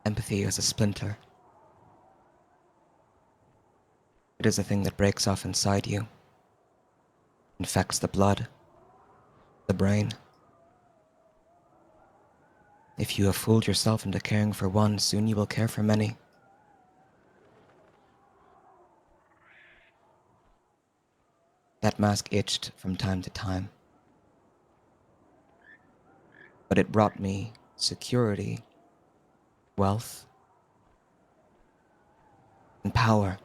Empathy is a splinter. It is a thing that breaks off inside you, infects the blood, the brain. If you have fooled yourself into caring for one, soon you will care for many. That mask itched from time to time. But it brought me security, wealth, and power.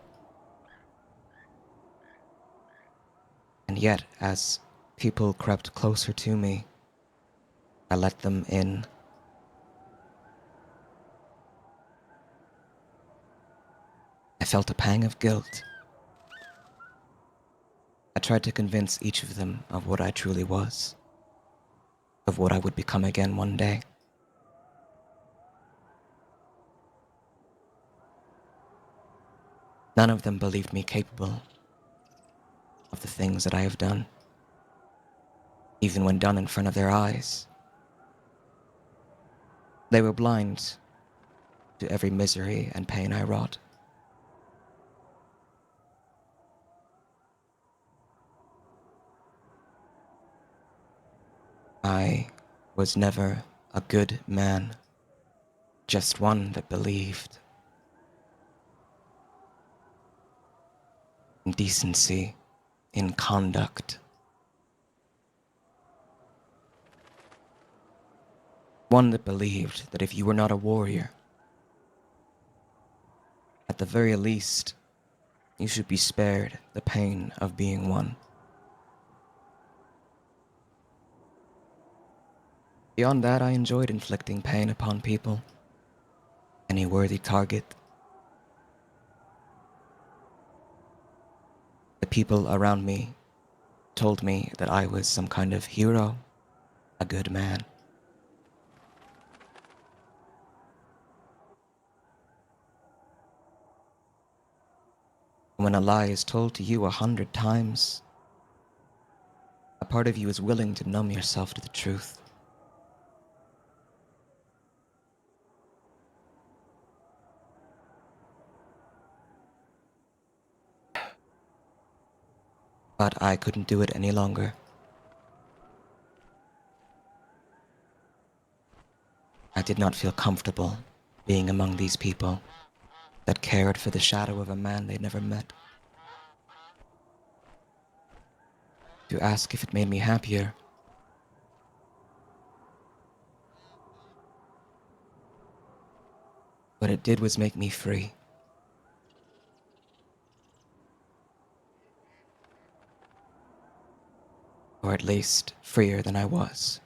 And yet, as people crept closer to me, I let them in. I felt a pang of guilt. I tried to convince each of them of what I truly was, of what I would become again one day. None of them believed me capable of the things that I have done, even when done in front of their eyes. They were blind to every misery and pain I wrought. I was never a good man, just one that believed in decency, in conduct. One that believed that if you were not a warrior, at the very least, you should be spared the pain of being one. Beyond that, I enjoyed inflicting pain upon people, any worthy target. The people around me told me that I was some kind of hero, a good man. When a lie is told to you 100 times, a part of you is willing to numb yourself to the truth. But I couldn't do it any longer. I did not feel comfortable being among these people that cared for the shadow of a man they'd never met. To ask if it made me happier, what it did was make me free. Or at least freer than I was.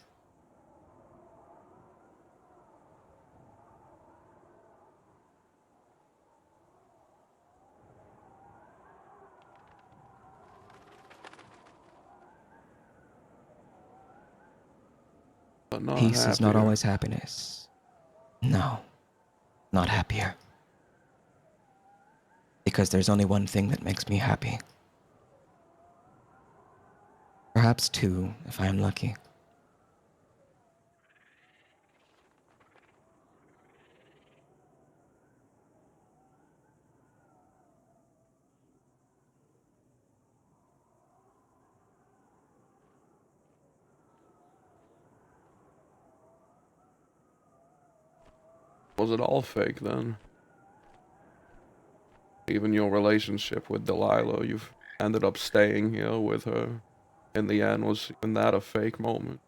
but not Peace is not happier. always happiness. No, not happier. Because there's only one thing that makes me happy. Perhaps two, if I am lucky. Was it all fake then? Even your relationship with Delilah, you've ended up staying here with her. In the end, was even that a fake moment?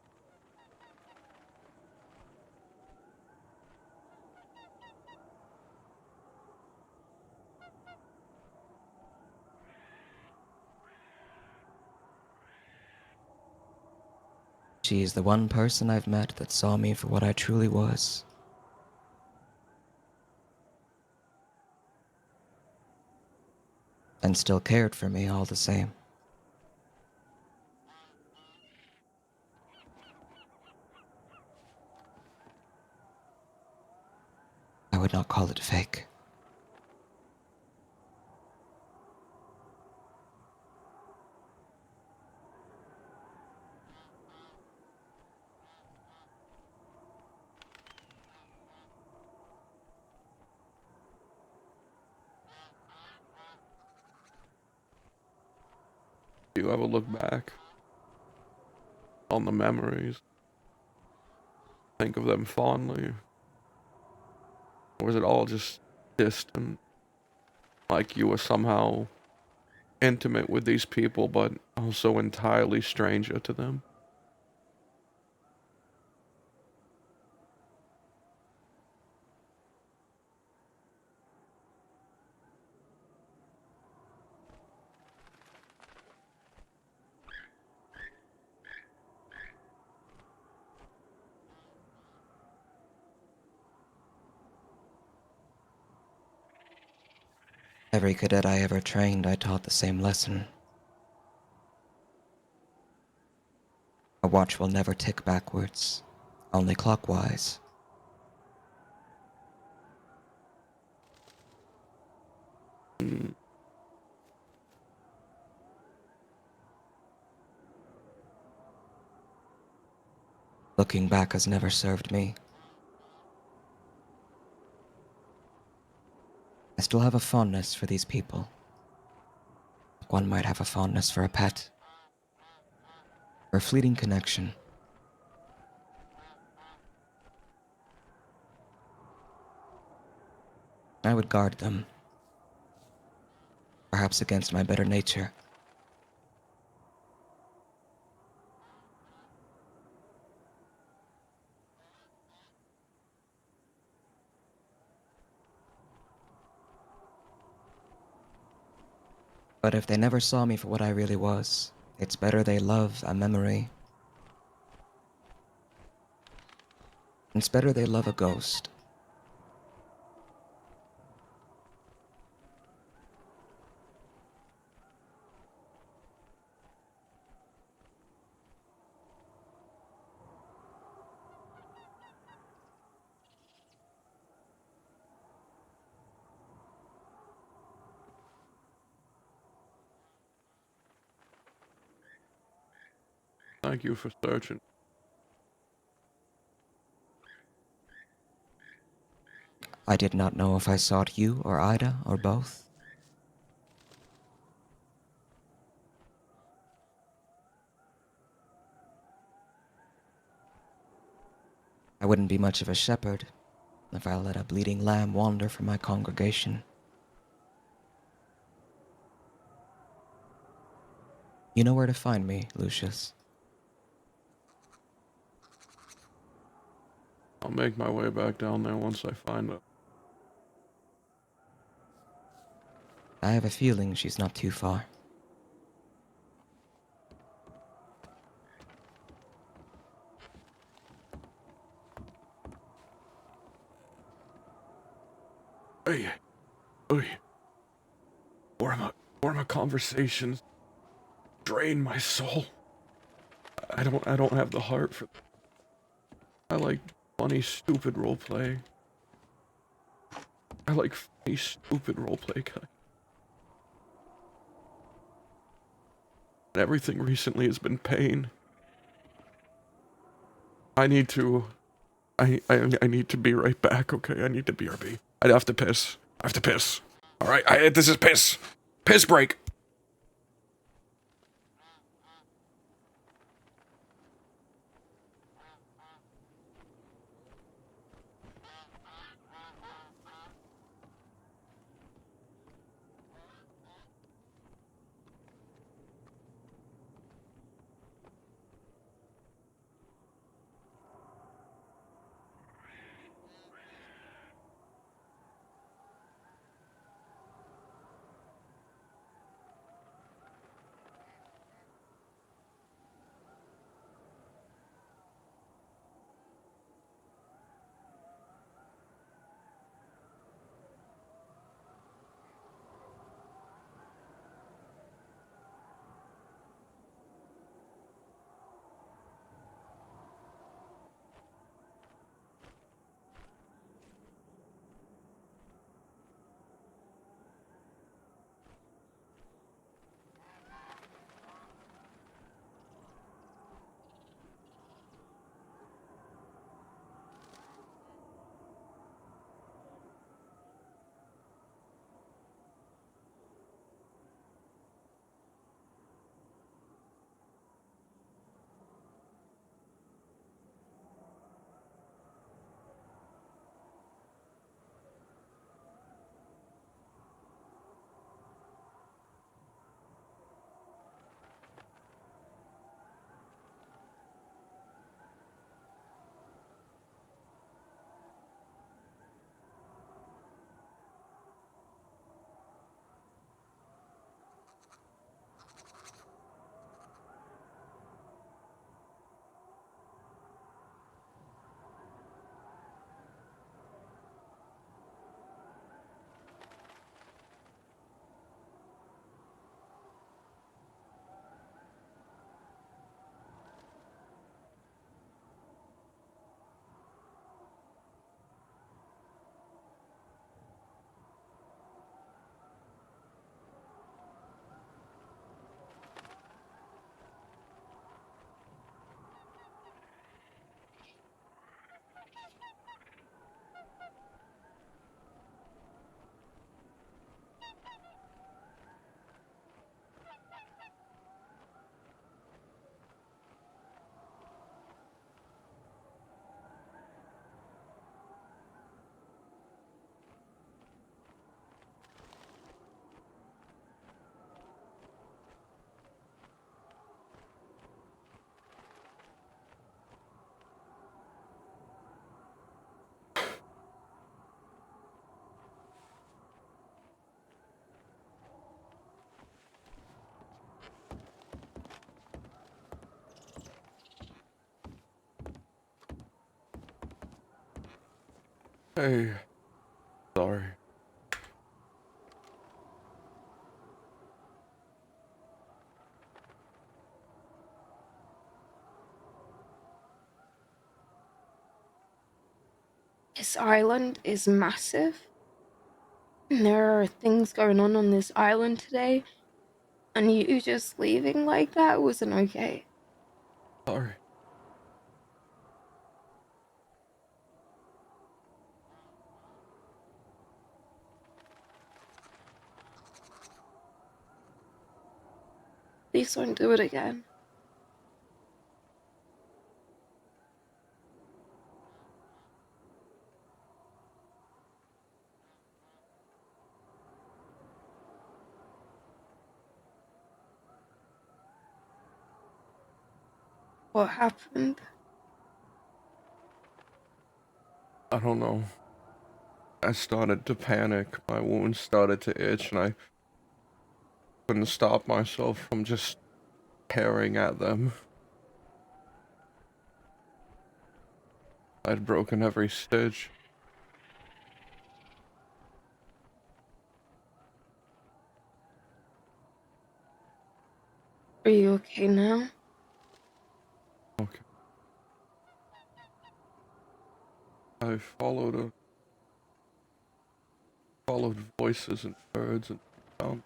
She is the one person I've met that saw me for what I truly was. And still cared for me all the same. I would not call it fake. Do you ever look back on the memories? Think of them fondly? Or was it all just distant? Like you were somehow intimate with these people, but also entirely stranger to them? Every cadet I ever trained, I taught the same lesson. A watch will never tick backwards, only clockwise. Mm. Looking back has never served me. I still have a fondness for these people. Like one might have a fondness for a pet, or a fleeting connection. I would guard them, perhaps against my better nature. But if they never saw me for what I really was, it's better they love a memory. It's better they love a ghost. Thank you for searching. I did not know if I sought you or Ida or both. I wouldn't be much of a shepherd if I let a bleeding lamb wander from my congregation. You know where to find me, Lucius. I'll make my way back down there once I find her. I have a feeling she's not too far. Hey, hey. Form a conversations drain my soul. I don't have the heart for. I like funny, stupid roleplay. I like funny, stupid roleplay, guy. Everything recently has been pain. I need to... I need to be right back, okay? I need to BRB. I have to piss. I have to piss. Alright, this is piss. Piss break. Hey, sorry. This island is massive. And there are things going on this island today. And you just leaving like that wasn't okay. Sorry. Please don't do it again. What happened? I don't know. I started to panic. My wounds started to itch, and I couldn't stop myself from just tearing at them. I'd broken every stitch. Are you okay now? Okay. I followed voices and birds and sound.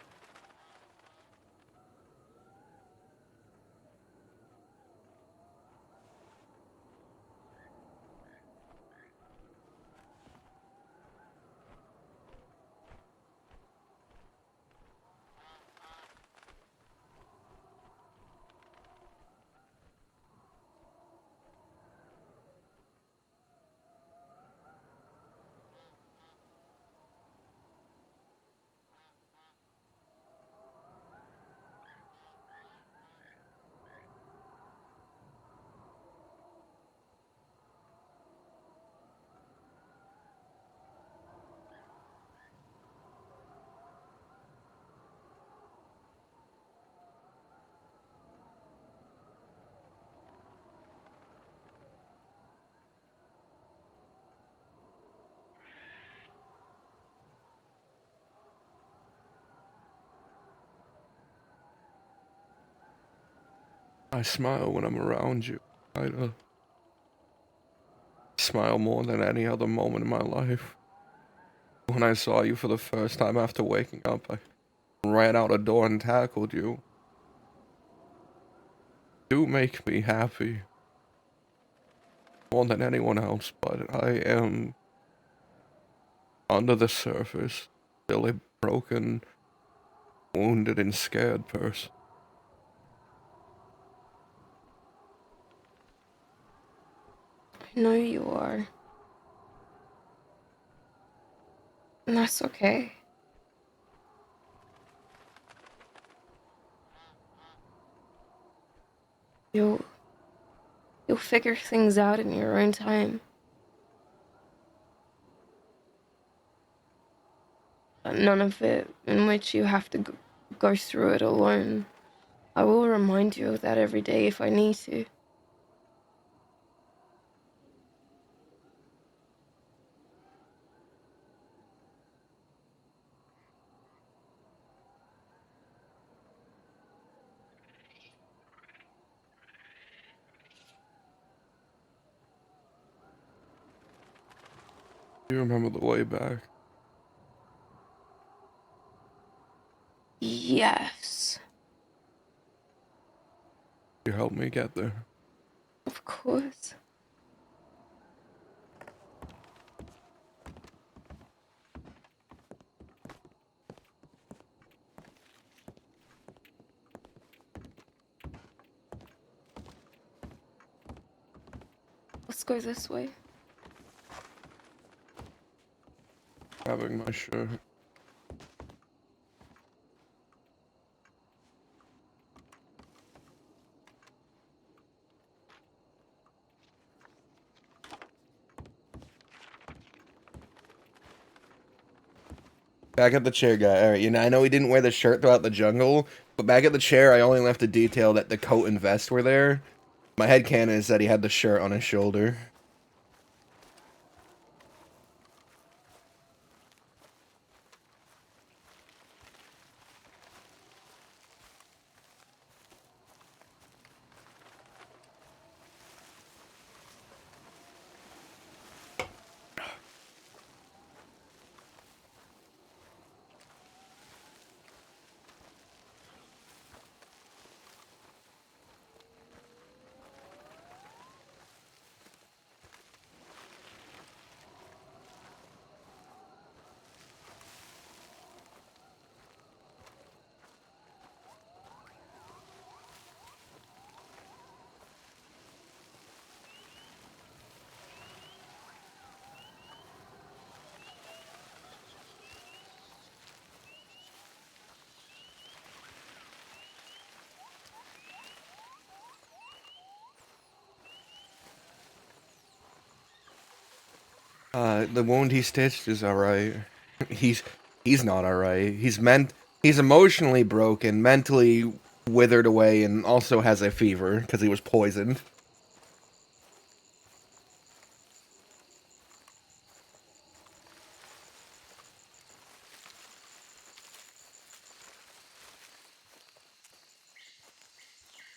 I smile when I'm around you. I smile more than any other moment in my life. When I saw you for the first time after waking up, I ran out a door and tackled you. Do make me happy. More than anyone else, but I am, under the surface, still a broken, wounded, and scared person. I know you are. And that's okay. You'll figure things out in your own time. But none of it in which you have to go through it alone. I will remind you of that every day if I need to. Do you remember the way back? Yes, You helped me get there. of course. Let's go this way. Grabbing my shirt. Back at the chair, guy. All right, I know he didn't wear the shirt throughout the jungle, but back at the chair, I only left a detail that the coat and vest were there. My headcanon is that he had the shirt on his shoulder. The wound he stitched is alright. He's not alright. He's emotionally broken, mentally withered away, and also has a fever because he was poisoned.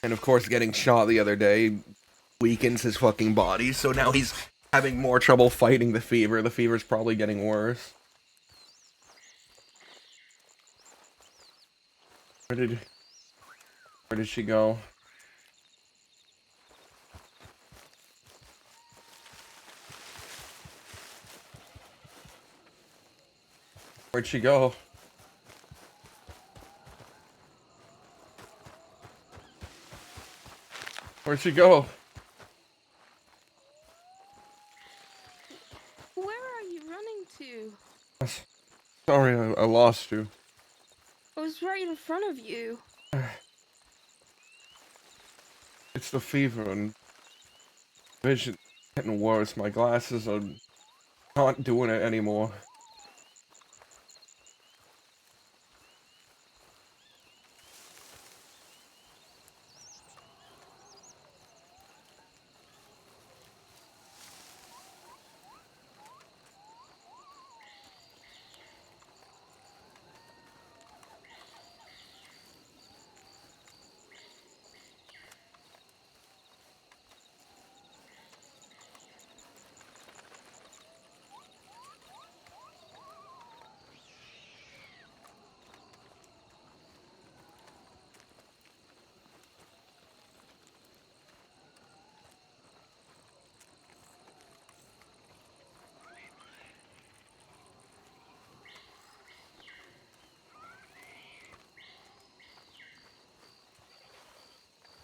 And of course, getting shot the other day weakens his fucking body, so now he's having more trouble fighting the fever. The fever's probably getting worse. Where did she go? Where'd she go? Where'd she go? Where are you running to? Sorry, I lost you. I was right in front of you. It's the fever and vision getting worse. My glasses are not doing it anymore.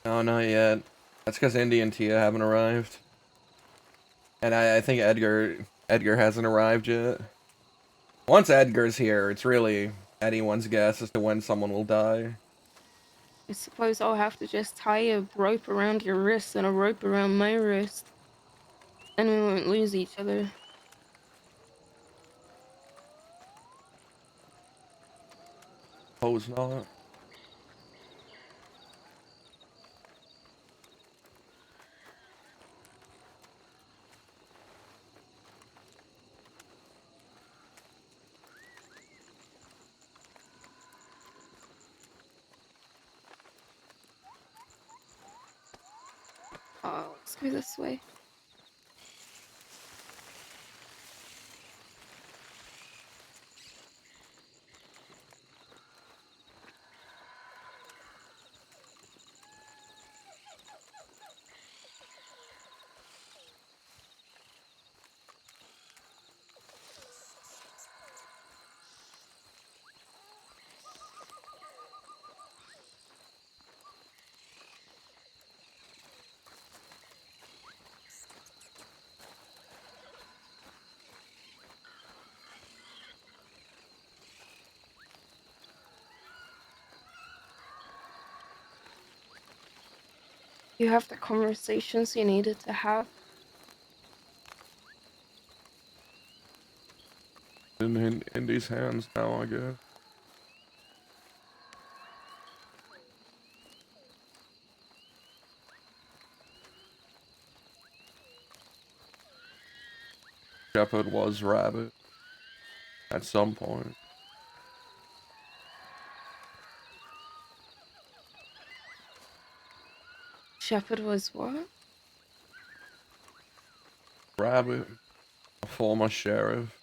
No, not yet. That's because Indy and Tia haven't arrived. And I think Edgar hasn't arrived yet. Once Edgar's here, it's really anyone's guess as to when someone will die. I suppose I'll have to just tie a rope around your wrist and a rope around my wrist. And we won't lose each other. Suppose not. Oh, let's go this way. You have the conversations you needed to have. In Indy's hands now, I guess. Shepard was Rabbit at some point. Shepard was what? Rabbit, a former sheriff,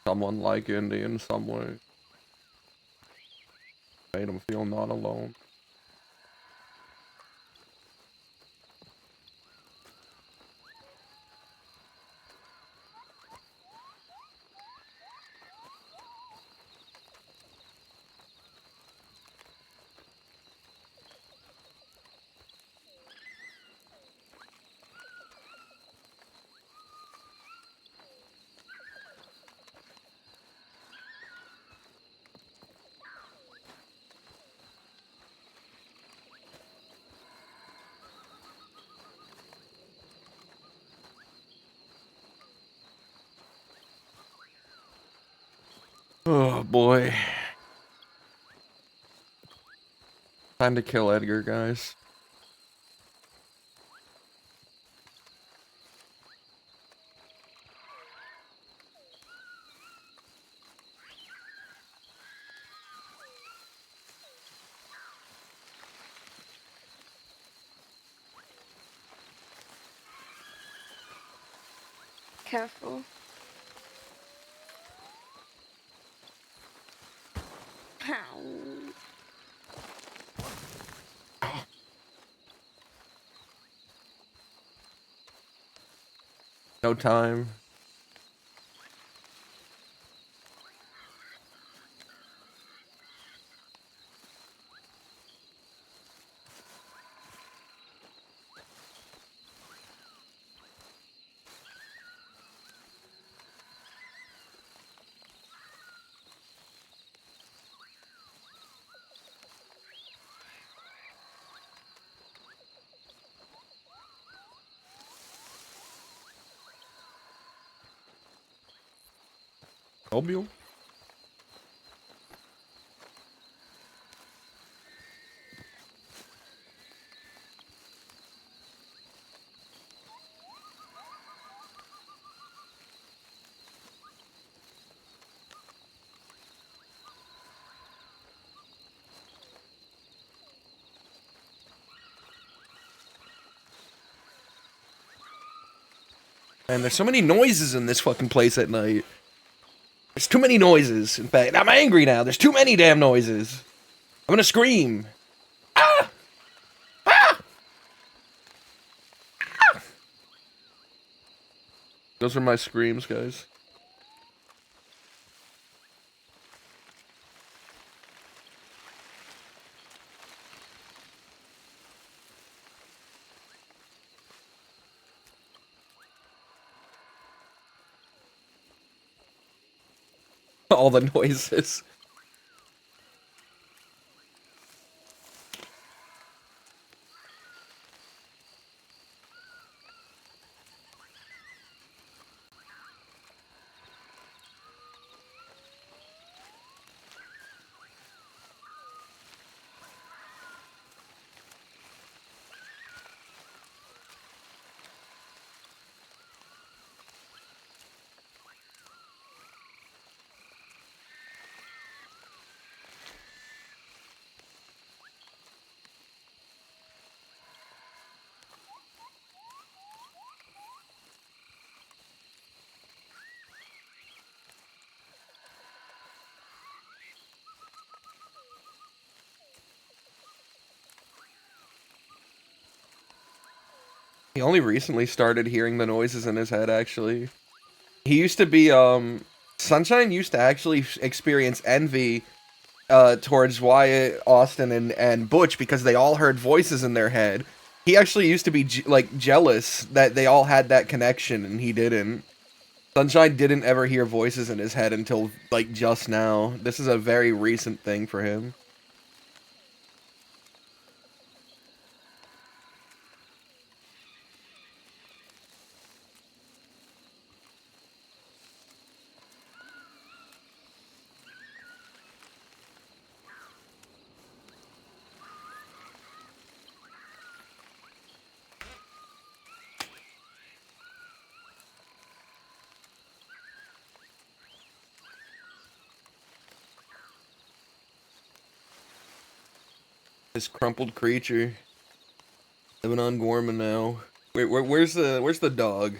someone like Indy in some way. Made him feel not alone. Oh boy. Time to kill Edgar, guys. Careful. Ow. No time. Mobile? Man, there's so many noises in this fucking place at night. There's too many noises. In fact, I'm angry now. There's too many damn noises. I'm gonna scream. Ah! Ah! Ah! Those are my screams, guys. All the noises. He only recently started hearing the noises in his head, actually. He used to be, Sunshine used to actually experience envy, towards Wyatt, Austin, and Butch because they all heard voices in their head. He actually used to be, like, jealous that they all had that connection, and he didn't. Sunshine didn't ever hear voices in his head until, like, just now. This is a very recent thing for him. This crumpled creature living on Gorman now. Where's the dog?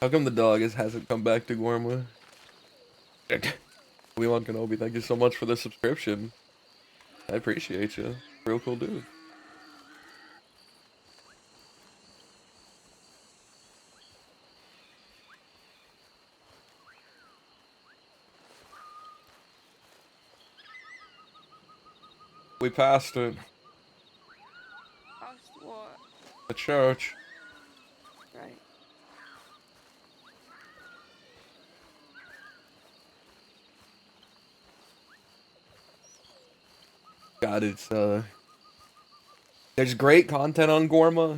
How come the dog hasn't come back to Gorma? Obi-Wan Kenobi, thank you so much for the subscription. I appreciate you. Real cool dude. We passed it. Past what? The church. Right. God, it's there's great content on Gorma,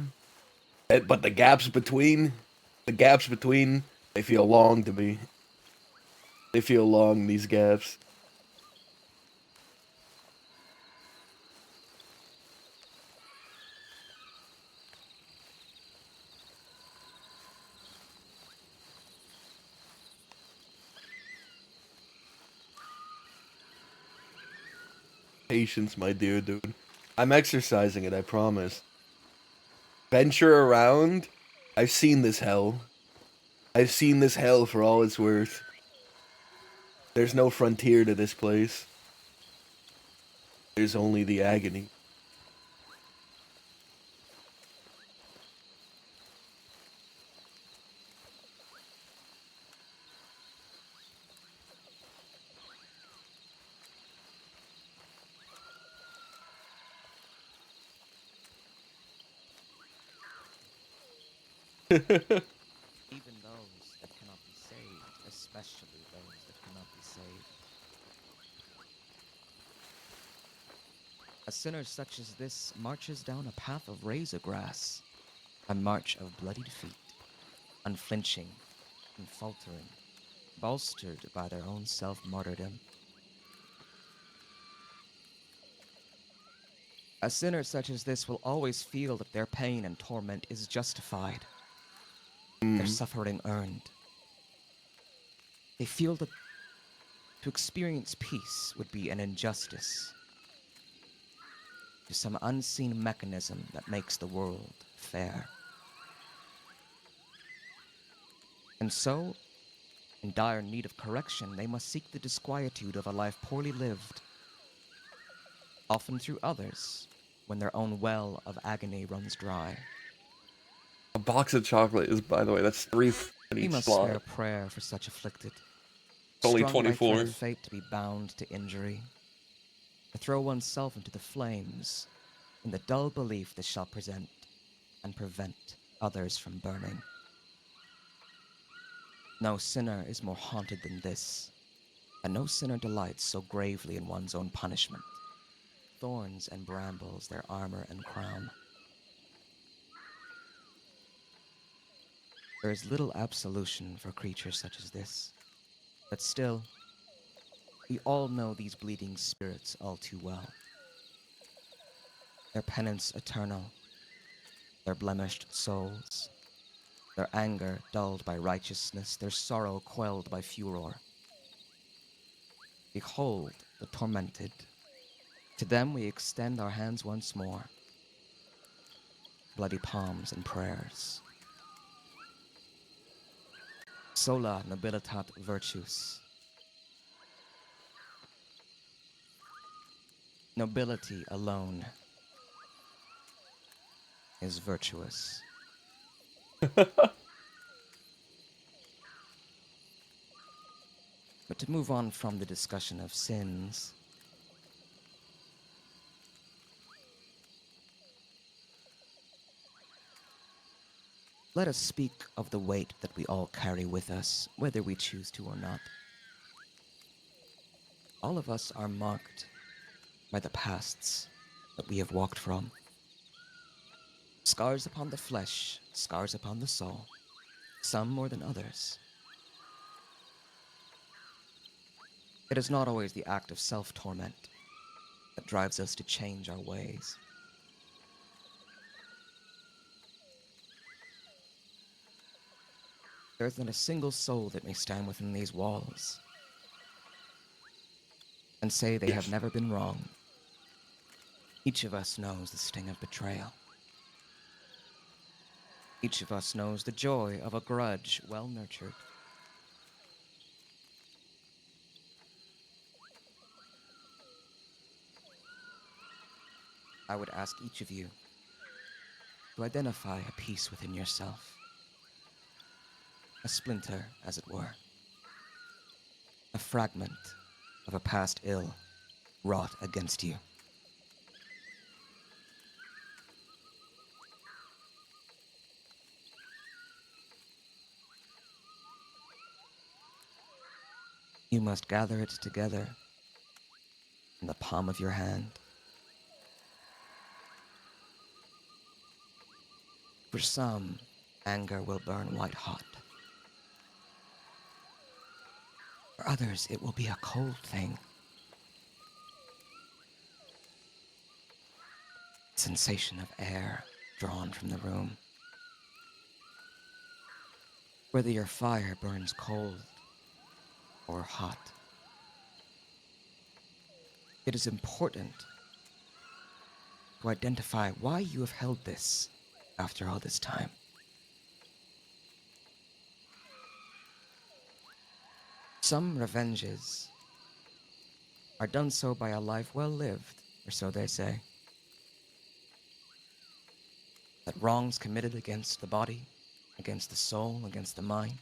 but the gaps between, they feel long to me. They feel long, these gaps. Patience, my dear dude. I'm exercising it, I promise. Venture around. I've seen this hell. I've seen this hell for all it's worth. There's no frontier to this place. There's only the agony. Even those that cannot be saved, especially those that cannot be saved. A sinner such as this marches down a path of razor grass, a march of bloodied feet, unflinching, unfaltering, bolstered by their own self-martyrdom. A sinner such as this will always feel that their pain and torment is justified, their suffering earned. They feel that to experience peace would be an injustice to some unseen mechanism that makes the world fair. And so, in dire need of correction, they must seek the disquietude of a life poorly lived, often through others, when their own well of agony runs dry. A box of chocolate is, by the way, that's 3 in We each must slot. spare a prayer for such afflicted, It's only strung by threat 24. of fate to be bound to injury, to throw oneself into the flames, in the dull belief this shall present and prevent others from burning. No sinner is more haunted than this, and no sinner delights so gravely in one's own punishment. Thorns and brambles their armor and crown. There is little absolution for creatures such as this, but still, we all know these bleeding spirits all too well. Their penance eternal, their blemished souls, their anger dulled by righteousness, their sorrow quelled by furor. Behold the tormented. To them we extend our hands once more, bloody palms and prayers. Sola nobilitat virtus. Nobility alone is virtuous. But to move on from the discussion of sins, let us speak of the weight that we all carry with us, whether we choose to or not. All of us are marked by the pasts that we have walked from. Scars upon the flesh, scars upon the soul, some more than others. It is not always the act of self-torment that drives us to change our ways. There is not a single soul that may stand within these walls and say they have never been wrong. Each of us knows the sting of betrayal. Each of us knows the joy of a grudge well nurtured. I would ask each of you to identify a piece within yourself, a splinter, as it were, a fragment of a past ill wrought against you. You must gather it together in the palm of your hand. For some, anger will burn white hot. For others, it will be a cold thing. Sensation of air drawn from the room. Whether your fire burns cold or hot, it is important to identify why you have held this after all this time. Some revenges are done so by a life well lived, or so they say. That wrongs committed against the body, against the soul, against the mind,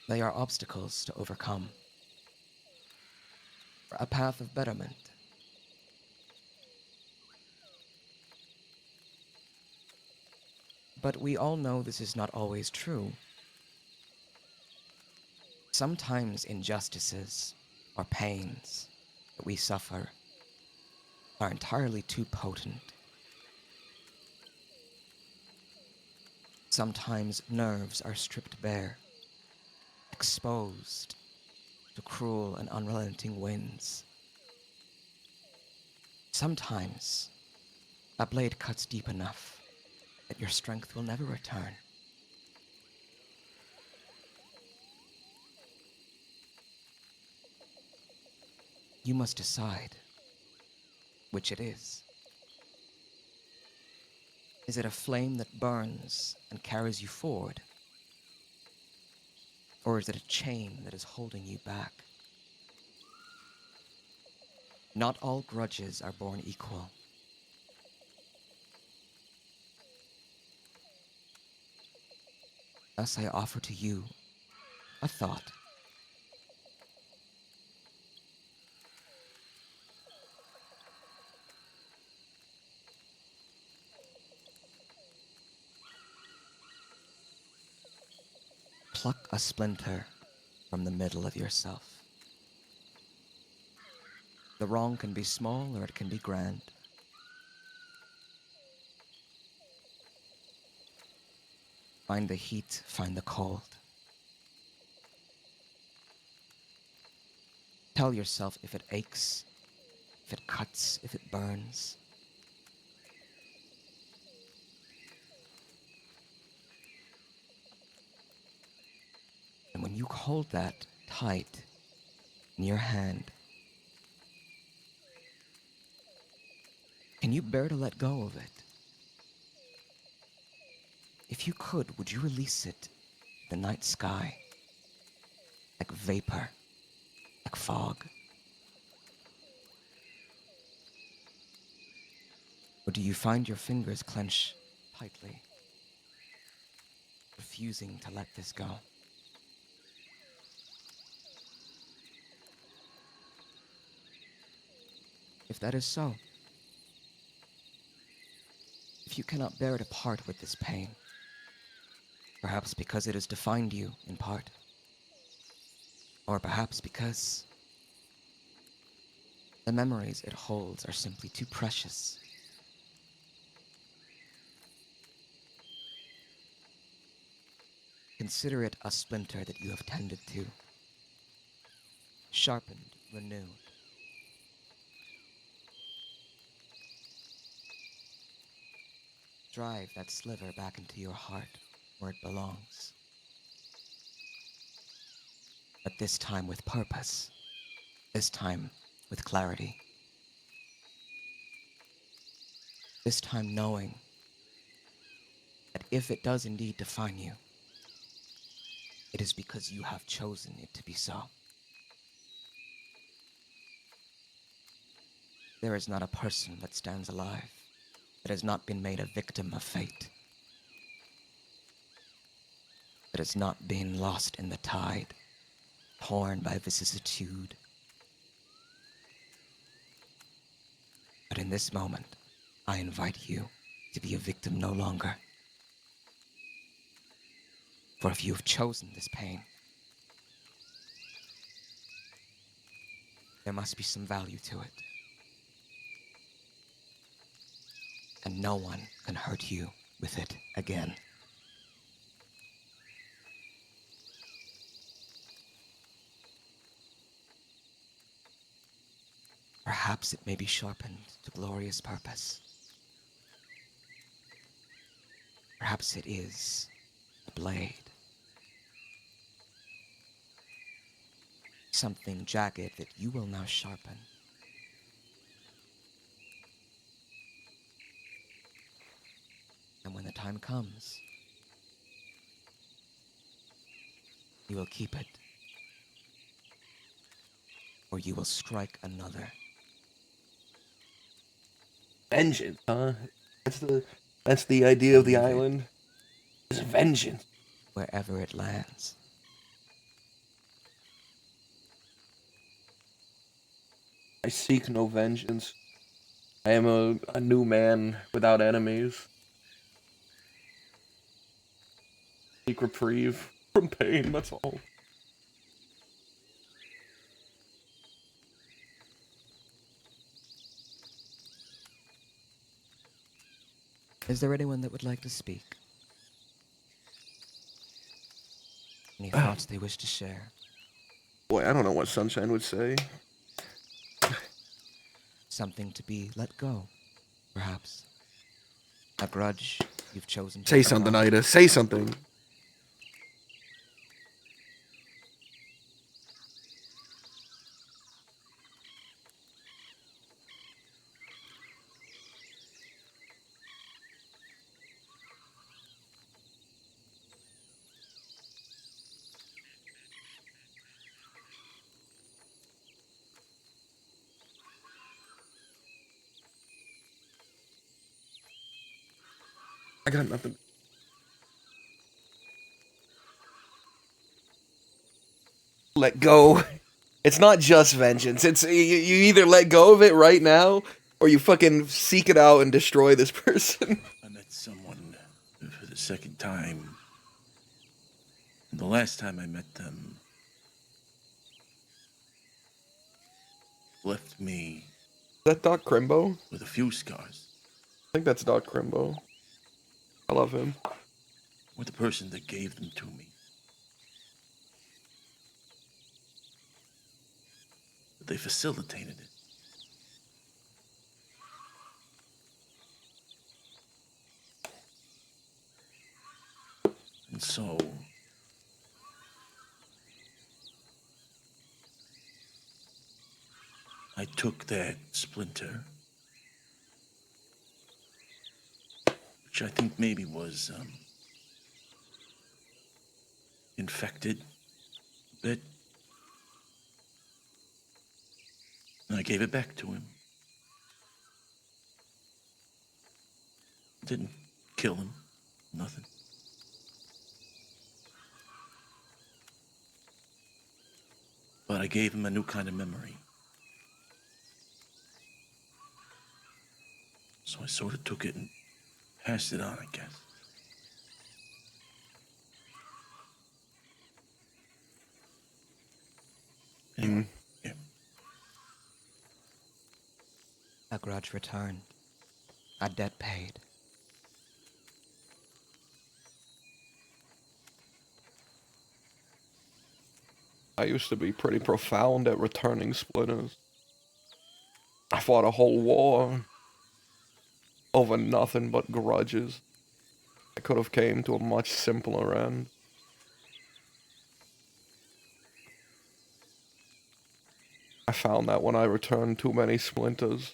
they are obstacles to overcome, for a path of betterment. But we all know this is not always true. Sometimes injustices or pains that we suffer are entirely too potent. Sometimes nerves are stripped bare, exposed to cruel and unrelenting winds. Sometimes a blade cuts deep enough that your strength will never return. You must decide which it is. Is it a flame that burns and carries you forward? Or is it a chain that is holding you back? Not all grudges are born equal. Thus I offer to you a thought. Pluck a splinter from the middle of yourself. The wrong can be small or it can be grand. Find the heat, find the cold. Tell yourself if it aches, if it cuts, if it burns. And when you hold that tight in your hand, can you bear to let go of it? If you could, would you release it to the night sky, like vapor, like fog? Or do you find your fingers clench tightly, refusing to let this go? If that is so, if you cannot bear to part with this pain, perhaps because it has defined you in part, or perhaps because the memories it holds are simply too precious, consider it a splinter that you have tended to, sharpened, renewed. Drive that sliver back into your heart where it belongs. But this time with purpose, this time with clarity, this time knowing that if it does indeed define you, it is because you have chosen it to be so. There is not a person that stands alive that has not been made a victim of fate, that has not been lost in the tide, torn by vicissitude. But in this moment, I invite you to be a victim no longer. For if you have chosen this pain, there must be some value to it. And no one can hurt you with it again. Perhaps it may be sharpened to glorious purpose. Perhaps it is a blade. Something jagged that you will now sharpen. And when the time comes, You will keep it, or you will strike another. Vengeance, huh? That's the idea of the Leave it. island. Is vengeance. Wherever it lands. I seek no vengeance. I am a new man without enemies. Seek reprieve from pain, that's all. Is there anyone that would like to speak? Any thoughts they wish to share? Boy, I don't know what Sunshine would say. Something to be let go, perhaps. A grudge you've chosen to Say something, forgot. Ida. Say something. I got nothing. Let go. It's not just vengeance. It's you either let go of it right now, or you fucking seek it out and destroy this person. I met someone for the second time. And the last time I met them left me Is that Doc Crimbo? with a few scars. I think that's Doc Crimbo. I love him. With the person that gave them to me. But they facilitated it. And so I took that splinter, which I think maybe was infected a bit, and I gave it back to him. Didn't kill him, nothing. But I gave him a new kind of memory. So I sort of took it and passed it on, I guess. Anyway, yeah. A grudge returned. A debt paid. I used to be pretty profound at returning splinters. I fought a whole war over nothing but grudges. I could have came to a much simpler end. I found that when I return too many splinters,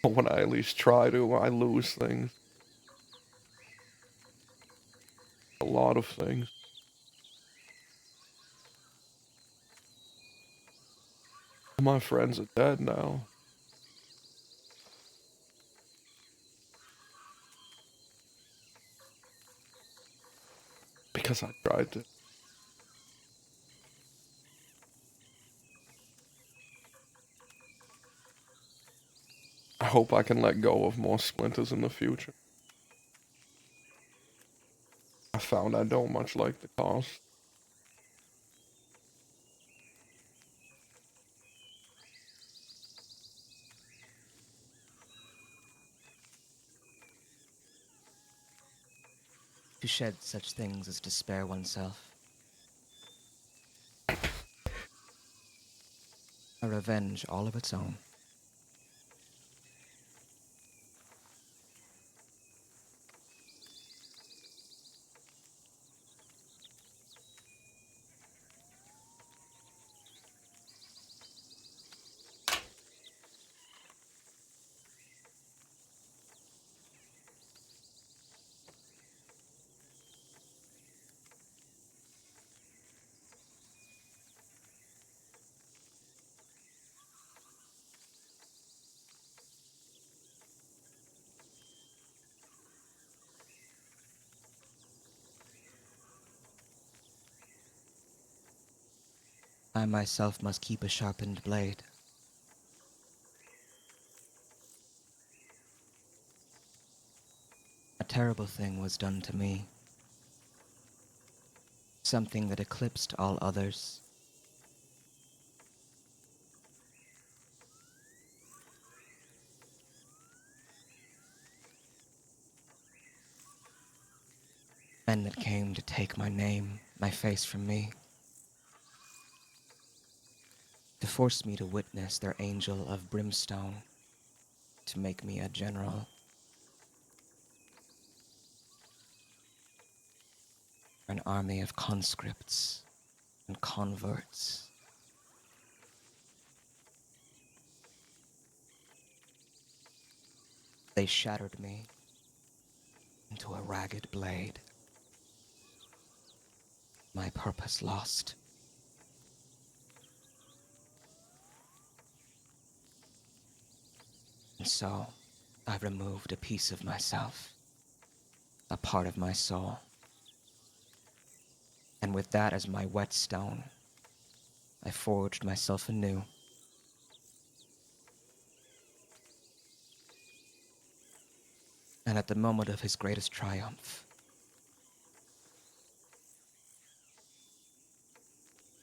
or when I at least try to, I lose things. A lot of things. My friends are dead now. Because I tried to. I hope I can let go of more splinters in the future. I found I don't much like the cost. To shed such things as to spare oneself. A revenge all of its own. I myself must keep a sharpened blade. A terrible thing was done to me. Something that eclipsed all others. Men that came to take my name, my face from me. To force me to witness their angel of brimstone. To make me a general. An army of conscripts and converts. They shattered me into a ragged blade. My purpose lost. And so, I removed a piece of myself, a part of my soul. And with that as my whetstone, I forged myself anew. And at the moment of his greatest triumph,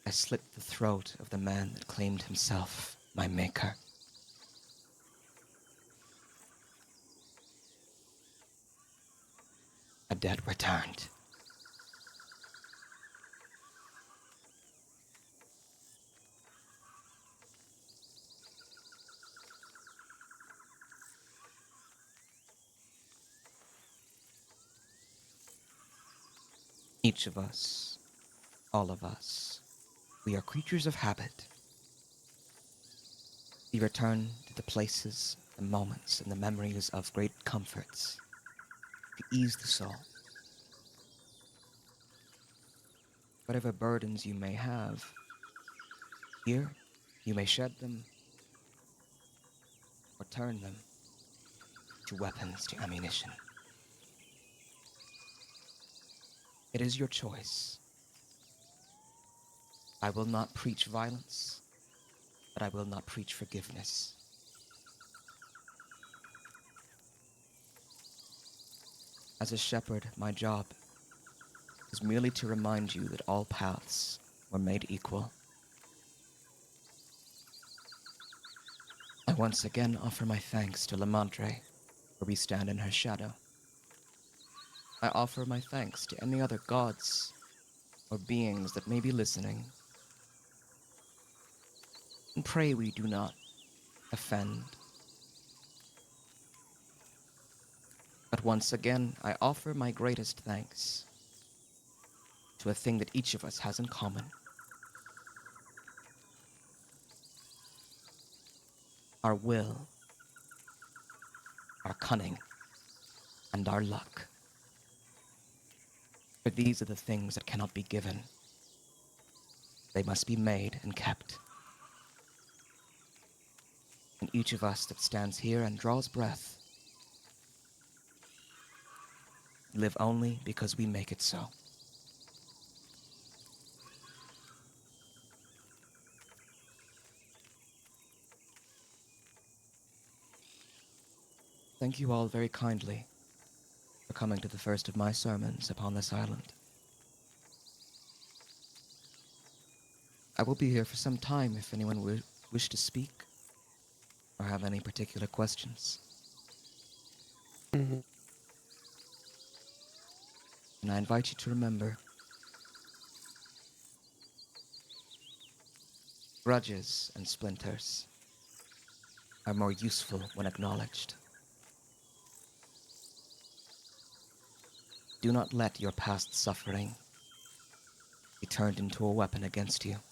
I slit the throat of the man that claimed himself my maker. A debt returned. Each of us, all of us, we are creatures of habit. We return to the places, the moments, and the memories of great comforts to ease the soul. Whatever burdens you may have, here you may shed them or turn them to weapons, to ammunition. It is your choice. I will not preach violence, but I will not preach forgiveness. As a shepherd, my job is merely to remind you that all paths were made equal. I once again offer my thanks to Lamadre, where we stand in her shadow. I offer my thanks to any other gods or beings that may be listening. And pray we do not offend. But once again, I offer my greatest thanks to a thing that each of us has in common. Our will, our cunning, and our luck. For these are the things that cannot be given. They must be made and kept. And each of us that stands here and draws breath live only because we make it so. Thank you all very kindly for coming to the first of my sermons upon this island. I will be here for some time if anyone wish to speak or have any particular questions. Mhm. And I invite you to remember, grudges and splinters are more useful when acknowledged. Do not let your past suffering be turned into a weapon against you.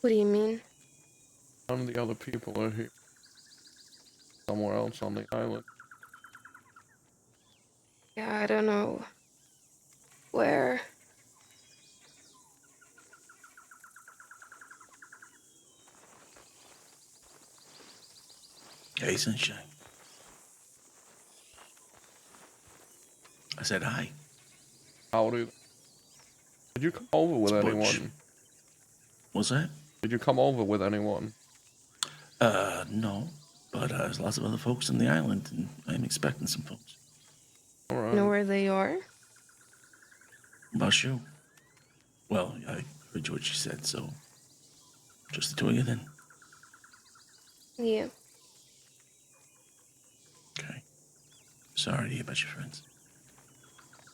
What do you mean? None of the other people are here. Somewhere else on the island. Yeah, I don't know where. Hey, Sunshine. I said hi. Howdy. Did you come over with It's Butch. anyone? What's that? Did you come over with anyone? No. But there's lots of other folks on the island, and I'm expecting some folks. Know Alright. where they are? About you? Well, I heard what you said, so just the two of you then. Yeah. Okay. Sorry to hear about your friends.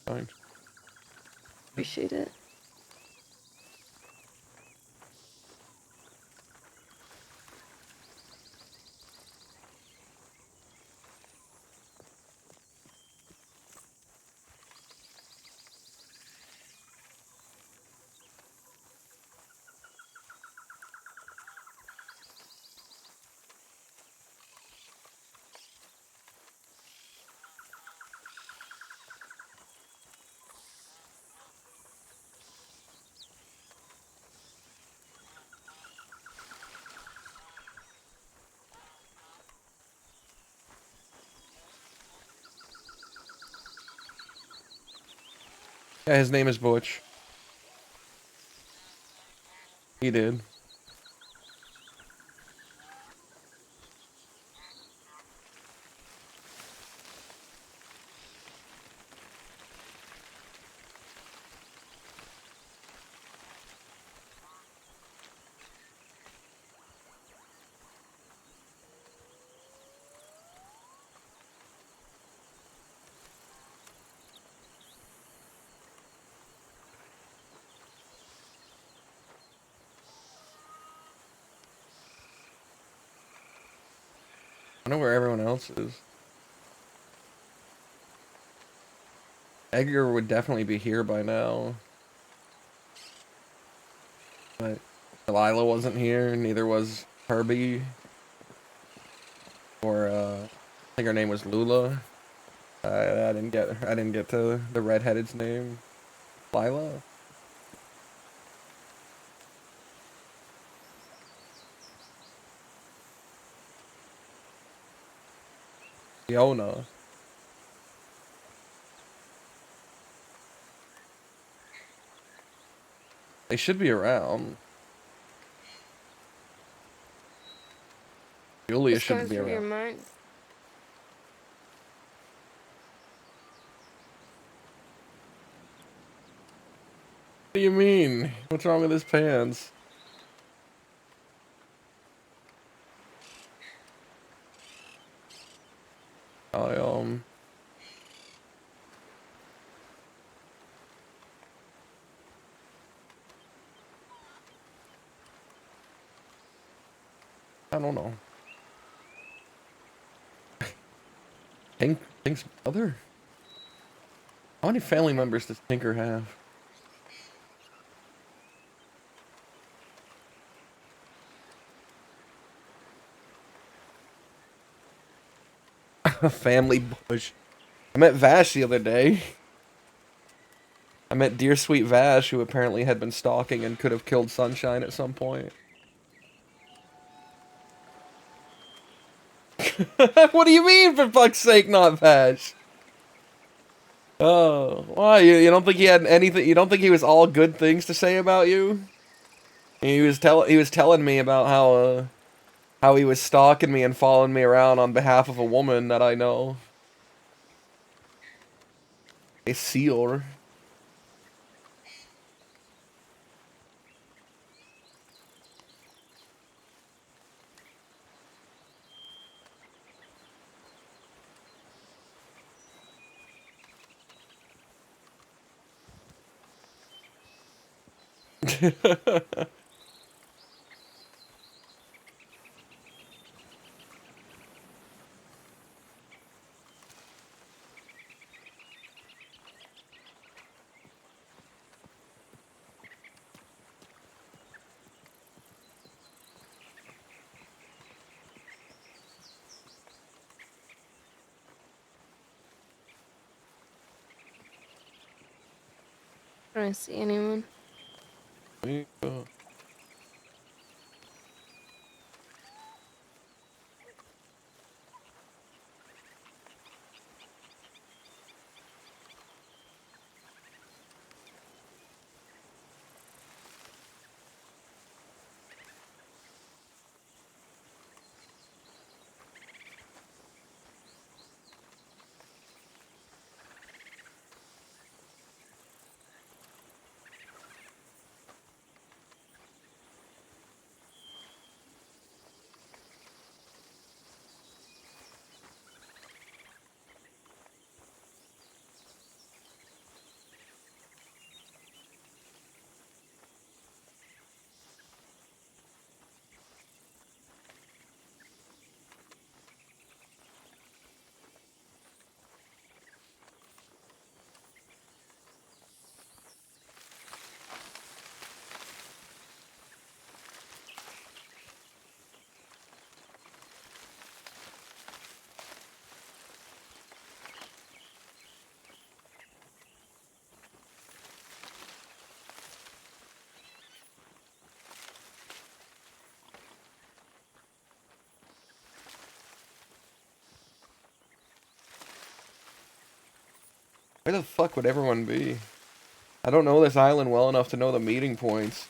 Fine. Appreciate it. Yeah, his name is Butch. He did. I know where everyone else is. Edgar would definitely be here by now. But Delilah wasn't here, neither was Herbie. Or I think her name was Lula. I didn't get to the redheaded's name. Lila? Fiona. They should be around. Julia What's going shouldn't be through your around. mind? What do you mean? What's wrong with his pants? I don't know. Tink's brother? How many family members does Tinker have? Family bush. I met Vash the other day. I met dear sweet Vash, who apparently had been stalking and could have killed Sunshine at some point. What do you mean, for fuck's sake, not Vash? Oh, why? You don't think he had anything? You don't think he was all good things to say about you? He was telling me about how he was stalking me and following me around on behalf of a woman that I know. A seal. I don't see anyone. Me, where the fuck would everyone be? I don't know this island well enough to know the meeting points.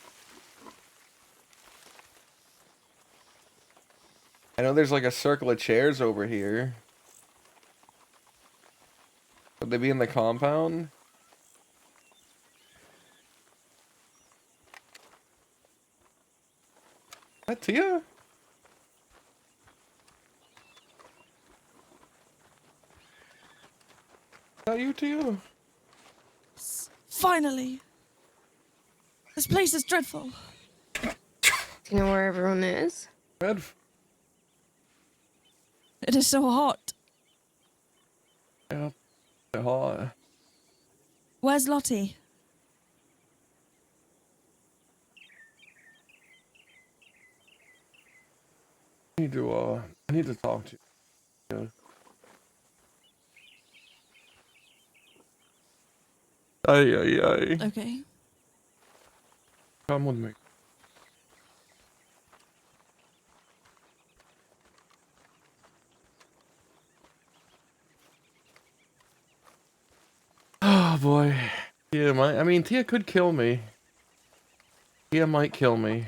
I know there's like a circle of chairs over here. Would they be in the compound? Is that Tia? Is that you, Tia? Finally! This place is dreadful. Do you know where everyone is? Red. It is so hot. Yeah. Hot. Where's Lottie? I need to talk to you. Ay, ay, ay. Okay. Come with me. Oh boy. Tia I mean, Tia could kill me. Tia might kill me.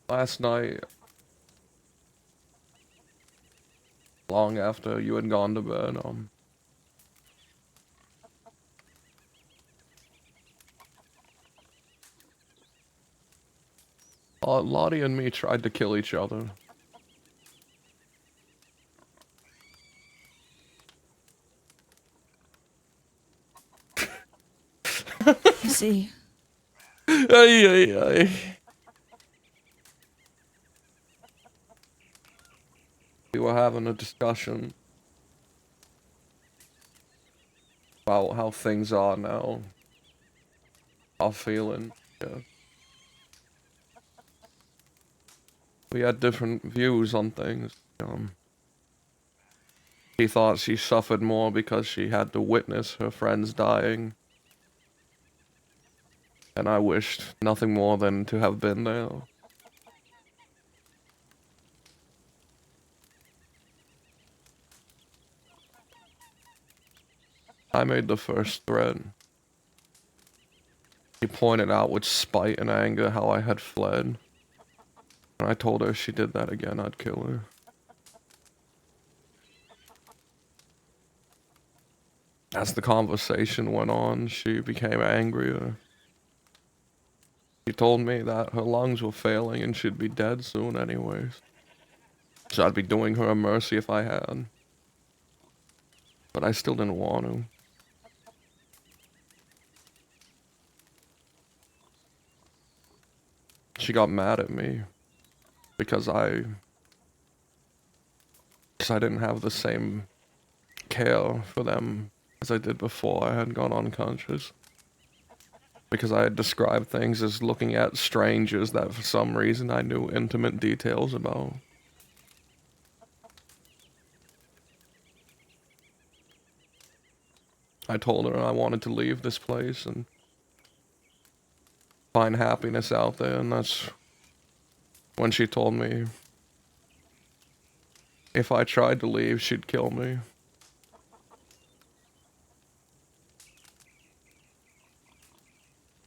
Last night, long after you had gone to bed, Lottie and me tried to kill each other. I see. Ay, ay, ay. We were having a discussion about how things are now. Our feeling, yeah. We had different views on things. She thought she suffered more because she had to witness her friends dying. And I wished nothing more than to have been there. I made the first threat. She pointed out with spite and anger how I had fled. And I told her if she did that again, I'd kill her. As the conversation went on, she became angrier. She told me that her lungs were failing and she'd be dead soon anyways. So I'd be doing her a mercy if I had. But I still didn't want to. She got mad at me because I didn't have the same care for them as I did before I had gone unconscious. Because I had described things as looking at strangers that for some reason I knew intimate details about. I told her I wanted to leave this place and find happiness out there, and that's when she told me if I tried to leave, she'd kill me.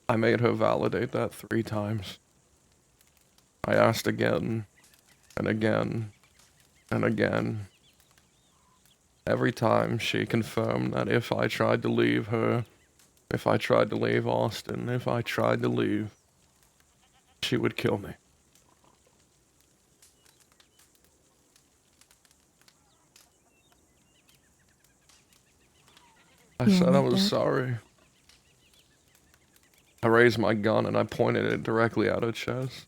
I made her validate that 3 times. I asked again, and again, and again. Every time she confirmed that if I tried to leave her, if I tried to leave Austin, if I tried to leave, she would kill me. I You said want I me was dead? sorry. I raised my gun and I pointed it directly at her chest.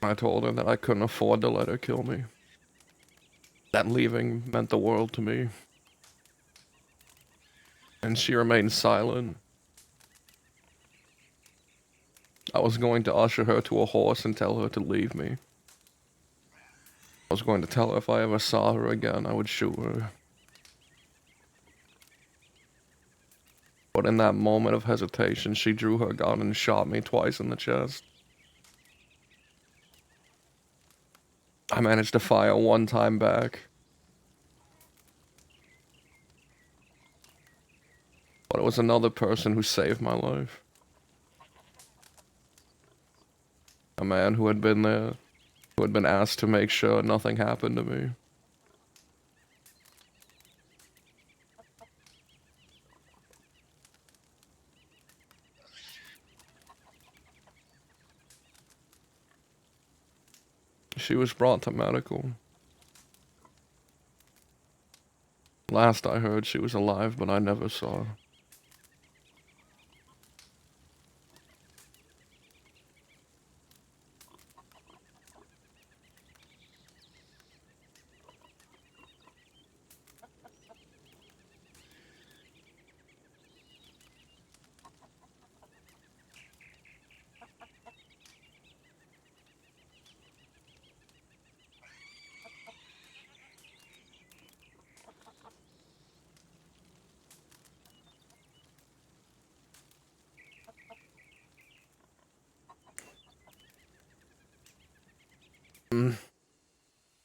I told her that I couldn't afford to let her kill me. That leaving meant the world to me. And she remained silent. I was going to usher her to a horse and tell her to leave me. I was going to tell her if I ever saw her again, I would shoot her. But in that moment of hesitation, she drew her gun and shot me twice in the chest. I managed to fire 1 time back. But it was another person who saved my life. A man who had been there, who had been asked to make sure nothing happened to me. She was brought to medical. Last I heard, she was alive, but I never saw her.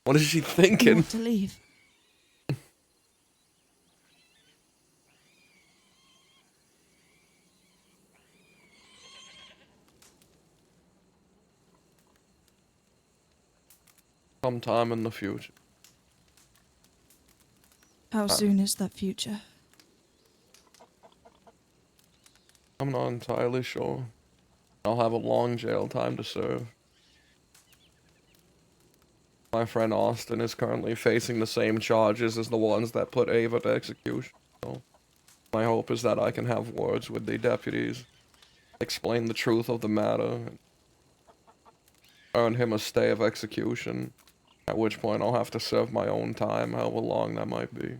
What is she You thinking? want to leave? Sometime in the future. How soon is that future? I'm not entirely sure. I'll have a long jail time to serve. My friend Austin is currently facing the same charges as the ones that put Ava to execution. So my hope is that I can have words with the deputies, explain the truth of the matter, and earn him a stay of execution, at which point I'll have to serve my own time, however long that might be.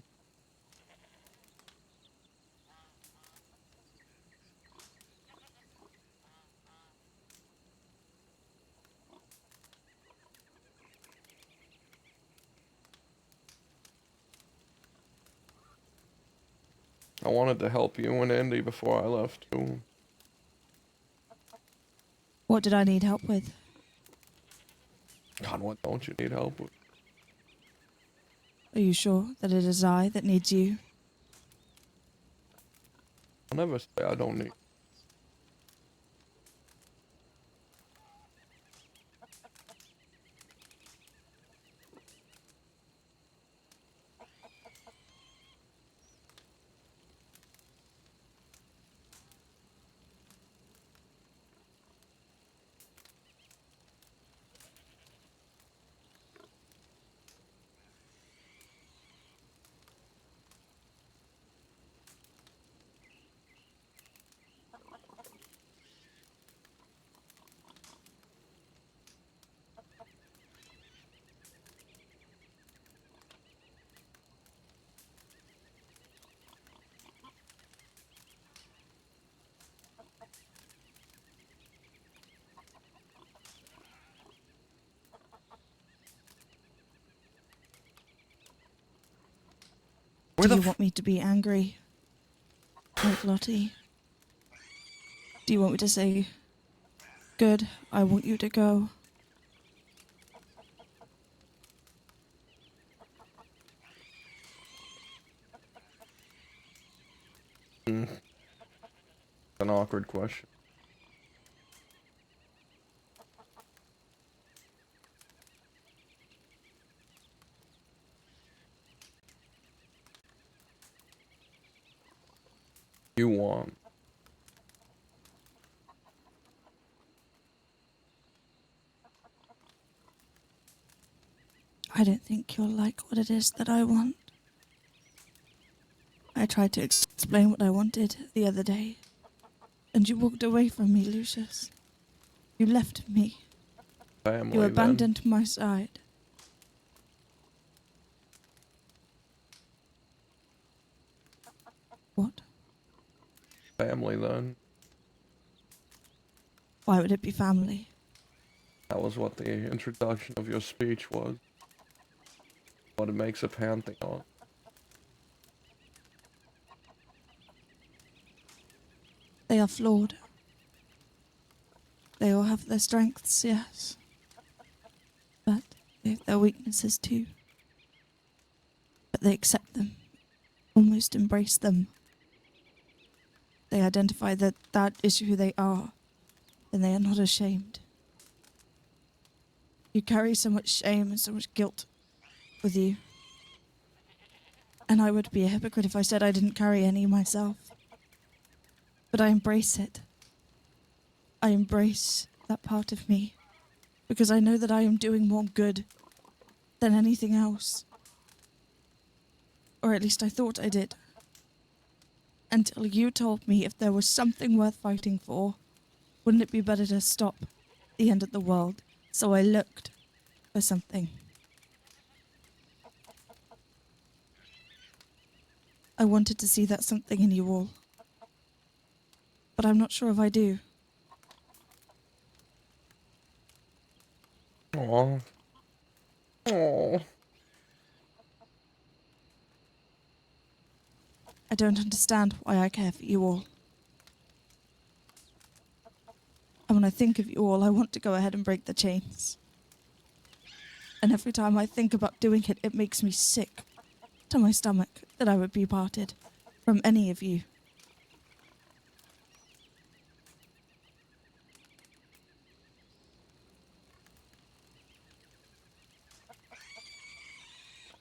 I wanted to help you and Indy before I left too. What did I need help with? God, what don't you need help with? Are you sure that it is I that needs you? I'll never say I don't need. Do you want me to be angry? Like Lottie? Do you want me to say, good, I want you to go? An awkward question. You want. I don't think you'll like what it is that I want. I tried to explain what I wanted the other day, and you walked away from me, Lucius. You left me. Family, You then. abandoned my side. What? Family, then. Why would it be family? That was what the introduction of your speech was. What it makes a pantheon. They are flawed. They all have their strengths, yes. But they have their weaknesses too. But they accept them, almost embrace them. They identify that that is who they are, and they are not ashamed. You carry so much shame and so much guilt with you. And I would be a hypocrite if I said I didn't carry any myself. But I embrace it. I embrace that part of me, because I know that I am doing more good than anything else. Or at least I thought I did. Until you told me if there was something worth fighting for, wouldn't it be better to stop the end of the world? So I looked for something. I wanted to see that something in you all. But I'm not sure if I do. Aww. Aww. I don't understand why I care for you all. And when I think of you all, I want to go ahead and break the chains. And every time I think about doing it, it makes me sick to my stomach that I would be parted from any of you.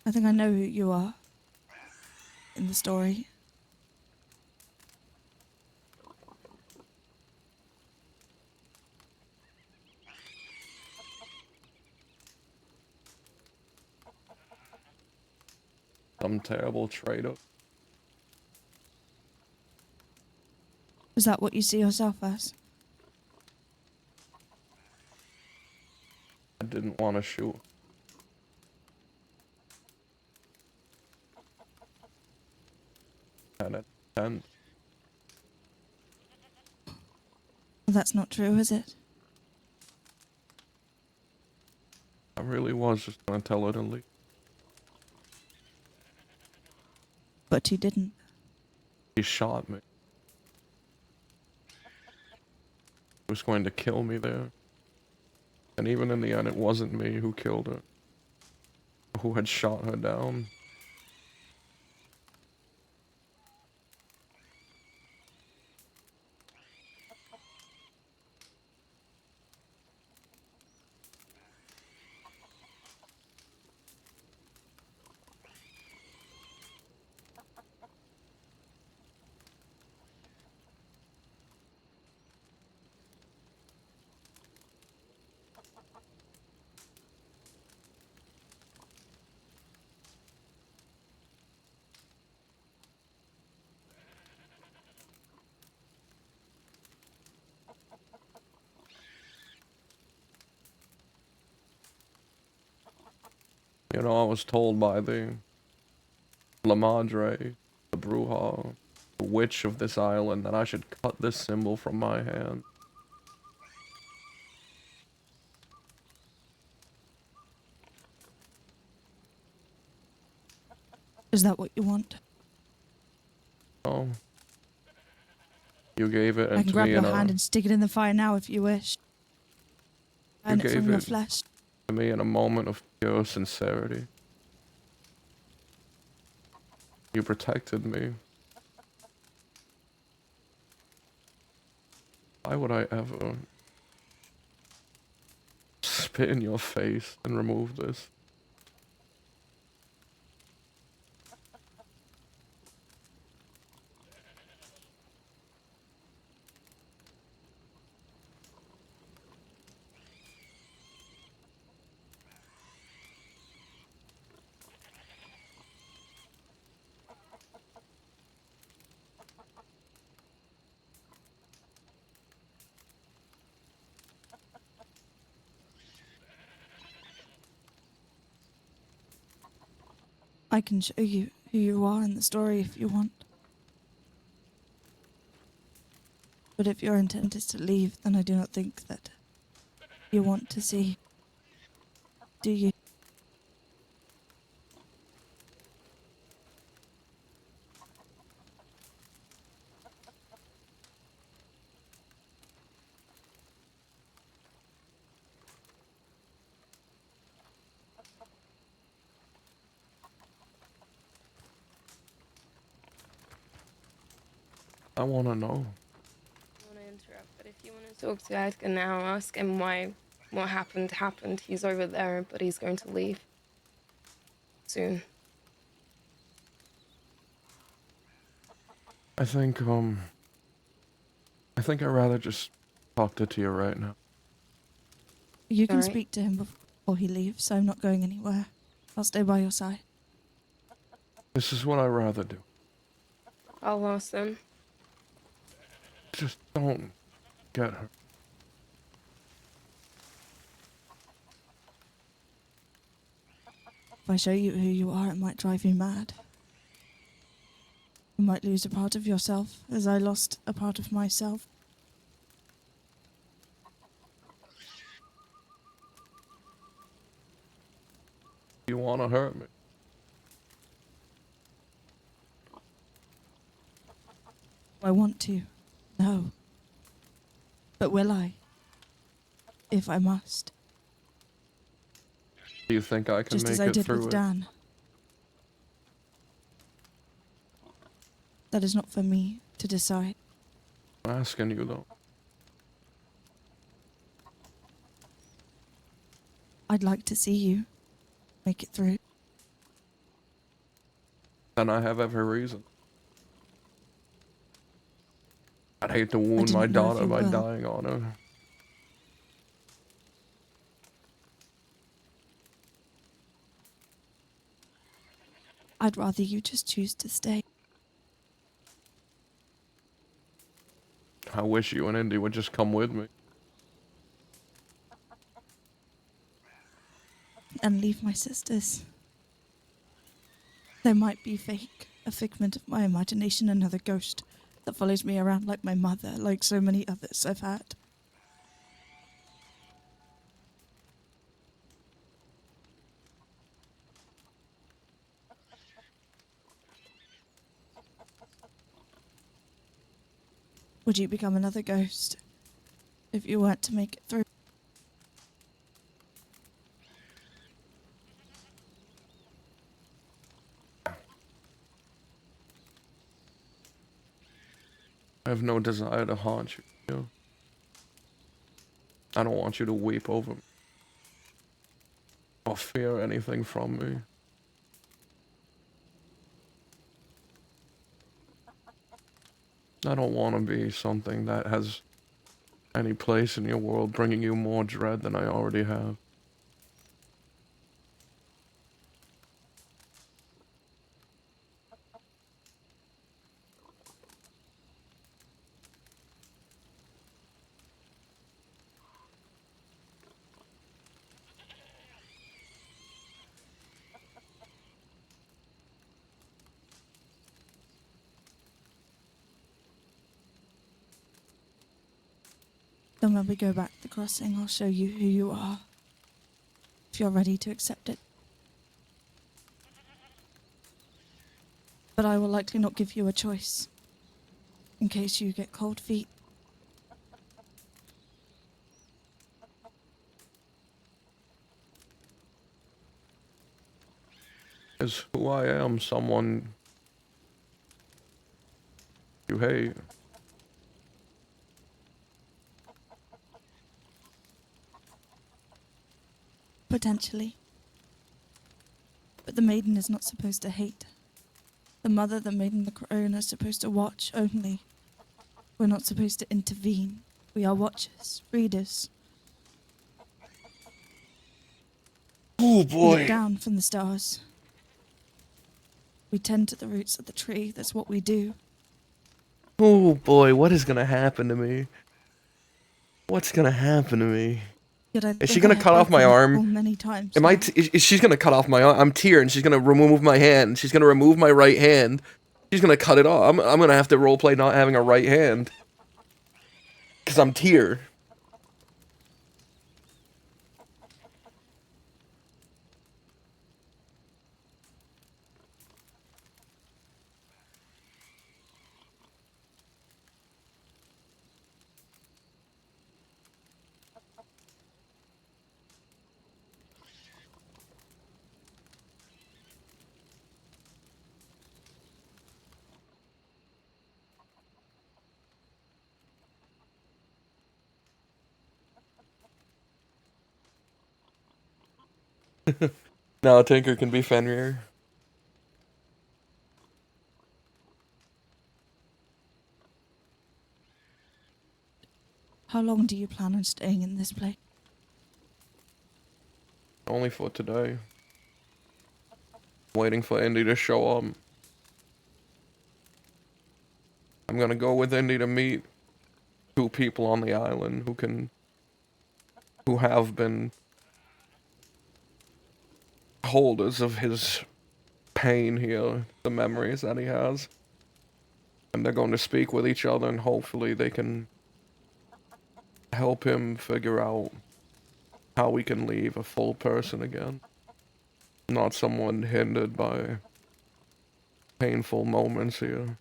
I think I know who you are in the story. Some terrible traitor. Is that what you see yourself as? I didn't want to shoot. Had it 10. Well, that's not true, is it? I really was just gonna tell her to leave. But you didn't. He shot me. He was going to kill me there. And even in the end, it wasn't me who killed her. Who had shot her down. You know, I was told by the La Madre, the Bruja, the witch of this island, that I should cut this symbol from my hand. Is that what you want? You gave it I can to grab me your in hand and stick it in the fire now if you wish. Burn it from gave your it- flesh. to me in a moment of pure sincerity. You protected me. Why would I ever spit in your face and remove this? I can show you who you are in the story if you want. But if your intent is to leave, then I do not think that you want to see. Do you? I want to know. I don't want to interrupt, but if you want to talk to Edgar now, ask him why what happened. He's over there, but he's going to leave soon. I think I'd rather just talk to Tia right now. You can Alright. speak to him before he leaves. I'm not going anywhere. I'll stay by your side. This is what I'd rather do. I'll ask them. Just don't get her. If I show you who you are, it might drive you mad. You might lose a part of yourself, as I lost a part of myself. You want to hurt me? I want to. No. But will I? If I must. Do you think I can Just make as I it did through with it? Dan. That is not for me to decide. I'm asking you though. I'd like to see you make it through. And I have every reason. I'd hate to wound my didn't know if daughter you by will. dying on her. I'd rather you just choose to stay. I wish you and Indy would just come with me. And leave my sisters. They might be fake, a figment of my imagination, another ghost that follows me around like my mother, like so many others I've had. Would you become another ghost if you weren't to make it through? I have no desire to haunt you. I don't want you to weep over me. Or fear anything from me. I don't want to be something that has any place in your world bringing you more dread than I already have. Then when we go back to the crossing, I'll show you who you are. If you're ready to accept it. But I will likely not give you a choice. in case you get cold feet. Is who I am someone you hate? Potentially. But the maiden is not supposed to hate. The mother, the maiden, the crone are supposed to watch only. We're not supposed to intervene. We are watchers, readers. Oh We look boy. down from the stars. We tend to the roots of the tree. That's what we do. Oh boy, what is gonna happen to me? What's gonna happen to me? Yet I Is she think I gonna have cut off my broken the arm? rule many times Am I? now. Is she's gonna cut off my arm? I'm Tyr, and she's gonna remove my hand. She's gonna remove my right hand. She's gonna cut it off. I'm gonna have to roleplay not having a right hand. Cause I'm Tyr. No, Tinker can be Fenrir. How long do you plan on staying in this place? Only for today. Waiting for Indy to show up. I'm gonna go with Indy to meet 2 people on the island who have been holders of his pain here, the memories that he has. And they're going to speak with each other, and hopefully they can help him figure out how we can leave a full person again. Not someone hindered by painful moments here.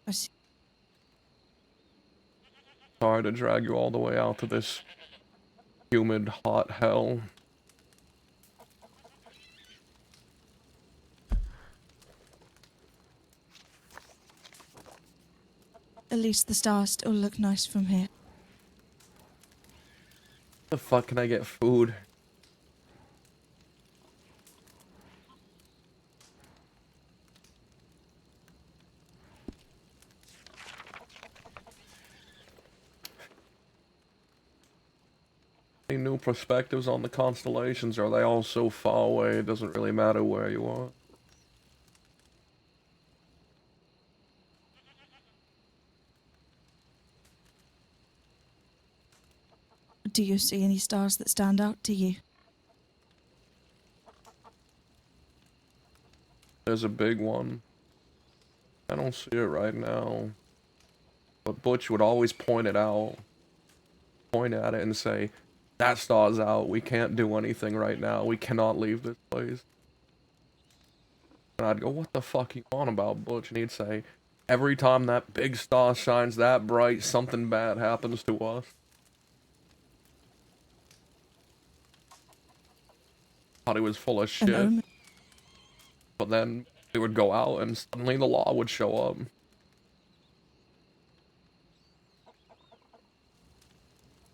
I see. Sorry to drag you all the way out to this humid, hot hell. At least the stars still look nice from here. The fuck can I get food? Any new perspectives on the constellations? Are they all so far away it doesn't really matter where you are? Do you see any stars that stand out to you? There's a big one. I don't see it right now. But Butch would always point it out. Point at it and say, that star's out, we can't do anything right now, we cannot leave this place. And I'd go, what the fuck you on about, Butch? And he'd say, every time that big star shines that bright, something bad happens to us. Thought he was full of An shit. omen? But then we would go out and suddenly the law would show up. We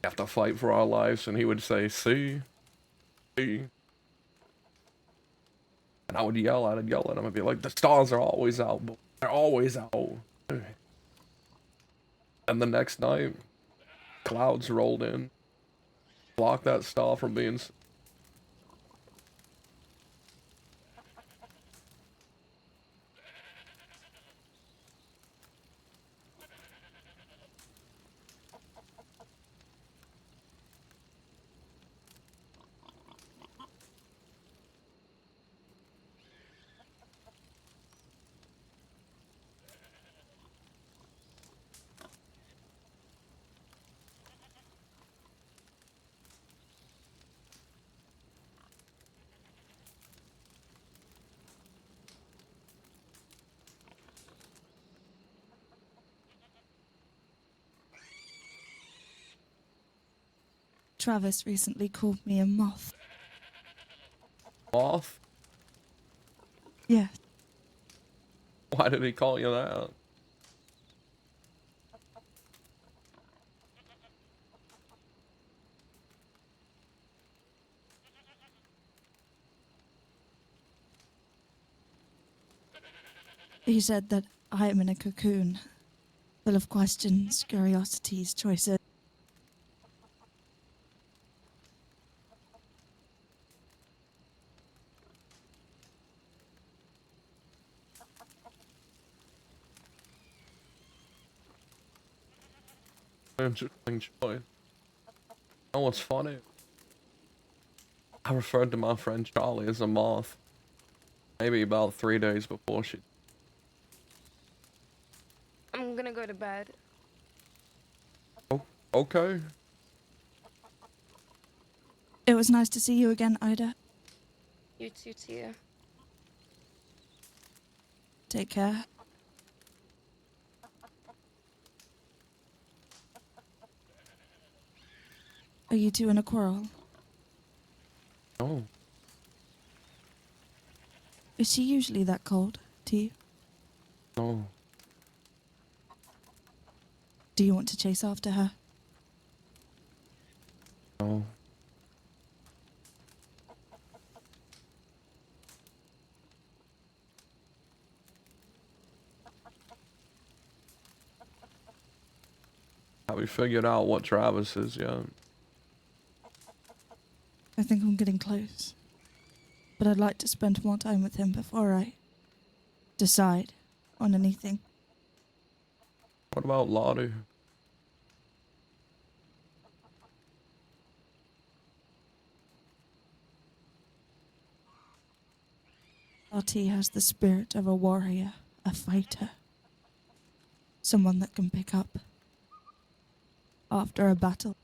have to fight for our lives, and he would say, see? See? And I would yell at him and be like, the stars are always out, but they're always out. And the next night, clouds rolled in, blocked that star from being. Travis recently called me a moth. Moth? Yes. Why did he call you that? He said that I am in a cocoon, full of questions, curiosities, choices. Interesting choice. Oh, what's funny? I referred to my friend Charlie as a moth. Maybe about 3 days before she... I'm gonna go to bed. Oh, okay. It was nice to see you again, Ida. You too, Tia. Take care. Are you two in a quarrel? Oh, Is she usually that cold to you? no. Do you want to chase after her? No. Have we figured out what Travis is yet? I think I'm getting close. But I'd like to spend more time with him before I decide on anything. What about Lottie? Lottie has the spirit of a warrior, a fighter. Someone that can pick up after a battle.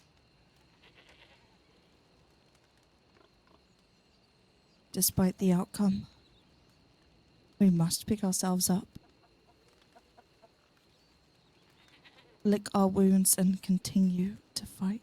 Despite the outcome, we must pick ourselves up, lick our wounds, and continue to fight.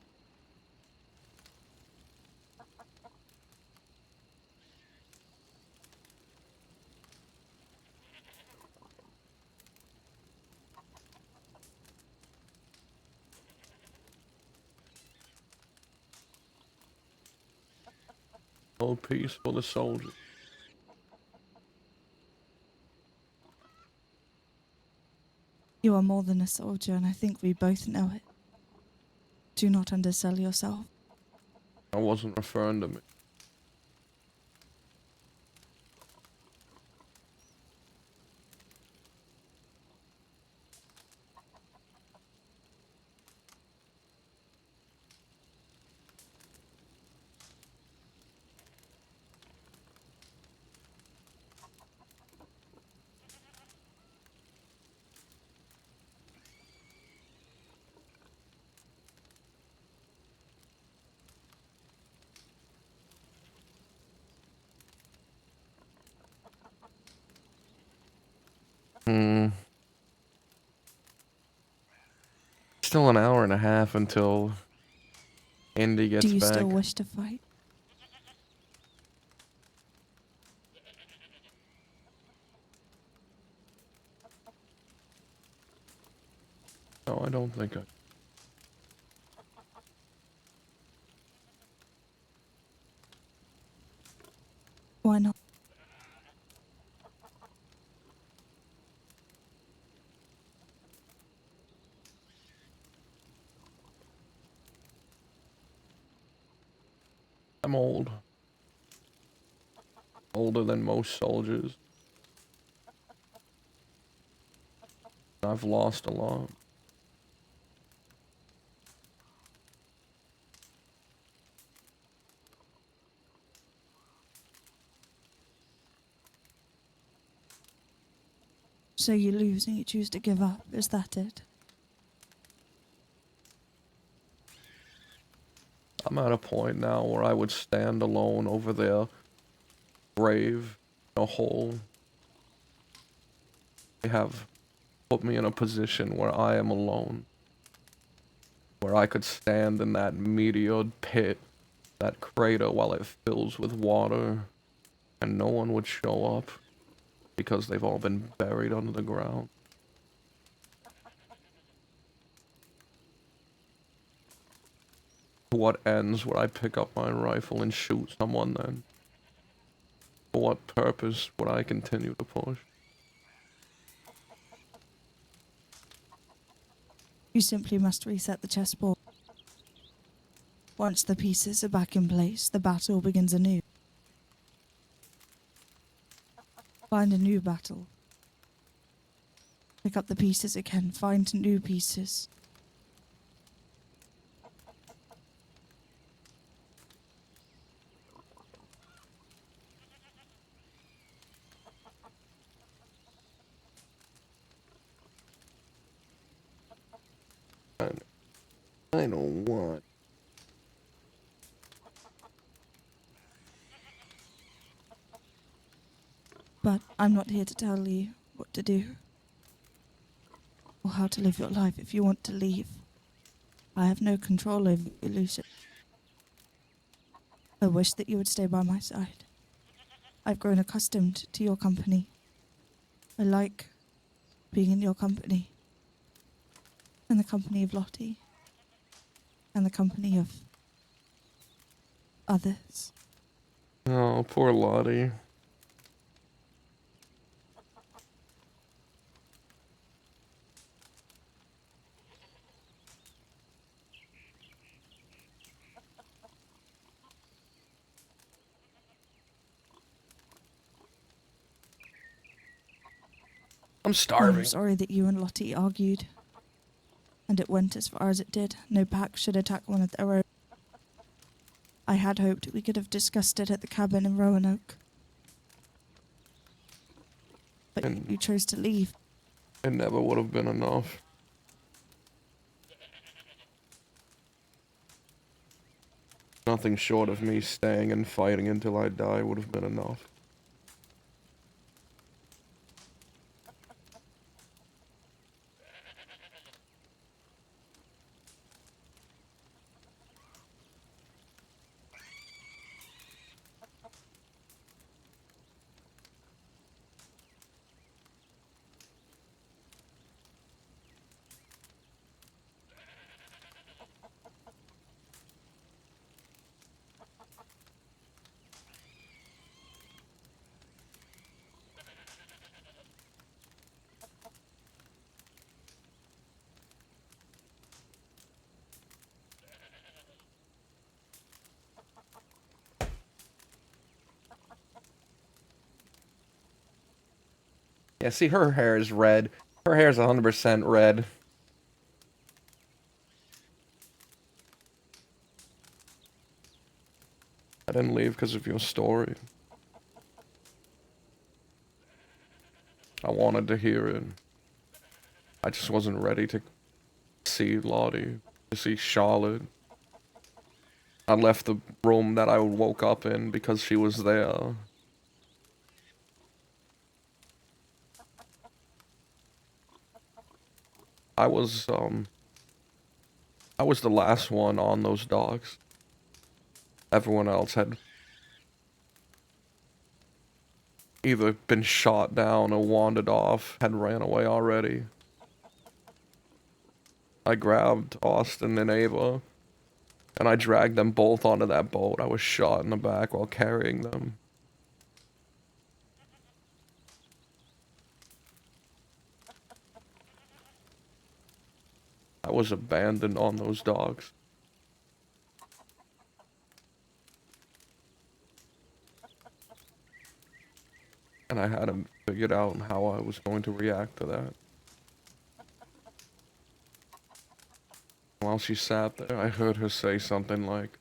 No peace for the soldiers. You are more than a soldier, and I think we both know it. Do not undersell yourself. I wasn't referring to me. Still an hour and a half until Indy Do gets you back. still wish to fight? No, I don't think I... Why not? I'm old. Older than most soldiers. I've lost a lot. So you lose and you choose to give up, is that it? I'm at a point now where I would stand alone over their grave, a hole. They have put me in a position where I am alone. where I could stand in that meteored pit, that crater, while it fills with water, and no one would show up because they've all been buried under the ground. To what ends would I pick up my rifle and shoot someone then? For what purpose would I continue to push? You simply must reset the chessboard. Once the pieces are back in place, the battle begins anew. Find a new battle. Pick up the pieces again, find new pieces. I don't want. But I'm not here to tell you what to do or how to live your life. If you want to leave, I have no control over you, Lucy. I wish that you would stay by my side. I've grown accustomed to your company. I like being in your company, and the company of Lottie, and the company of others. Oh, poor Lottie. I'm I'm starving. sorry that you and Lottie argued, and it went as far as it did. No pack should attack one of their own. I had hoped we could have discussed it at the cabin in Roanoke. But And you chose to leave. it never would have been enough. Nothing short of me staying and fighting until I die would have been enough. Yeah, see, her hair is red. Her hair is 100% red. I didn't leave because of your story. I wanted to hear it. I just wasn't ready to see Lottie, to see Charlotte. I left the room that I woke up in because she was there. I was, I was the last one on those docks. Everyone else had either been shot down or wandered off, had ran away already. I grabbed Austin and Ava, and I dragged them both onto that boat. I was shot in the back while carrying them. I was abandoned on those docks. And I hadn't figured out how I was going to react to that. While she sat there, I heard her say something like,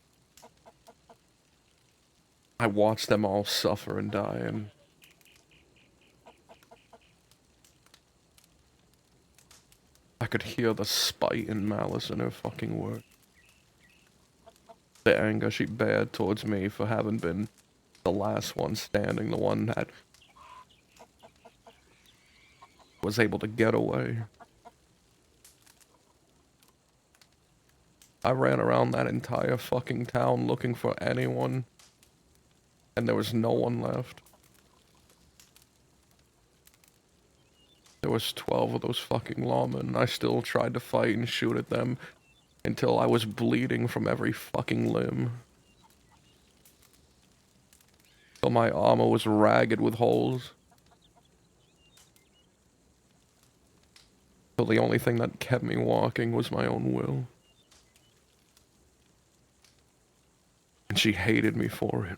I watched them all suffer and die, and I could hear the spite and malice in her fucking words. The anger she bared towards me for having been the last one standing, the one that was able to get away. I ran around that entire fucking town looking for anyone, and there was no one left. There was 12 of those fuking lawmen. I still tried to fight and shoot at them until I was bleeding from every fucking limb. Till my armor was ragged with holes. Till the only thing that kept me walking was my own will. And she hated me for it.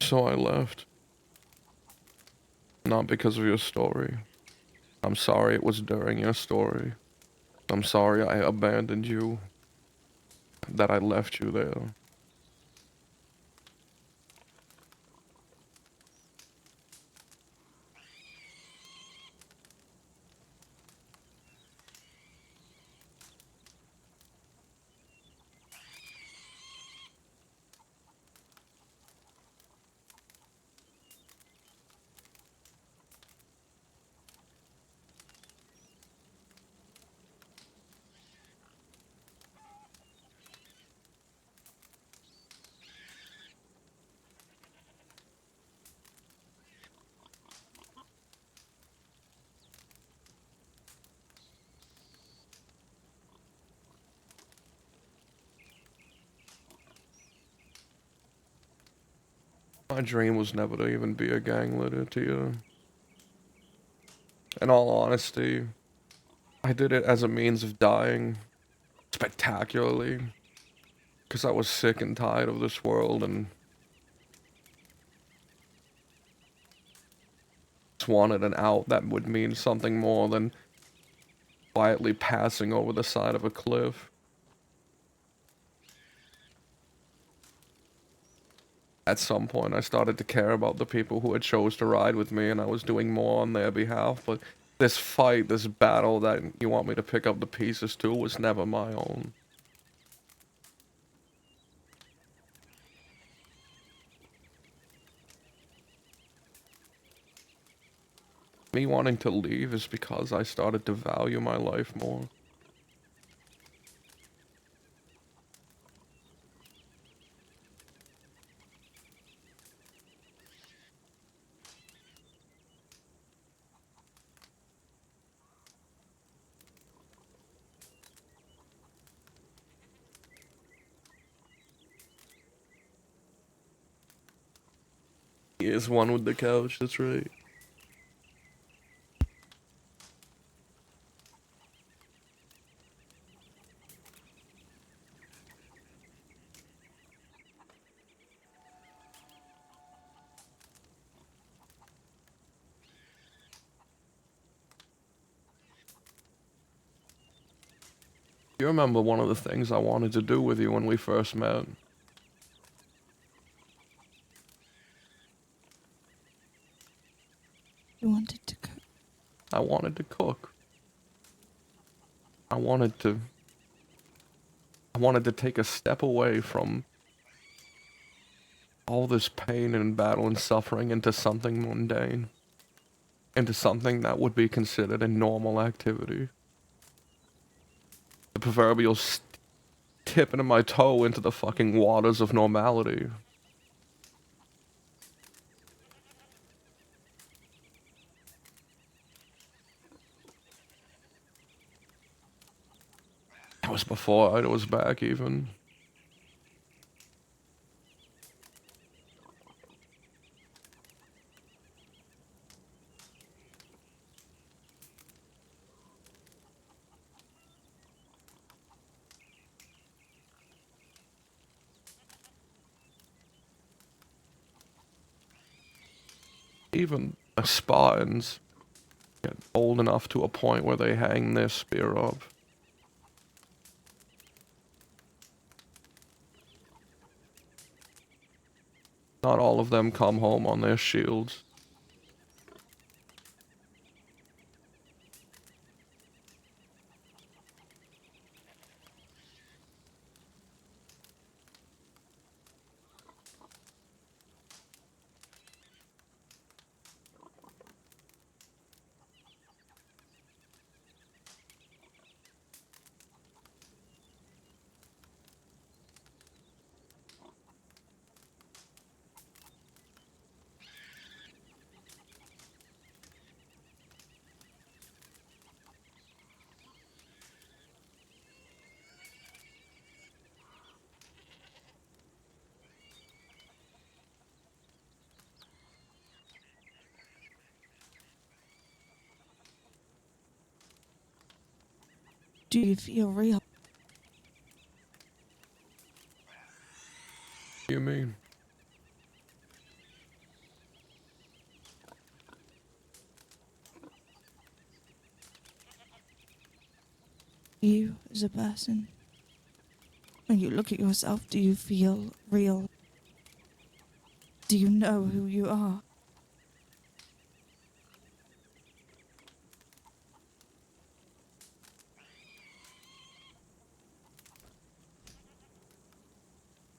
So I left. Not because of your story. I'm sorry it was during your story. I'm sorry I abandoned you. That I left you there. My dream was never to even be a gang leader to you. In all honesty, I did it as a means of dying spectacularly. Because I was sick and tired of this world and just wanted an out that would mean something more than quietly passing over the side of a cliff. At some point, I started to care about the people who had chose to ride with me, and I was doing more on their behalf, but this fight, this battle that you want me to pick up the pieces to was never my own. Me wanting to leave is because I started to value my life more. He is one with the couch, that's right. You remember one of the things I wanted to do with you when we first met? You wanted to cook. I wanted to cook. I wanted to take a step away from all this pain and battle and suffering into something mundane. Into something that would be considered a normal activity. The proverbial tipping of my toe into the fucking waters of normality. That was before I was back even. Even the Spartans get old enough to a point where they hang their spear up. Not all of them come home on their shields. Do you feel real? What do you mean? You as a person, when you look at yourself, do you feel real? Do you know who you are?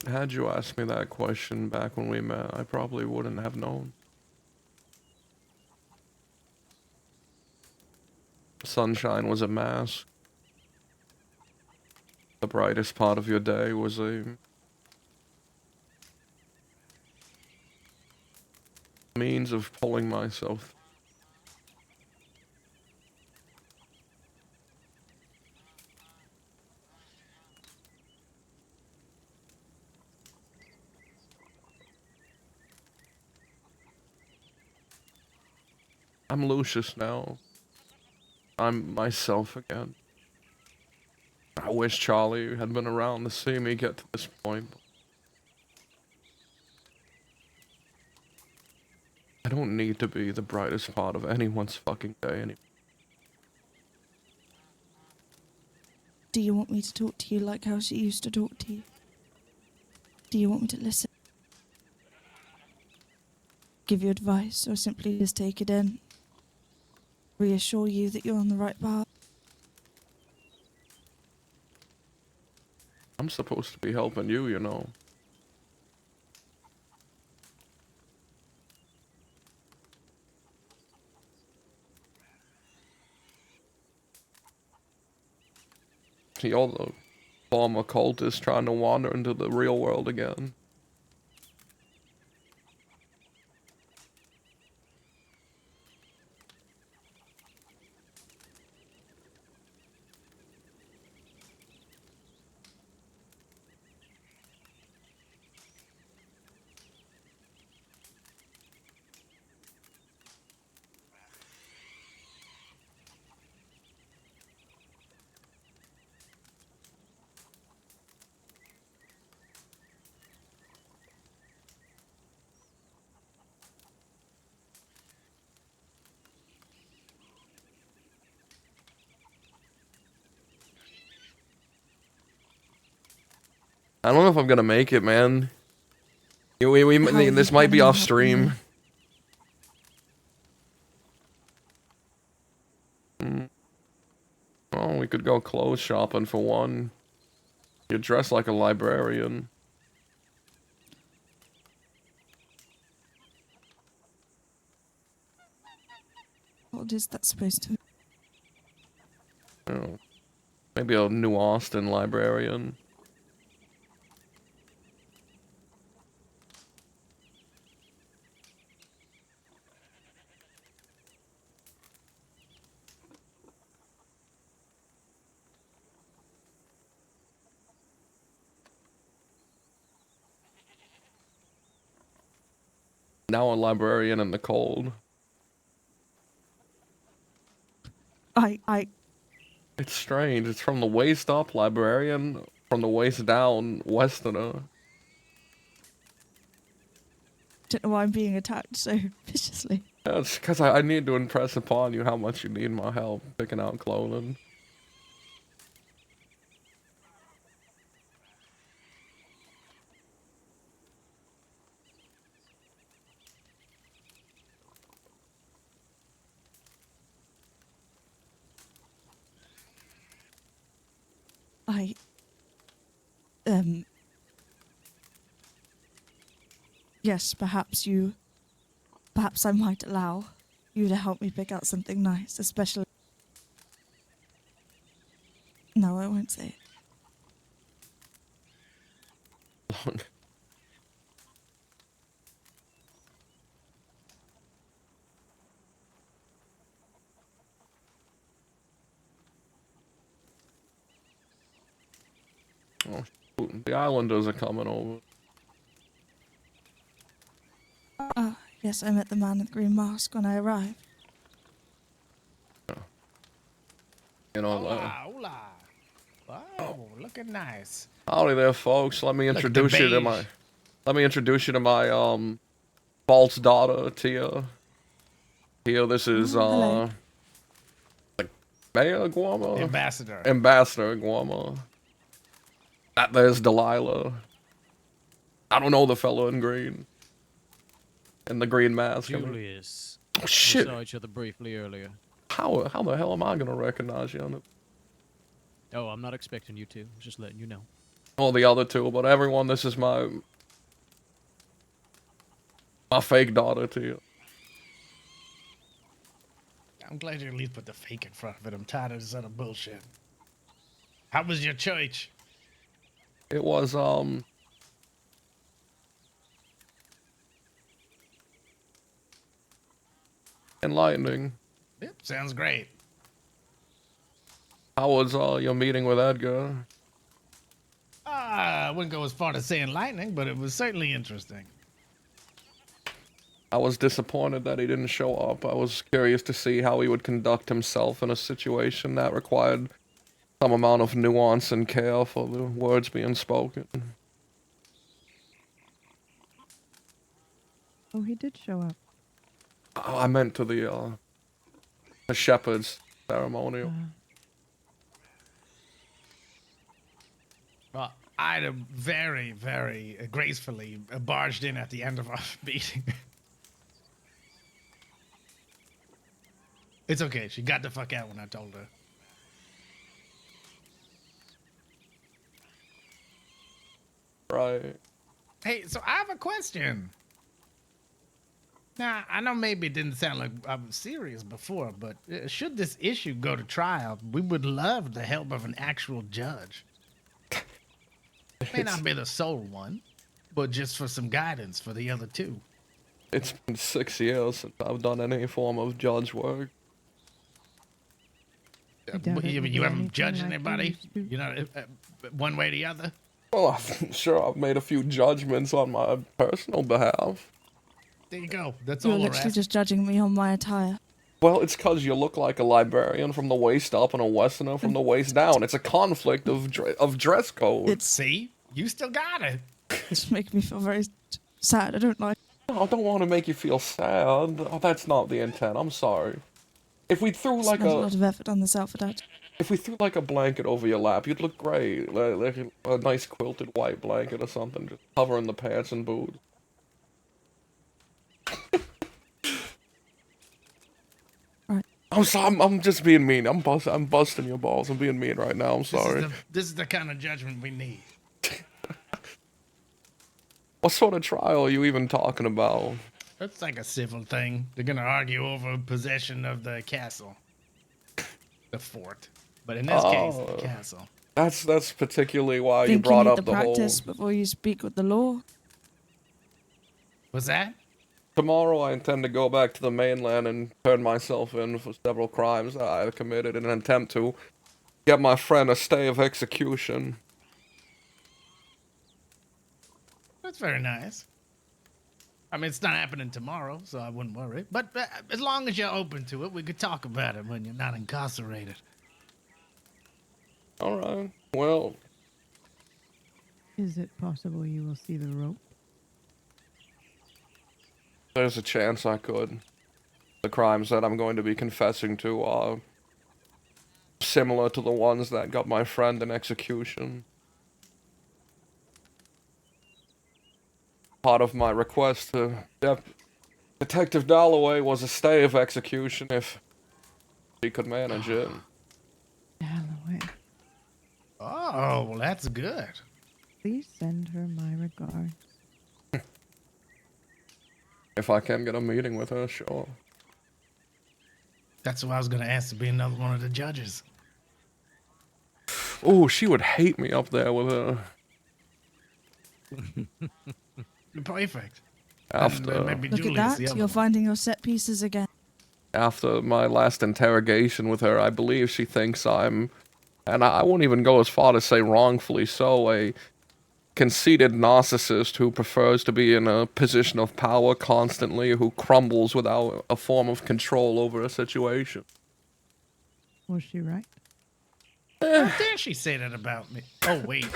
Had you asked me that question back when we met, I probably wouldn't have known. Sunshine was a mask. The brightest part of your day was a means of pulling myself. I'm Lucius now. I'm myself again. I wish Charlie had been around to see me get to this point. I don't need to be the brightest part of anyone's fucking day anymore. Do you want me to talk to you like how she used to talk to you? Do you want me to listen? Give you advice, or simply just take it in? Reassure you that you're on the right path? I'm supposed to be helping you, you know. You're the former cultist trying to wander into the real world again. I don't know if I'm gonna make it, man. How are you This might be planning on off helping stream. me? Well, we could go clothes shopping for one. You're dressed like a librarian. What is that supposed to? Oh, maybe a New Austin librarian. Now a librarian in the cold. I It's strange. It's from the waist up librarian, from the waist down westerner. don't know why I'm being attacked so viciously. That's because I need to impress upon you how much you need my help picking out clothing. I, yes, perhaps I might allow you to help me pick out something nice, especially. No, I won't say it. Oh, shoot. The islanders are coming over. Ah, yes, I met the man in the green mask when I arrived. You know, Hola, hola. looking nice. Howdy there, folks. Let me Look at the introduce you to my. beige. Let me introduce you to my false daughter, Tia. Tia, this is hello. Mayor Guama, Ambassador. Ambassador Guama. That there's Delilah. I don't know the fellow in green. In the green mask. I mean. Julius. Oh We shit! saw each other briefly earlier. How the hell am I gonna recognize you? Oh, I'm not expecting you to. Just letting you know. All the other two, but everyone, this is my fake daughter to you. I'm glad you at least put the fake in front of it. I'm tired of this other bullshit. How was your church? It was enlightening. Yep, sounds great. How was your meeting with Edgar? I wouldn't go as far to say enlightening, but it was certainly interesting. I was disappointed that he didn't show up. I was curious to see how he would conduct himself in a situation that required some amount of nuance and care for the words being spoken. Oh, he did show up. Oh, I meant to the shepherd's ceremonial. Well, I'd have very, very gracefully barged in at the end of our meeting. It's okay. She got the fuck out when I told her. Right. Hey, so I have a question. Now, I know maybe it didn't sound like I was serious before, but should this issue go to trial, we would love the help of an actual judge. May not be the sole one, but just for some guidance for the other two. It's been 6 years since I've done any form of judge work. I doubt it You, would you be haven't anything judged like you anybody? used to. You know, one way or the other? Well, I'm sure I've made a few judgments on my personal behalf. There you go. That's You're all we're literally asking. just judging me on my attire. Well, it's 'cause you look like a librarian from the waist up and a westerner from the waist down. It's a conflict of dress code. It's See? You still got it. just making me feel very sad. I don't like. No, I don't want to make you feel sad. Oh, that's not the intent. I'm sorry. If we threw like Spent a a lot of effort on this outfit. if we threw like a blanket over your lap, you'd look great. Like a nice quilted white blanket or something, just covering the pants and boots. Right. I'm sorry. I'm just being mean. I'm busting your balls. I'm being mean right now. I'm sorry. This is the kind of judgment we need. What sort of trial are you even talking about? It's like a civil thing. They're gonna argue over possession of the castle. The fort. But in this case, the castle. That's particularly why you think brought you need up the the whole. practice before you speak with the law. What's that? Tomorrow I intend to go back to the mainland and turn myself in for several crimes that I have committed in an attempt to get my friend a stay of execution. That's very nice. I mean, it's not happening tomorrow, so I wouldn't worry. But as long as you're open to it, we could talk about it when you're not incarcerated. Alright, well, Is it possible you will see the rope? there's a chance I could. The crimes that I'm going to be confessing to are similar to the ones that got my friend in execution. Part of my request to Detective Dalloway was a stay of execution if she could manage it. Dalloway. Oh, well, that's good. Please send her my regards. If I can get a meeting with her, sure. That's who I was going to ask to be another one of the judges. Oh, she would hate me up there with her. Perfect. After, Maybe Look Julius, at the that. other You're one. finding your set pieces again. after my last interrogation with her, I believe she thinks I'm, and I won't even go as far to say wrongfully so, a conceited narcissist who prefers to be in a position of power constantly, who crumbles without a form of control over a situation. Was she right? How dare she say that about me? Oh, wait.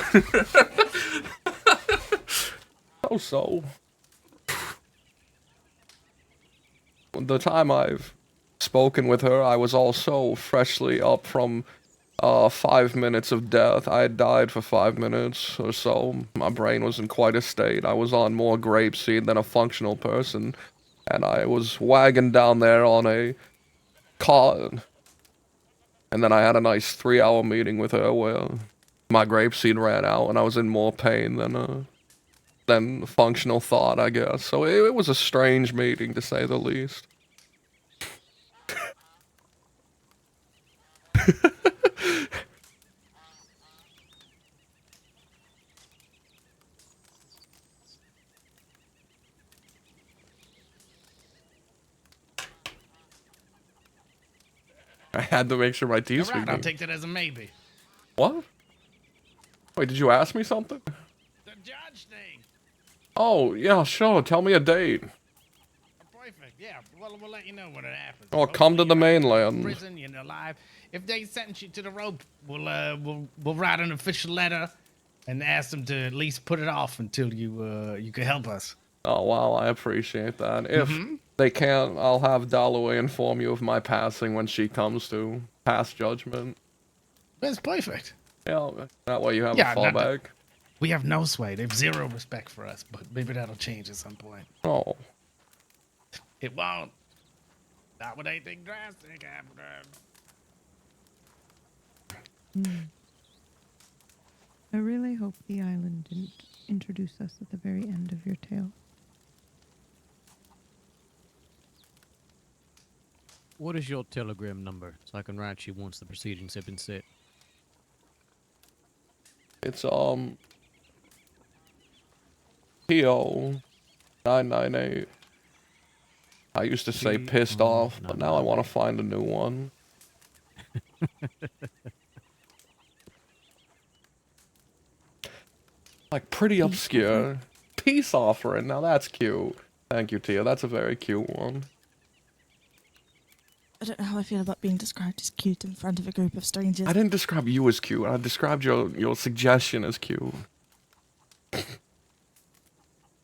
So. The time I've spoken with her, I was also freshly up from 5 minutes of death. I had died for 5 minutes or so. My brain was in quite a state. I was on more grapeseed than a functional person, and I was wagging down there on a cot. And then I had a nice 3-hour meeting with her where my grapeseed ran out, and I was in more pain than functional thought, I guess. So it was a strange meeting, to say the least. I had to make sure my teeth All right, I'll speak. take that as a maybe. What? Wait, did you ask me something? The judge thing. Oh, yeah, sure. Tell me a date. Perfect. Yeah. Well, we'll let you know when it happens. Oh, come to the mainland. Prison, you're alive. If they sentence you to the rope, we'll write an official letter and ask them to at least put it off until you can help us. Oh, wow, I appreciate that. If they can't, I'll have Dalloway inform you of my passing when she comes to pass judgment. That's perfect. Yeah, that way you have a Yeah, fallback. We have no sway. They have zero respect for us, but maybe that'll change at some point. Oh. It won't. Not with anything drastic happening. I really hope the island didn't introduce us at the very end of your tale. What is your telegram number so I can write you once the proceedings have been set? It's, PO 998. I used to say pissed off, but now I want to find a new one. Like, pretty obscure. Peace offering. Now that's cute. Thank you, Tia. That's a very cute one. I don't know how I feel about being described as cute in front of a group of strangers. I didn't describe you as cute. I described your suggestion as cute.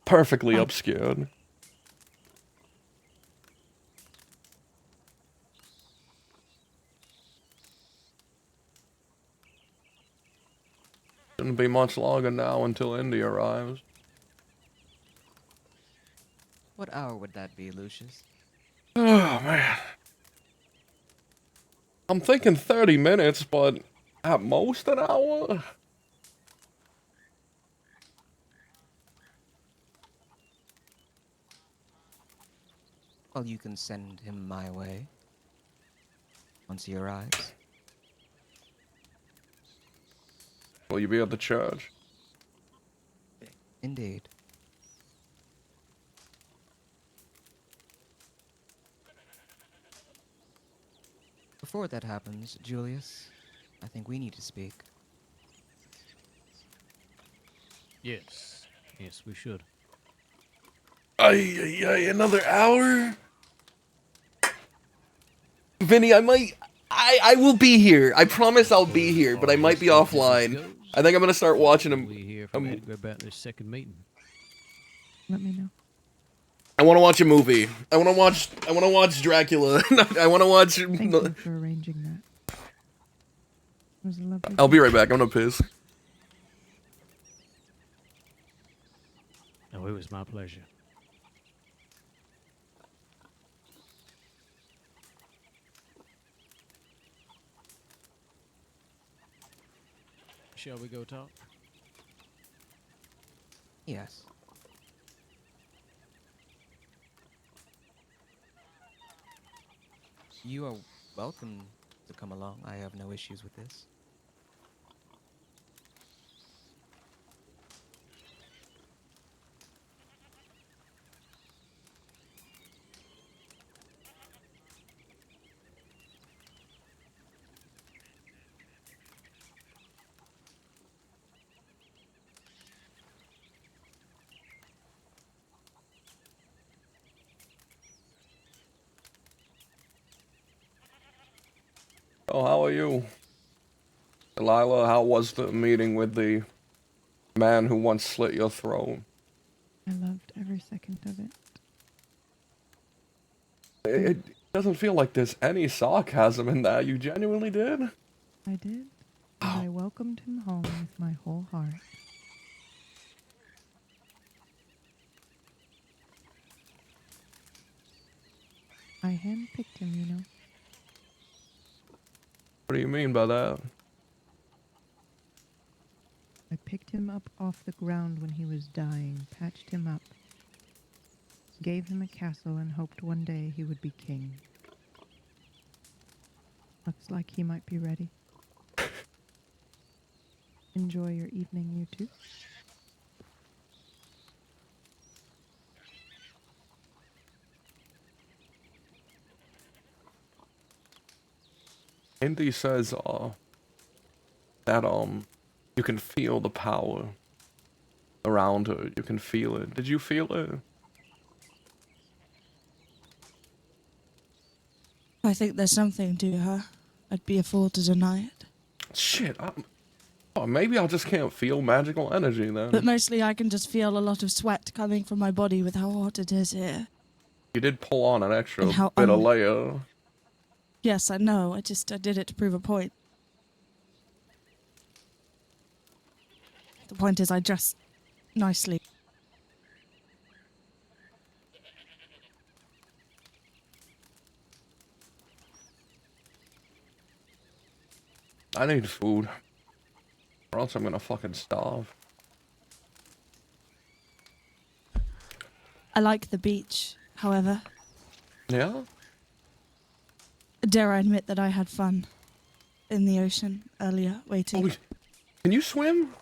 Perfectly obscured. Shouldn't be much longer now until Indy arrives. What hour would that be, Lucius? Oh, man. I'm thinking 30 minutes, but at most an hour? Well, you can send him my way once he arrives. Will you be at the church? Indeed. Before that happens, Julius, I think we need to speak. Yes. Yes, we should. Another hour? Vinny, I will be here. I promise I'll be here, but I might be offline. I think I'm gonna start watching him. We hear from Edgar about this second meeting. Let me know. I want to watch a movie. I want to watch Dracula. I want to watch. Thank you for arranging that. It was a lovely. I'll be right back. I'm gonna piss. Oh, it was my pleasure. Shall we go talk? Yes. You are welcome to come along. I have no issues with this. Oh, how are you? Delilah, how was the meeting with the man who once slit your throat? I loved every second of it. It doesn't feel like there's any sarcasm in that. You genuinely did? I did, and I welcomed him home with my whole heart. I handpicked him, you know. What do you mean by that? I picked him up off the ground when he was dying, patched him up, gave him a castle, and hoped one day he would be king. Looks like he might be ready. Enjoy your evening, you two. Indy says, that, you can feel the power around her. You can feel it. Did you feel it? I think there's something to her. I'd be a fool to deny it. Shit, oh, maybe I just can't feel magical energy then. But mostly I can just feel a lot of sweat coming from my body with how hot it is here. You did pull on an extra And how bit of layer. Yes, I know. I did it to prove a point. The point is I dress nicely. I need food. Or else I'm gonna fucking starve. I like the beach, however. Yeah? Dare I admit that I had fun in the ocean earlier, waiting. Oh, can you swim?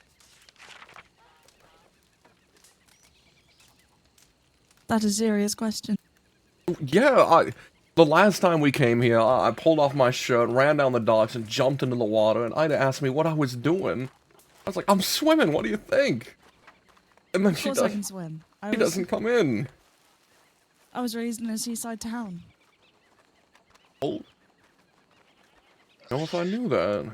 That's a serious question. Yeah, the last time we came here, I pulled off my shirt, ran down the docks, and jumped into the water, and Ida asked me what I was doing. I was like, I'm swimming, what do you think? And then Of course I can swim. She doesn't come in. I was raised in a seaside town. Oh. I don't know if I knew that.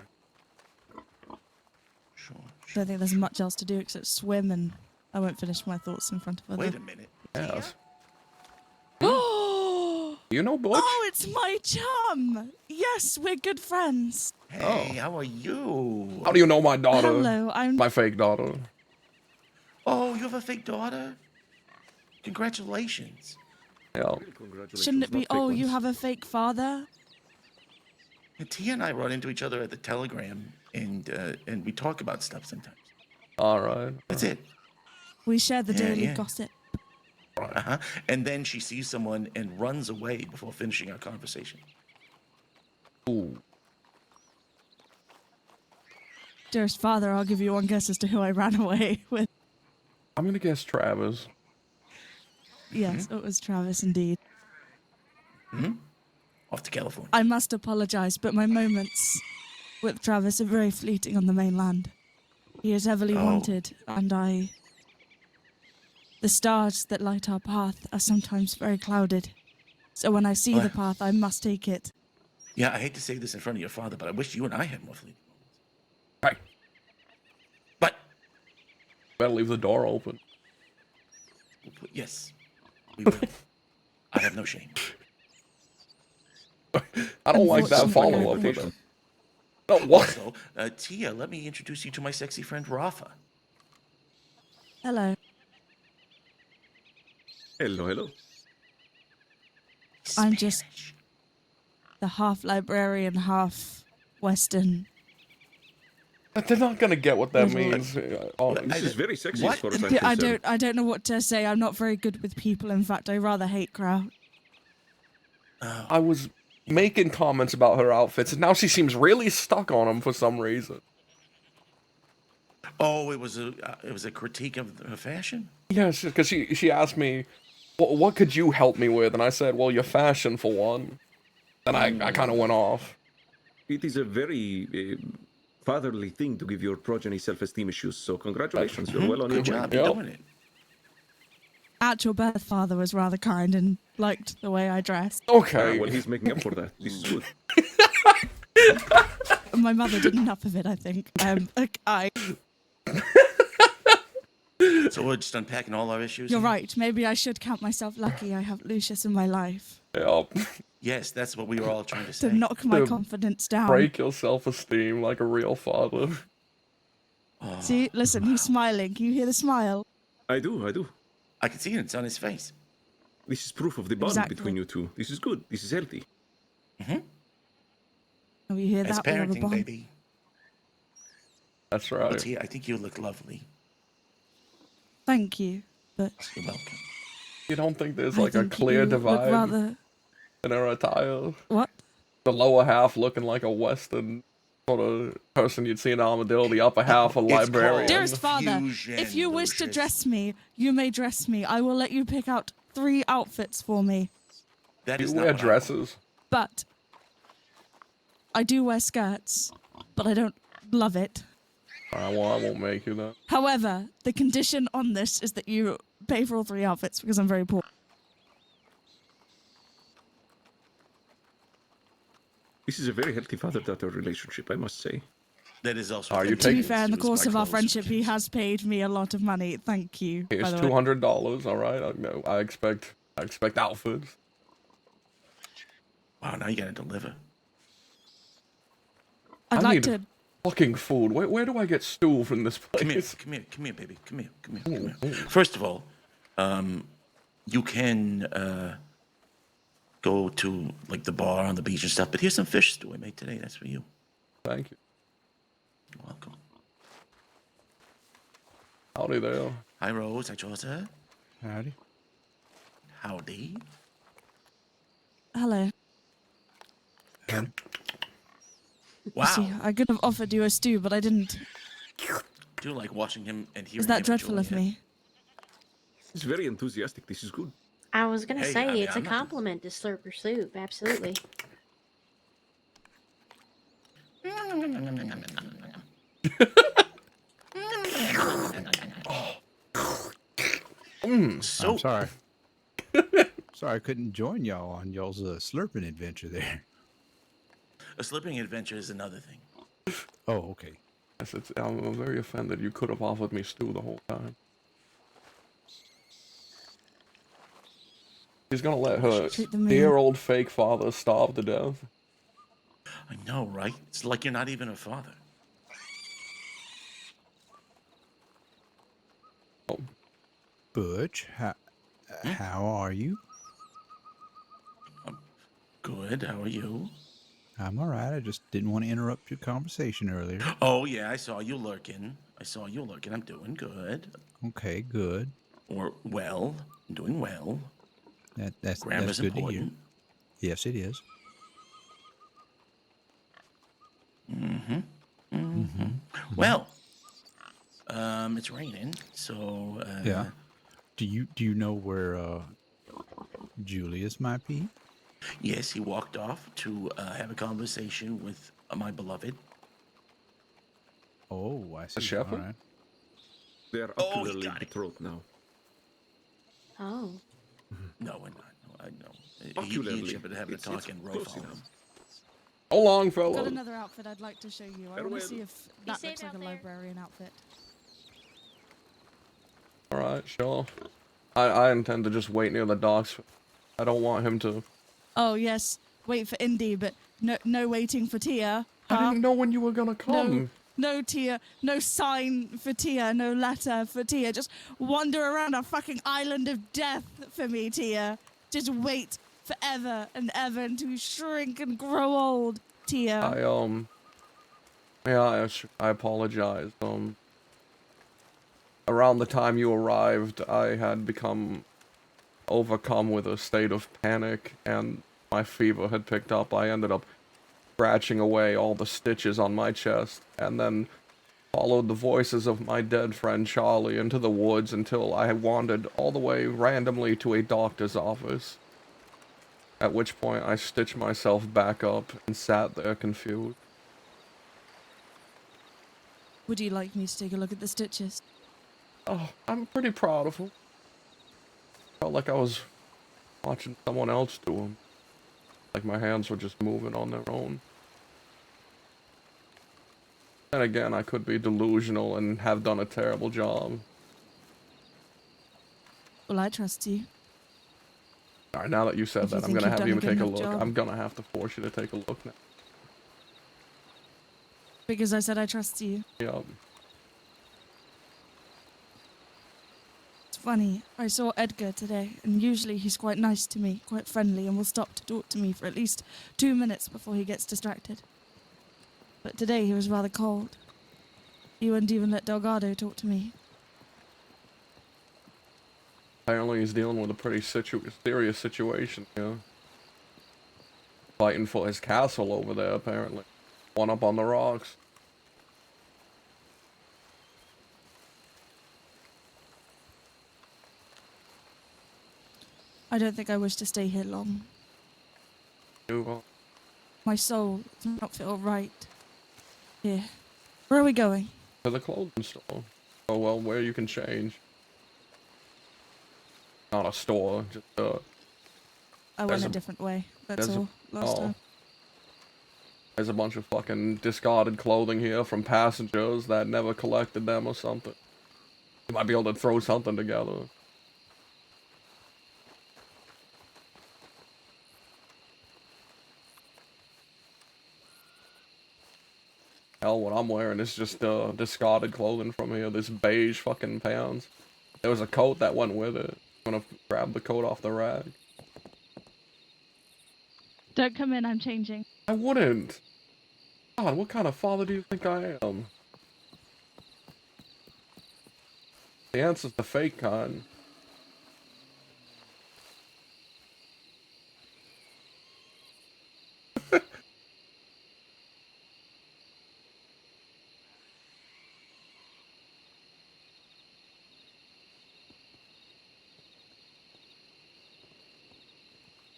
Sure. I don't think there's much else to do except swim, and I won't finish my thoughts in front of others. Wait a minute. Yes. Oh, You know Butch? it's my chum! Yes, we're good friends. Hey, how are you? How do you know my daughter? Hello, I'm... My fake daughter. Oh, you have a fake daughter? Congratulations. Yeah. Shouldn't it be, oh, you have a fake father? And Tia and I run into each other at the Telegram, and we talk about stuff sometimes. Alright. That's it. We share the daily yeah. gossip. Uh-huh. And then she sees someone and runs away before finishing our conversation. Ooh. Dearest father, I'll give you one guess as to who I ran away with. I'm gonna guess Travis. Yes, it was Travis indeed. Off to California. I must apologize, but my moments with Travis are very fleeting on the mainland. He is heavily wanted, and the stars that light our path are sometimes very clouded. So when I see the path, I must take it. Yeah, I hate to say this in front of your father, but I wish you and I had more fleeting moments. Right. But Better leave the door open. yes, we will. I have no shame. I don't like that follow-up. Unfortunately, No, what? Also, Tia, let me introduce you to my sexy friend Rafa. Hello. Hello, hello. I'm just Spanish. the half librarian, half Western. But they're not gonna get what that What? means. Oh, This is very sexy What? as far as I'm I concerned. don't know what to say. I'm not very good with people. In fact, I rather hate crowd. I was making comments about her outfits, and now she seems really stuck on them for some reason. Oh, it was a critique of her fashion. Yeah, because she asked me, what could you help me with? And I said, well, your fashion for one. Then I kind of went off. It is a very fatherly thing to give your progeny self-esteem issues, so congratulations, you're well on your Good way. job, you're doing it. Actual birth father was rather kind and liked the way I dressed. Okay. Well, he's making up for that. This is good. my mother did enough of it, I think. So we're just unpacking all our issues. You're here? right. Maybe I should count myself lucky I have Lucius in my life Yep. Yes, that's what we were all trying to say. to knock my To confidence down. Break your self-esteem like a real father. Oh, See, listen, he's smiling. Can you hear the smile? I do. I can see it. It's on his face. This is proof of the bond Exactly. between you two. This is good. This is healthy. Oh, you hear It's that? We have a parenting, bond. baby. That's right. But I think you look lovely. Thank you, but You're welcome. You don't think there's I like a think clear you look divide rather... in her attire? What? The lower half looking like a Western sort of person you'd see in Armadillo, the upper half a It's librarian. called- Dearest father, Fusion, if you wish to Lucius. dress me, you may dress me. I will let you pick out 3 outfits for me. That You is wear not what dresses. But I do wear skirts, but I don't love it. Alright, well, I won't make you that. However, the condition on this is that you pay for all 3 outfits because I'm very poor. This is a very healthy father-daughter relationship, I must say. That is also. Are you To be taking- fair, in the It was course my of our clothes. friendship, he has paid me a lot of money. Thank you. by Here's the way. $200, alright? I expect outfits. Wow, now you gotta deliver. I'd I like need to... fucking food. Where do I get stool from this place? Come here, baby. Come here. First of all, you can go to like the bar on the beach and stuff. But here's some fish stew I made today. That's for you. Thank you. You're welcome. Howdy there. Hi, Rose. Hi, Georgia. Howdy. Howdy. Hello. Wow. See, I could have offered you a stew, but I didn't. Do you like watching him and hearing Is him that and dreadful of Juliet? me? He's very enthusiastic. This is good. I was gonna Hey, say, I mean, it's a I'm not- compliment to Slurper Soup, absolutely. So I'm sorry. Sorry I couldn't join y'all on y'all's slurping adventure there. a slipping adventure is another thing. Oh, okay. Yes, I'm very offended. You could have offered me stew the whole time. She's gonna let her Treat the meal. dear old fake father starve to death. I know, right? It's like you're not even a father. Butch, how are you? Good. How are you? I'm all right. I just didn't want to interrupt your conversation earlier. Oh yeah, I saw you lurking. I'm doing good. Okay, good. Or well, I'm doing well. That's Grammar's good to hear. important. Yes, it is. Well, it's raining, so Yeah. Do you know where Julius might be? yes, he walked off to have a conversation with my beloved. Oh, I see. shepherd? All right. They are Oh, he ocularly got it. betrothed now. Oh. No, we're not. No, I know. He Ocularly. and Shepard having a It's talk in row close phone. enough. So long, I've got fellas. another outfit I'd like to show you. I want to see if that safe looks like out a there. librarian outfit. Alright, sure. I intend to just wait near the docks. I don't want him to... Oh yes, wait for Indy, but no waiting for Tia. I Huh? didn't know when you were gonna come. No Tia, no sign for Tia, no letter for Tia. Just wander around a fucking island of death for me, Tia. Just wait forever and ever until you shrink and grow old, Tia. I apologize. Around the time you arrived, I had become overcome with a state of panic, and my fever had picked up. I ended up scratching away all the stitches on my chest, and then followed the voices of my dead friend Charlie into the woods until I had wandered all the way randomly to a doctor's office. At which point I stitched myself back up and sat there confused. Would you like me to take a look at the stitches? Oh, I'm pretty proud of him. Felt like I was watching someone else do them. Like my hands were just moving on their own. And again, I could be delusional and have done a terrible job. Well, I trust you. Alright, now that you said If you that, I'm think gonna you've have done you a good take a enough look. job. I'm gonna have to force you to take a look now. Because I said I trust you. Yup. It's funny, I saw Edgar today, and usually he's quite nice to me, quite friendly, and will stop to talk to me for at least 2 minutes before he gets distracted. But today he was rather cold. He wouldn't even let Delgado talk to me. Apparently he's dealing with a pretty serious situation, you know. Fighting for his castle over there, apparently. One up on the rocks. I don't think I wish to stay here long. My soul does not feel right here. Where are we going? To the clothing store. Oh well, where you can change. Not a store, just I went a different way, that's all, last time. There's a bunch of fucking discarded clothing here from passengers that never collected them or something. You might be able to throw something together. Hell, what I'm wearing is just discarded clothing from here. This beige fucking pants. There was a coat that went with it. I'm gonna grab the coat off the rack. Don't come in, I'm changing. I wouldn't. God, what kind of father do you think I am? The answer's the fake kind.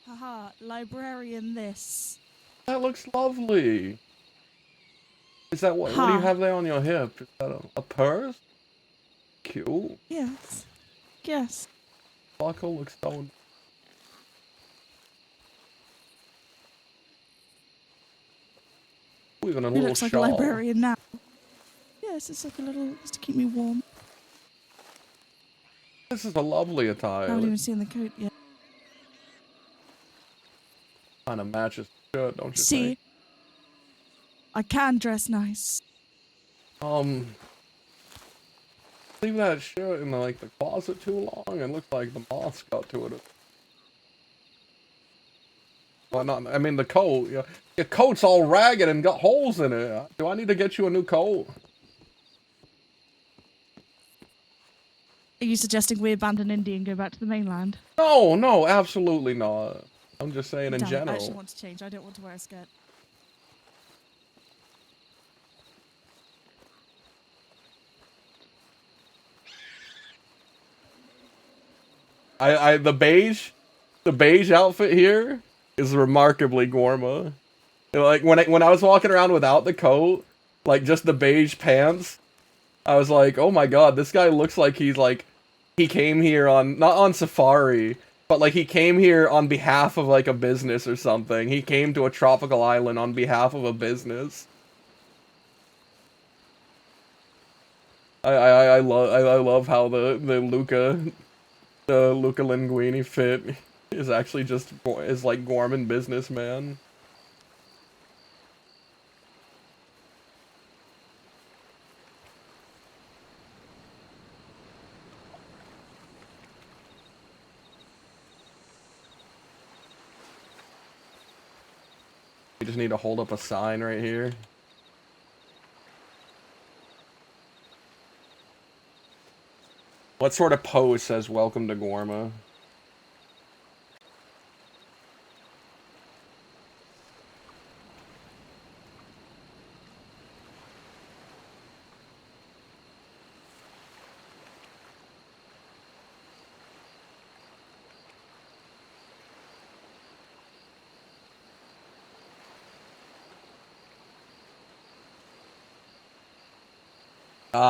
Haha, librarian this. That looks lovely. Is that what do you have there on your hip? Is that a purse? Cute. Yes. Yes. Buckle looks so... Even a He little looks like a shawl. librarian now. Yes, it's like a little, just to keep me warm. This is a lovely I attire. haven't even seen the coat yet. Kind of matches the shirt, don't you See? think? I can dress nice. Leave that shirt in the closet too long. It looks like the moths got to it. Well, not. I mean the coat. Your coat's all ragged and got holes in it. Do I need to get you a new coat? Are you suggesting we abandon India and go back to the mainland? No, no, absolutely not. I'm just saying in Damn it, I general. actually want to change. I don't want to wear a skirt. The beige outfit here is remarkably Gorma. Like when I was walking around without the coat, like just the beige pants, I was like, oh my god, this guy looks like he came here on not on safari, but like he came here on behalf of like a business or something. He came to a tropical island on behalf of a business. I love how the Luca Linguini fit is actually is like Gorman businessman. You just need to hold up a sign right here. What sort of pose says welcome to Gorma?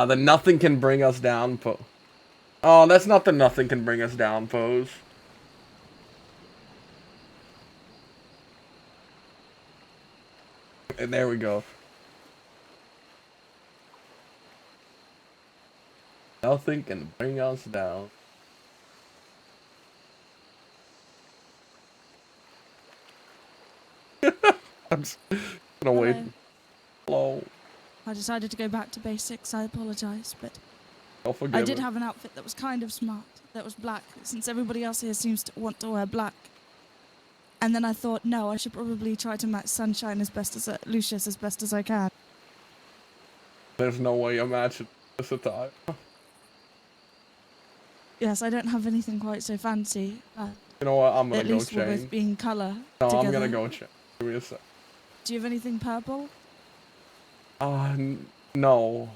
The nothing can bring us down pose. Oh, that's not the nothing can bring us down pose. And there we go. nothing can bring us down. I'm just gonna wait. Hello. Hello. I decided to go back to basics. I apologize, but I'll forgive I did it. have an outfit that was kind of smart, that was black, since everybody else here seems to want to wear black. And then I thought, no, I should probably try to match Sunshine as best as Lucius as best as I can. There's no way you're matching this attire. Yes, I don't have anything quite so fancy, but You know what? I'm gonna at go least we'll both change. be in colour No, together. I'm gonna go change. Give me a sec. Do you have anything purple? No.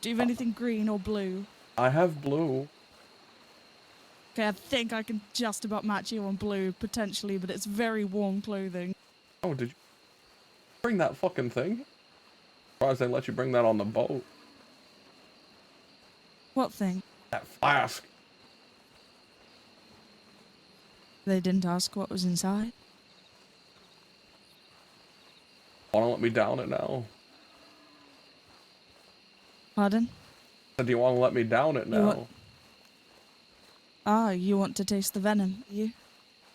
Do you have anything green or blue? I have blue. Okay, I think I can just about match you on blue, potentially, but it's very warm clothing. Oh, did you bring that fucking thing? Surprised they let you bring that on the boat. What thing? That flask. They didn't ask what was inside. Wanna let me down it now? Pardon? Do you wanna let me down it You want- now? Ah, you want to taste the venom, you?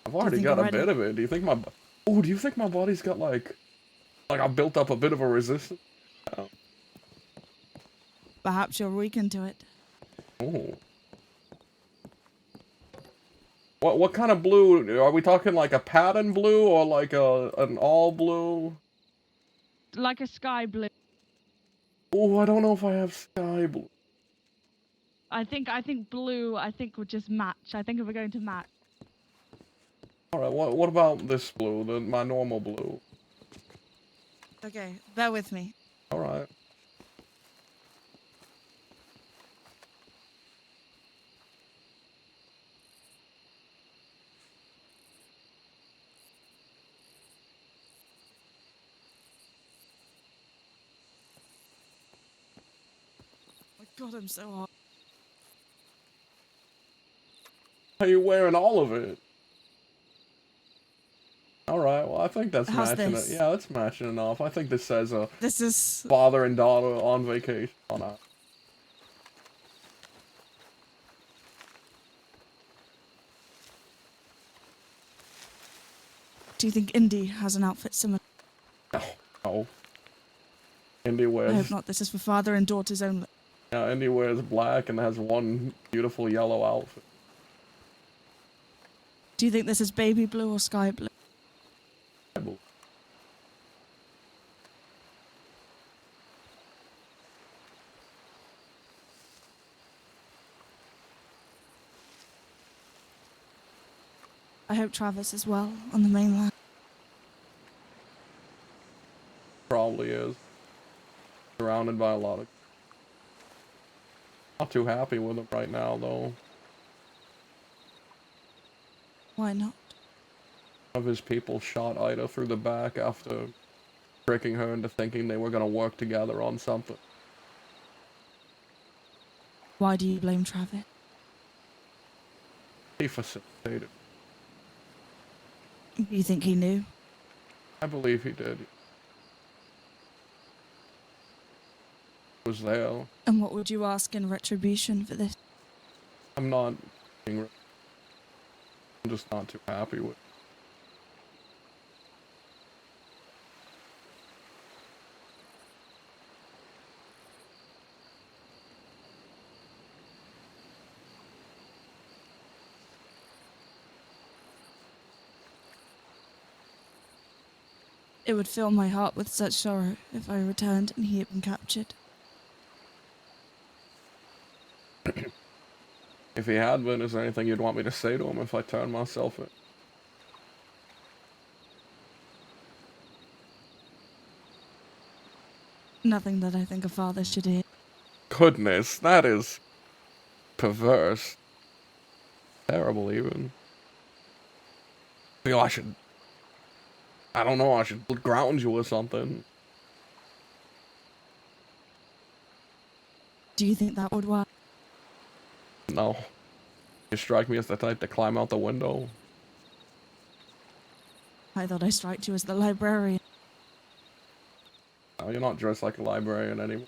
I've already got a bit of it. Do you think my... Oh, do you think my body's got like I've built up a bit of a resistance? Oh. Perhaps you're weakened to it. Oh. What kind of blue? Are we talking like a pattern blue or like an all blue? Like a sky blue. Oh, I don't know if I have sky blue. I think blue, would just match. I think if we're going to match. Alright, what about this blue? My normal blue? Okay, bear with me. Alright. Oh my god, I'm so hot. Are you wearing all of it? Alright, well I think that's How's matching this? it. Yeah, that's matching enough. I think this says This is... father and daughter on vacation. Oh, no. Do you think Indy has an outfit similar? No. Indy I wears... hope not. This is for father and daughters only. Yeah, Indy wears black and has one beautiful yellow outfit. Do you think this is baby blue or sky blue? I hope Travis is well on the mainland. Probably is. Surrounded by a lot of... Not too happy with him right now, though. Why not? One of his people shot Ida through the back after tricking her into thinking they were gonna work together on something. Why do you blame Travis? He facilitated. You think he knew? I believe he did. He was there. And what would you ask in retribution for this? I'm not... I'm just not too happy with it. It would fill my heart with such sorrow if I returned and he had been captured. If he had been, is there anything you'd want me to say to him if I turned myself in? Nothing that I think a father should hear. Goodness, that is... perverse. Terrible, even. I feel I should... I don't know, I should ground you or something. Do you think that would work? No. You strike me as the type to climb out the window. I thought I striked you as the librarian. No, you're not dressed like a librarian anymore.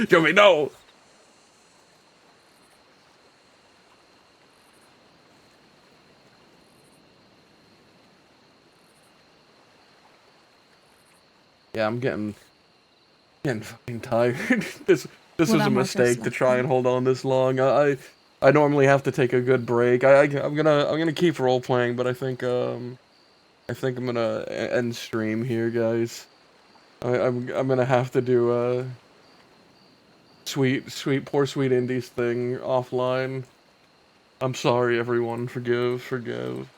Jimmy, no. Yeah, I'm getting fucking tired. This Well, was a I'm my first mistake to left try then. and hold on this long. I normally have to take a good break. I'm gonna keep role playing, but I think I'm gonna end stream here, guys. I'm gonna have to do poor sweet Indies thing offline. I'm sorry, everyone. Forgive.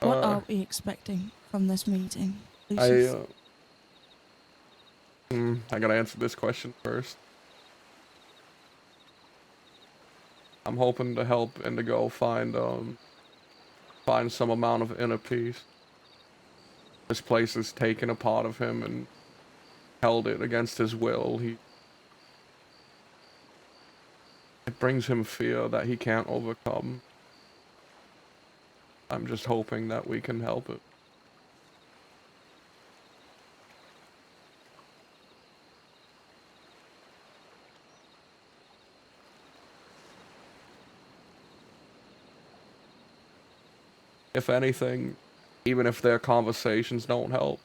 What are we expecting from this meeting, I Lucius? I gotta answer this question first. I'm hoping to help Indigo find some amount of inner peace. This place has taken a part of him and held it against his will. It brings him fear that he can't overcome. I'm just hoping that we can help it. If anything, even if their conversations don't help.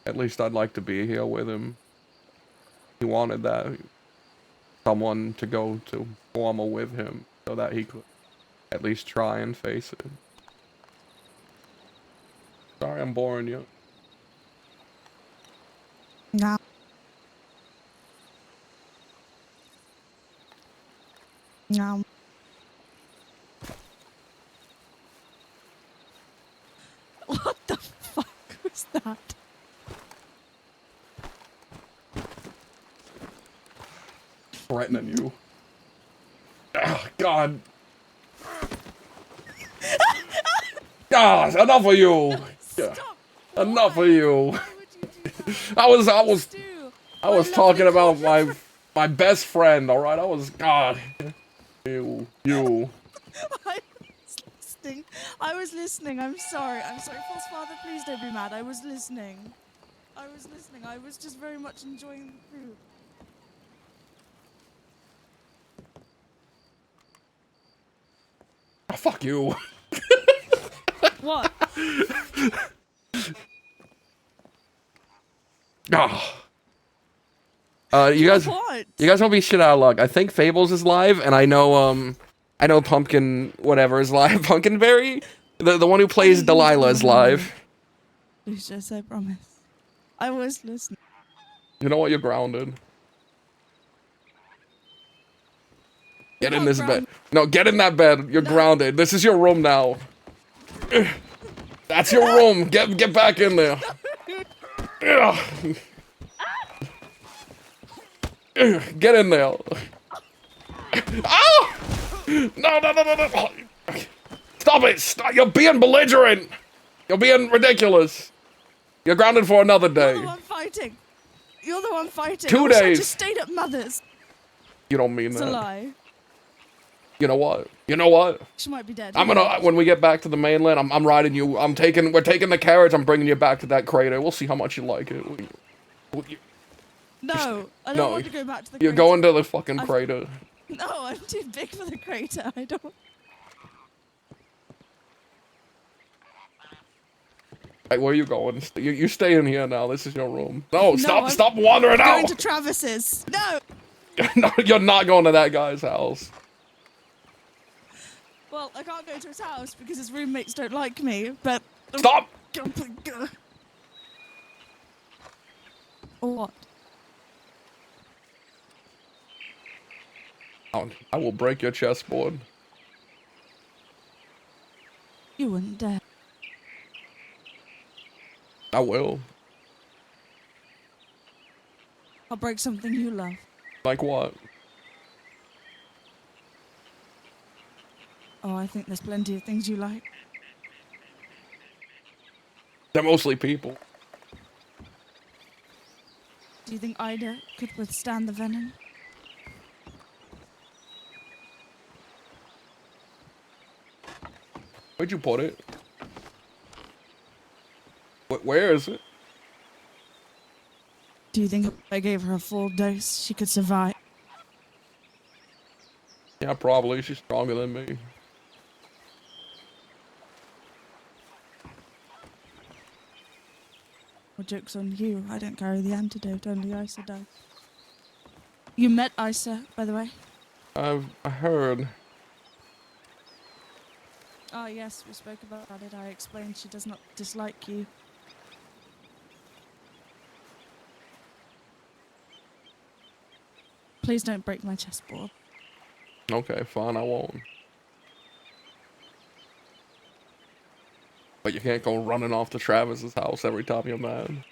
At least I'd like to be here with him. He wanted that. Someone to go to formal with him so that he could at least try and face it. Sorry I'm boring you. No. No. What the fuck was that? Threatening you. Oh, God. God, enough of you. Stop. Enough of you. Why would you do that? I was talking about my best friend, all right? God. You. I was listening. I'm sorry. False father, please don't be mad. I was listening. I was just very much enjoying the food. Oh, fuck you. What? You guys What? won't be shit out of luck. I think Fables is live, and I know Pumpkin whatever is live. Pumpkinberry, the one who plays Delilah is live. Lucius, I promise. I was listening. You know what? You're grounded. Get in this bed. No, get in that bed. You're grounded. This is your room now. That's your room. Get back in there. Get in there. Oh! No. Stop it. Stop. You're being belligerent. You're being ridiculous. You're grounded for another day. You're the one fighting. You're the one fighting. 2 I wish I days. just stayed at Mother's. You don't mean It's that. a lie. You know what? She might be dead. When we get back to the mainland, I'm riding you. We're taking the carriage. I'm bringing you back to that crater. We'll see how much you like it. No, I don't want to go back to the You're crater. going to the fucking crater. No, I'm too big for the crater. I don't. Hey, where are you going? You stay in here now. This is your room. No, stop wandering I'm out. going to Travis's. No. No, you're not going to that guy's house. Well, I can't go to his house because his roommates don't like me. But stop. Or what? I will break your chessboard. You wouldn't dare. I will. I'll break something you love. Like what? Oh, I think there's plenty of things you like. They're mostly people. Do you think Ida could withstand the venom? Where'd you put it? Where is it? Do you think if I gave her a full dose, she could survive? Yeah, probably. She's stronger than me. Well, joke's on you. I don't carry the antidote, only Isa does. You met Isa, by the way? I heard. Oh, yes, we spoke about it. I explained she does not dislike you. Please don't break my chessboard. Okay, fine, I won't. But you can't go running off to Travis's house every time you're mad.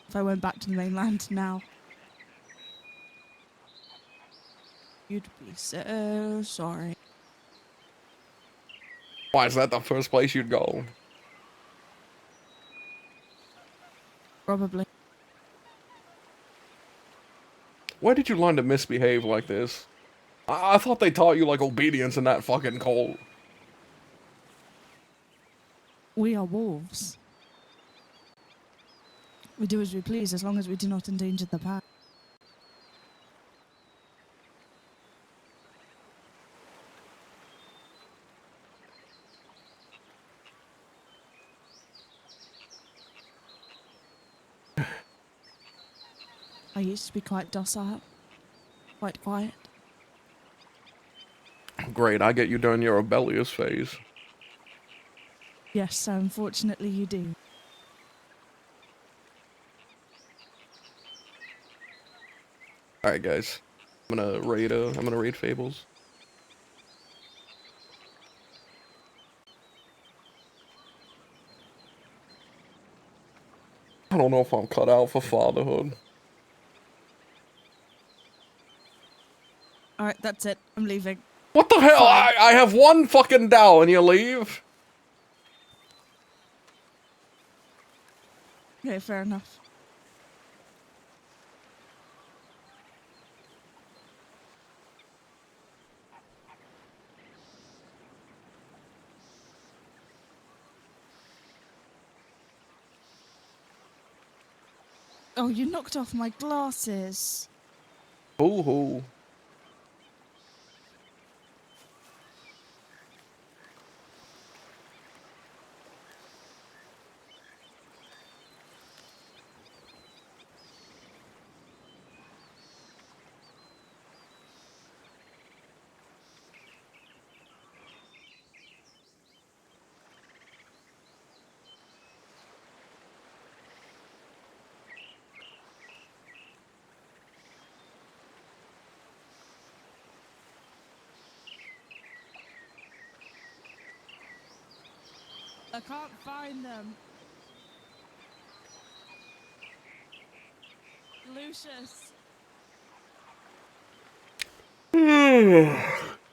If I went back to the mainland now, you'd be so sorry. Why is that the first place you'd go? Probably. Where did you learn to misbehave like this? I thought they taught you like obedience in that fucking cult. We are wolves. We do as we please as long as we do not endanger the pack. I used to be quite docile, quite quiet. Great, I get you during your rebellious phase. Yes, so unfortunately you do. Alright guys. I'm gonna raid Fables. I don't know if I'm cut out for fatherhood. Alright, that's it. I'm leaving. What the hell? I have one fucking Dow and you leave? Okay, fair enough. Oh, you knocked off my glasses. Boo-hoo. I can't find them. Lucius.